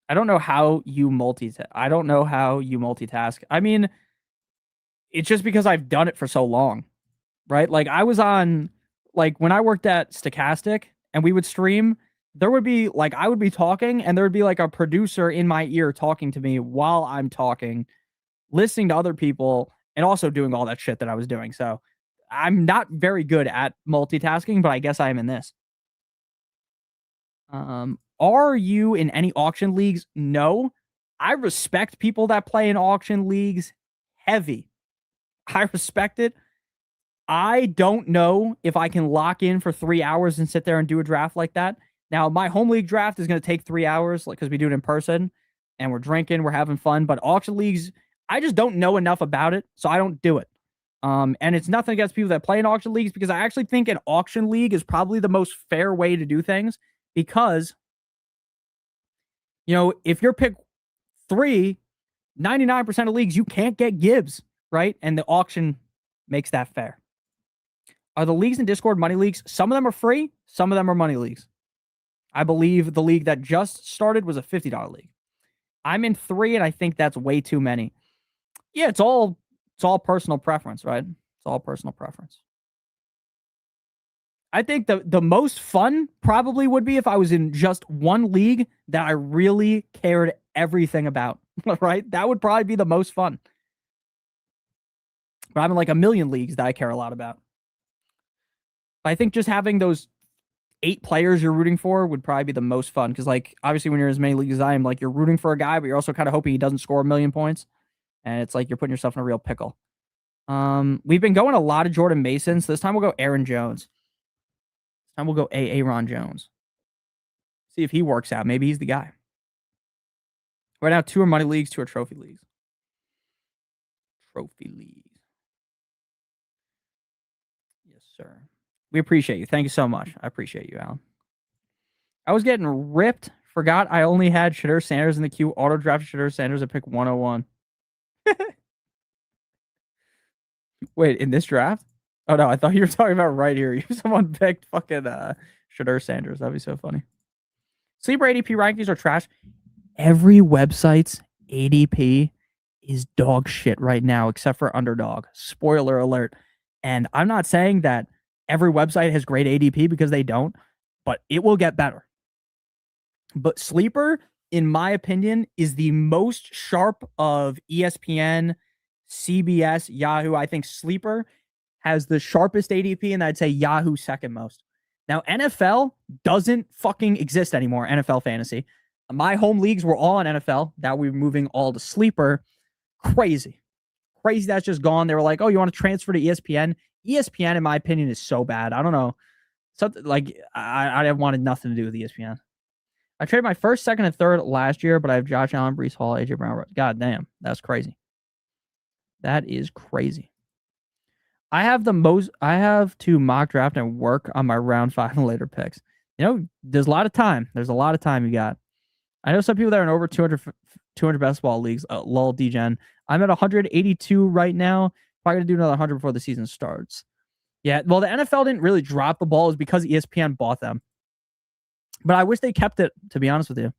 I don't know how you multitask. I mean, it's just because I've done it for so long, right? Like I was on, like when I worked at Stochastic and we would stream, there would be like, I would be talking and there would be like a producer in my ear talking to me while I'm talking, listening to other people, and also doing all that shit that I was doing. So I'm not very good at multitasking, but I guess I am in this. Are you in any auction leagues? No. I respect people that play in auction leagues heavy. I respect it. I don't know if I can lock in for 3 hours and sit there and do a draft like that. Now, my home league draft is going to take 3 hours because we do it in person and we're drinking, we're having fun. But auction leagues, I just don't know enough about it, so I don't do it. And it's nothing against people that play in auction leagues because I actually think an auction league is probably the most fair way to do things because, if you're pick 3, 99% of leagues, you can't get Gibbs, right? And the auction makes that fair. Are the leagues in Discord money leagues? Some of them are free. Some of them are money leagues. I believe the league that just started was a $50 league. I'm in 3, and I think that's way too many. Yeah, it's all personal preference, right? It's all personal preference. I think the most fun probably would be if I was in just one league that I really cared everything about, right? That would probably be the most fun. But I'm in like a million leagues that I care a lot about. I think just having those 8 players you're rooting for would probably be the most fun because, like, obviously when you're in as many leagues as I am, like, you're rooting for a guy, but you're also kind of hoping he doesn't score a million points, and it's like you're putting yourself in a real pickle. We've been going a lot of Jordan Mason, so this time we'll go Aaron Jones. This time we'll go Aaron Jones. See if he works out. Maybe he's the guy. Right now, 2 are money leagues, 2 are trophy leagues. Trophy leagues. Yes, sir. We appreciate you. Thank you so much. I appreciate you, Alan. I was getting ripped. Forgot I only had Shadur Sanders in the queue. Auto drafted Shadur Sanders at pick 101. Wait, in this draft? Oh no, I thought you were talking about right here. Someone picked fucking Shadur Sanders. That'd be so funny. Sleeper ADP rankings are trash. Every website's ADP is dog shit right now, except for Underdog. Spoiler alert. And I'm not saying that every website has great ADP because they don't, but it will get better. But Sleeper, in my opinion, is the most sharp of ESPN, CBS, Yahoo. I think Sleeper has the sharpest ADP, and I'd say Yahoo second most. Now, NFL doesn't fucking exist anymore, NFL fantasy. My home leagues were all on NFL. Now we're moving all to Sleeper. Crazy. That's just gone. They were like, oh, you want to transfer to ESPN? ESPN, in my opinion, is so bad. I don't know. Something like I wanted nothing to do with ESPN. I traded my first, second, and third last year, but I have Josh Allen, Breece Hall, AJ Brown. God damn, that's crazy. That is crazy. I have to mock draft and work on my round 5 and later picks. There's a lot of time. You got. I know some people that are in over 200 best ball leagues. Lol, DGen. I'm at 182 right now. Probably gonna do another 100 before the season starts. Yeah, well, the NFL didn't really drop the ball. It was because ESPN bought them. But I wish they kept it, to be honest with you.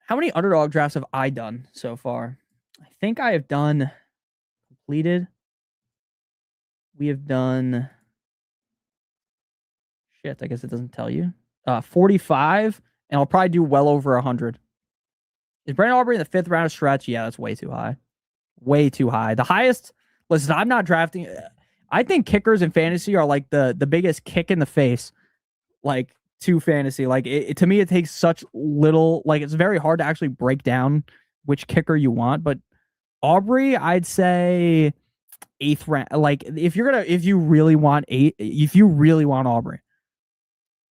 How many underdog drafts have I done so far? I think I have done completed. We have done shit. I guess it doesn't tell you. 45, and I'll probably do well over 100. Is Brandon Aubrey in the 5th round of stretch? Yeah, that's way too high. Way too high. The highest. Listen, I'm not drafting. I think kickers in fantasy are like the biggest kick in the face, like, to fantasy. Like, to me, it takes such little. Like, it's very hard to actually break down which kicker you want. But Aubrey, I'd say 8th round. Like, if you really want Aubrey,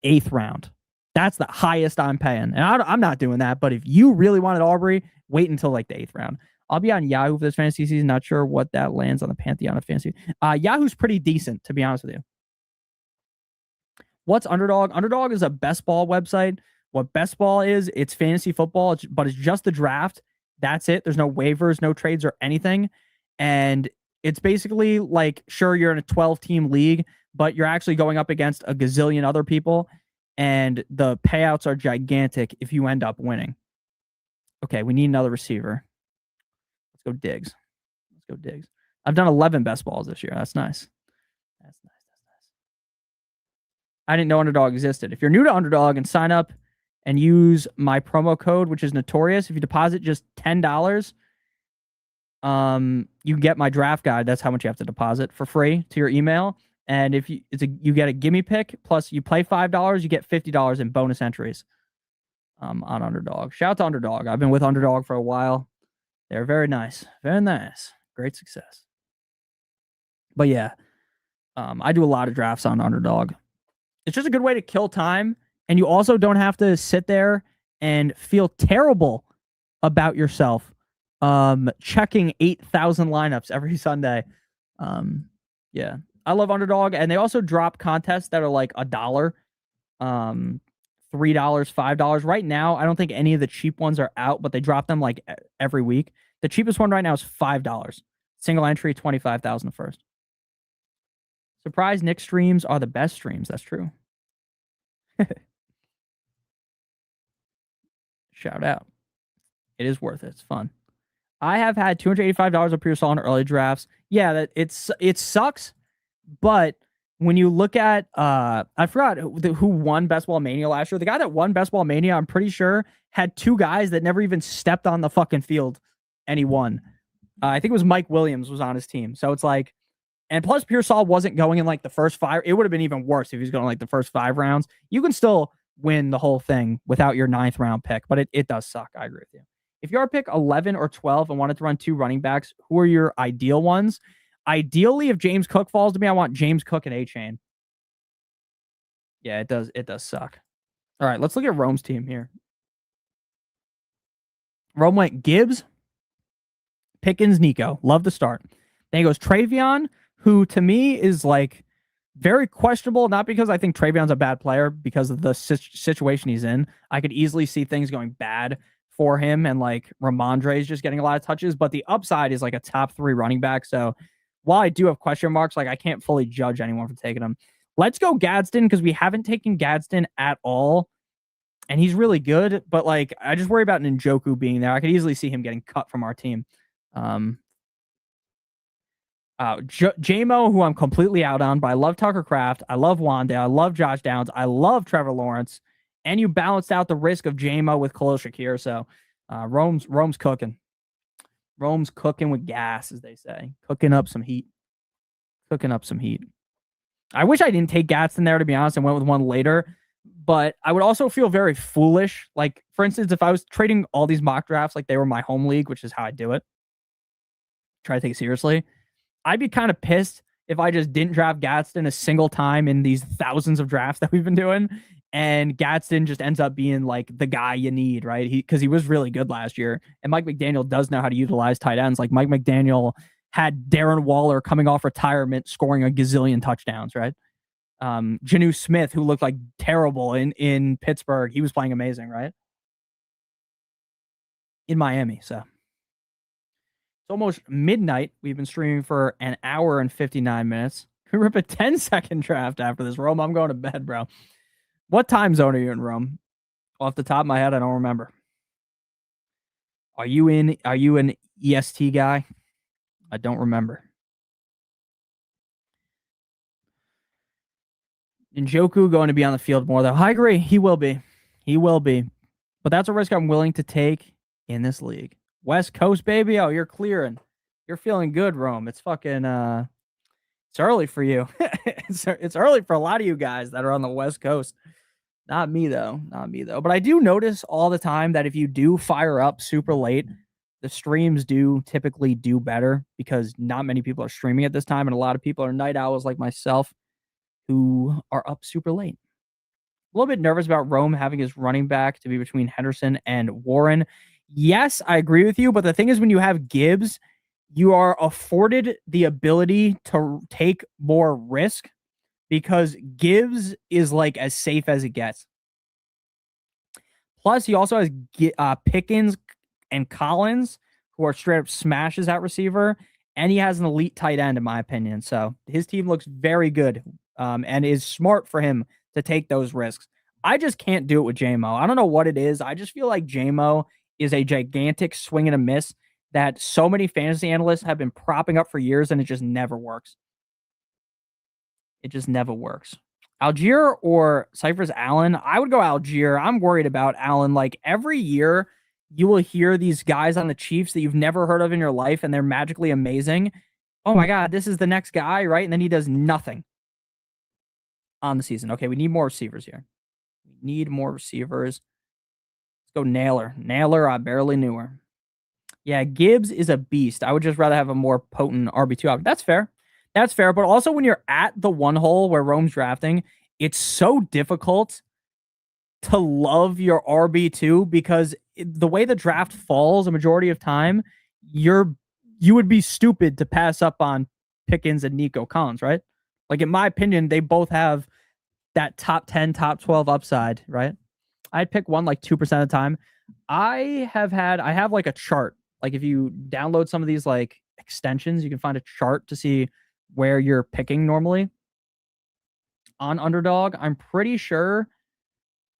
8th round. That's the highest I'm paying. And I'm not doing that. But if you really wanted Aubrey, wait until like the 8th round. I'll be on Yahoo for this fantasy season. Not sure what that lands on the Pantheon of fantasy. Yahoo's pretty decent, to be honest with you. What's Underdog? Underdog is a best ball website. What best ball is, it's fantasy football, but it's just the draft. That's it. There's no waivers, no trades or anything. And It's basically like, sure, you're in a 12-team league, but you're actually going up against a gazillion other people, and the payouts are gigantic if you end up winning. Okay, we need another receiver. Let's go Diggs. Let's go Diggs. I've done 11 best balls this year. That's nice. That's nice. That's nice. I didn't know Underdog existed. If you're new to Underdog and sign up and use my promo code, which is Notorious, if you deposit just $10, you can get my draft guide. That's how much you have to deposit for free to your email. And if you you get a gimme pick, plus you play $5, you get $50 in bonus entries on Underdog. Shout out to Underdog. I've been with Underdog for a while. They're very nice. Very nice. Great success. But yeah, I do a lot of drafts on Underdog. It's just a good way to kill time, and you also don't have to sit there and feel terrible about yourself checking 8,000 lineups every Sunday. Yeah, I love Underdog, and they also drop contests that are like $1, $3, $5. Right now, I don't think any of the cheap ones are out, but they drop them like every week. The cheapest one right now is $5. Single entry, 25,000 first. Surprise, Nick streams are the best streams. That's true. Shout out. It is worth it. It's fun. I have had $285 of pure salt in early drafts. Yeah, it sucks, but when you look at I forgot who won Best Ball Mania last year. The guy that won Best Ball Mania, I'm pretty sure, had two guys that never even stepped on the fucking field, and he won. I think it was Mike Williams was on his team. So it's like, and plus Pearsall wasn't going in like the first 5. It would have been even worse if he was going like the first 5 rounds. You can still win the whole thing without your 9th round pick, but it does suck. I agree with you. If you're pick 11 or 12 and wanted to run 2 running backs, who are your ideal ones? Ideally, if James Cook falls to me, I want James Cook and A-Chain. Yeah, it does suck. All right, let's look at Rome's team here. Rome went Gibbs, Pickens, Nico. Love the start. Then he goes Travion, who to me is like very questionable, not because I think Travion's a bad player, because of the situation he's in. I could easily see things going bad for him, and like Ramondre is just getting a lot of touches, but the upside is like a top 3 running back. So while I do have question marks, like I can't fully judge anyone for taking him. Let's go Gadsden, because we haven't taken Gadsden at all, and he's really good, but like I just worry about Njoku being there. I could easily see him getting cut from our team. JMO, who I'm completely out on, but I love Tucker Kraft. I love Wanda. I love Josh Downs. I love Trevor Lawrence. And you balanced out the risk of JMO with Khalil Shakir. So Rome's cooking. Rome's cooking with gas, as they say. Cooking up some heat. Cooking up some heat. I wish I didn't take Gadsden there, to be honest, and went with one later. But I would also feel very foolish. Like, for instance, if I was trading all these mock drafts like they were my home league, which is how I do it, try to take it seriously, I'd be kind of pissed if I just didn't draft Gadsden a single time in these thousands of drafts that we've been doing, and Gadsden just ends up being like the guy you need, right? Because he was really good last year, and Mike McDaniel does know how to utilize tight ends. Like Mike McDaniel had Darren Waller coming off retirement scoring a gazillion touchdowns, right? Janu Smith, who looked like terrible in Pittsburgh, he was playing amazing, right? In Miami, so. It's almost midnight. We've been streaming for an hour and 59 minutes. Can we rip a 10-second draft after this, Rome? I'm going to bed, bro. What time zone are you in, Rome? Off the top of my head, I don't remember. Are you an EST guy? I don't remember. Njoku going to be on the field more, though. I agree. He will be. He will be. But that's a risk I'm willing to take in this league. West Coast, baby. Oh, you're clearing. You're feeling good, Rome. It's fucking it's early for you. it's early for a lot of you guys that are on the West Coast. Not me though. Not me though. But I do notice all the time that if you do fire up super late, the streams do typically do better, because not many people are streaming at this time, and a lot of people are night owls like myself who are up super late. A little bit nervous about Rome having his running back to be between Henderson and Warren. Yes, I agree with you, but the thing is, when you have Gibbs, you are afforded the ability to take more risk, because Gibbs is like as safe as it gets. Plus, he also has Pickens and Collins, who are straight up smashes at receiver, and he has an elite tight end, in my opinion. So his team looks very good, and is smart for him to take those risks. I just can't do it with JMO. I don't know what it is. I just feel like JMO is a gigantic swing and a miss that so many fantasy analysts have been propping up for years, and it just never works. It just never works. Algier or Cyphers Allen? I would go Algier. I'm worried about Allen. Like every year, you will hear these guys on the Chiefs that you've never heard of in your life, and they're magically amazing. Oh my God, this is the next guy, right? And then he does nothing on the season. Okay, we need more receivers here. We need more receivers. Let's go Naylor. Naylor, I barely knew her. Yeah, Gibbs is a beast. I would just rather have a more potent RB2 option. That's fair. That's fair. But also when you're at the one hole where Rome's drafting, it's so difficult to love your RB2 because the way the draft falls a majority of time, you would be stupid to pass up on Pickens and Nico Collins, right? Like in my opinion, they both have that top 10, top 12 upside, right? I'd pick one like 2% of the time. I have like a chart. Like if you download some of these like extensions, you can find a chart to see where you're picking normally on Underdog. I'm pretty sure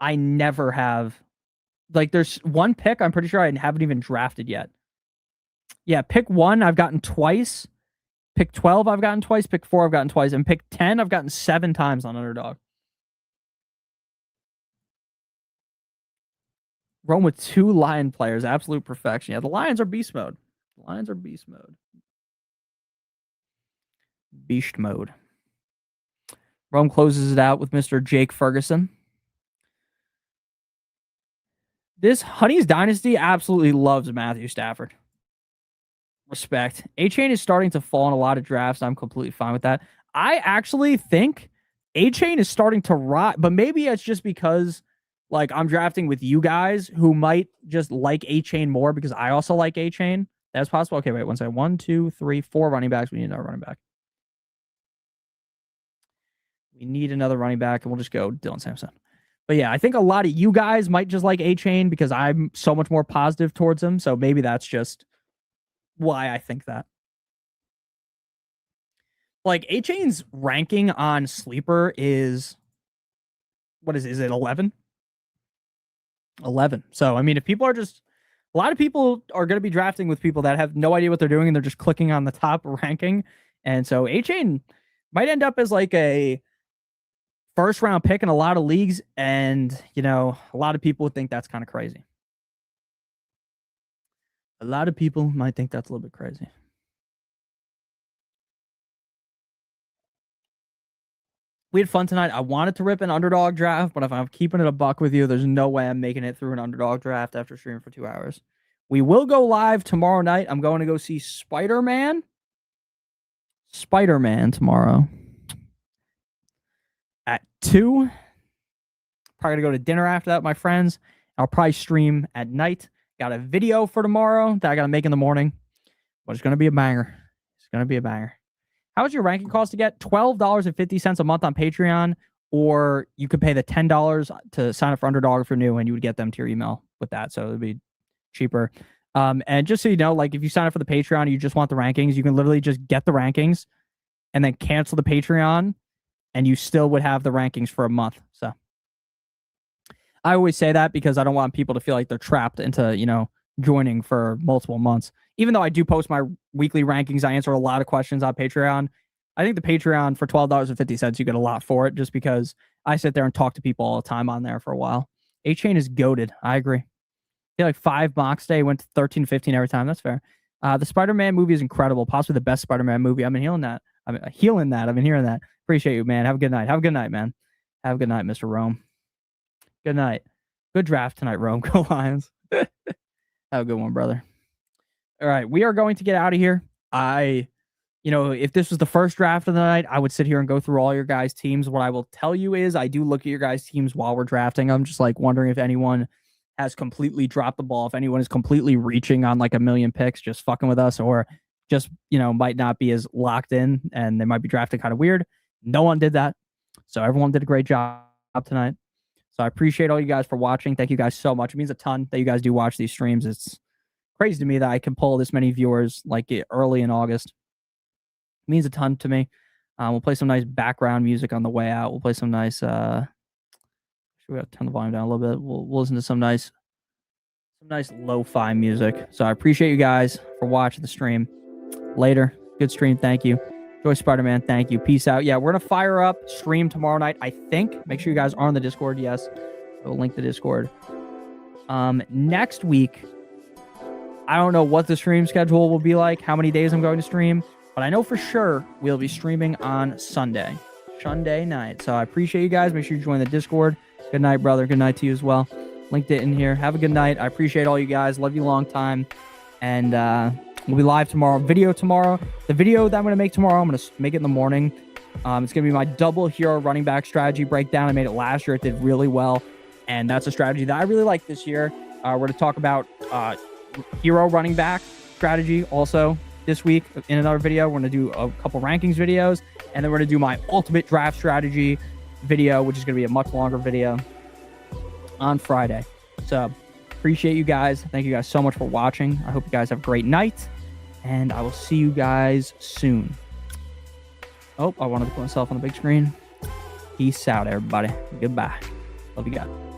I never have, like there's one pick I'm pretty sure I haven't even drafted yet. Yeah, pick 1 I've gotten twice. Pick 12 I've gotten twice. Pick 4 I've gotten twice. And pick 10 I've gotten 7 times on Underdog. Rome with 2 Lion players. Absolute perfection. Yeah, the Lions are beast mode. The Lions are beast mode. Beast mode. Rome closes it out with Mr. Jake Ferguson. This Honey's Dynasty absolutely loves Matthew Stafford. Respect. A-Chain is starting to fall in a lot of drafts. I'm completely fine with that. I actually think A-Chain is starting to rot, but maybe it's just because like I'm drafting with you guys who might just like A-Chain more because I also like A-Chain. That's possible. Okay, wait, one second. 1, 2, 3, 4 running backs. We need another running back. We need another running back, and we'll just go Dylan Sampson. But yeah, I think a lot of you guys might just like A-Chain because I'm so much more positive towards him. So maybe that's just why I think that. Like A-Chain's ranking on Sleeper is, what is it 11? 11. So, I mean, if people are just, a lot of people are going to be drafting with people that have no idea what they're doing and they're just clicking on the top ranking. And so A-Chain might end up as like a first round pick in a lot of leagues. And, you know, a lot of people would think that's kind of crazy. A lot of people might think that's a little bit crazy. We had fun tonight. I wanted to rip an Underdog draft, but if I'm keeping it a buck with you, there's no way I'm making it through an Underdog draft after streaming for 2 hours. We will go live tomorrow night. I'm going to go see Spider-Man. Spider-Man tomorrow at 2. Probably gonna go to dinner after that with my friends. I'll probably stream at night. Got a video for tomorrow that I gotta make in the morning, but it's gonna be a banger. It's gonna be a banger. How much your ranking cost to get? $12.50 a month on Patreon, or you could pay the $10 to sign up for Underdog if you're new, and you would get them to your email with that. So it'd be cheaper. And just so you know, like if you sign up for the Patreon and you just want the rankings, you can literally just get the rankings and then cancel the Patreon, and you still would have the rankings for a month. So I always say that because I don't want people to feel like they're trapped into, you know, joining for multiple months. Even though I do post my weekly rankings, I answer a lot of questions on Patreon. I think the Patreon for $12.50, you get a lot for it just because I sit there and talk to people all the time on there for a while. A-Chain is goated. I agree. I feel like 5 mocks day went to 13, 15 every time. That's fair. The Spider-Man movie is incredible. Possibly the best Spider-Man movie. I've been healing that. I've been hearing that. Appreciate you, man. Have a good night. Have a good night, man. Have a good night, Mr. Rome. Good night. Good draft tonight, Rome. Go Lions. Have a good one, brother. All right, we are going to get out of here. If this was the first draft of the night, I would sit here and go through all your guys' teams. What I will tell you is I do look at your guys' teams while we're drafting. I'm just like wondering if anyone has completely dropped the ball, if anyone is completely reaching on like a million picks, just fucking with us, or just, might not be as locked in and they might be drafting kind of weird. No one did that. So everyone did a great job tonight. So I appreciate all you guys for watching. Thank you guys so much. It means a ton that you guys do watch these streams. It's crazy to me that I can pull this many viewers like early in August. It means a ton to me. We'll play some nice background music on the way out. We'll play some nice. Should we turn the volume down a little bit? We'll listen to some nice lo-fi music. So I appreciate you guys for watching the stream. Later. Good stream. Thank you. Joy Spider-Man. Thank you. Peace out. Yeah, we're going to fire up stream tomorrow night, I think. Make sure you guys are on the Discord. Yes. I'll link the Discord. Next week, I don't know what the stream schedule will be like, how many days I'm going to stream, but I know for sure we'll be streaming on Sunday night. So I appreciate you guys. Make sure you join the Discord. Good night, brother. Good night to you as well. Linked it in here. Have a good night. I appreciate all you guys. Love you long time. And we'll be live tomorrow. Video tomorrow. The video that I'm going to make tomorrow, I'm going to make it in the morning. It's going to be my double hero running back strategy breakdown. I made it last year. It did really well. And that's a strategy that I really like this year. We're going to talk about hero running back strategy also this week in another video. We're going to do a couple rankings videos. And then we're going to do my ultimate draft strategy video, which is going to be a much longer video on Friday. So appreciate you guys. Thank you guys so much for watching. I hope you guys have a great night. And I will see you guys soon. Oh, I wanted to put myself on the big screen. Peace out, everybody. Goodbye. Love you guys.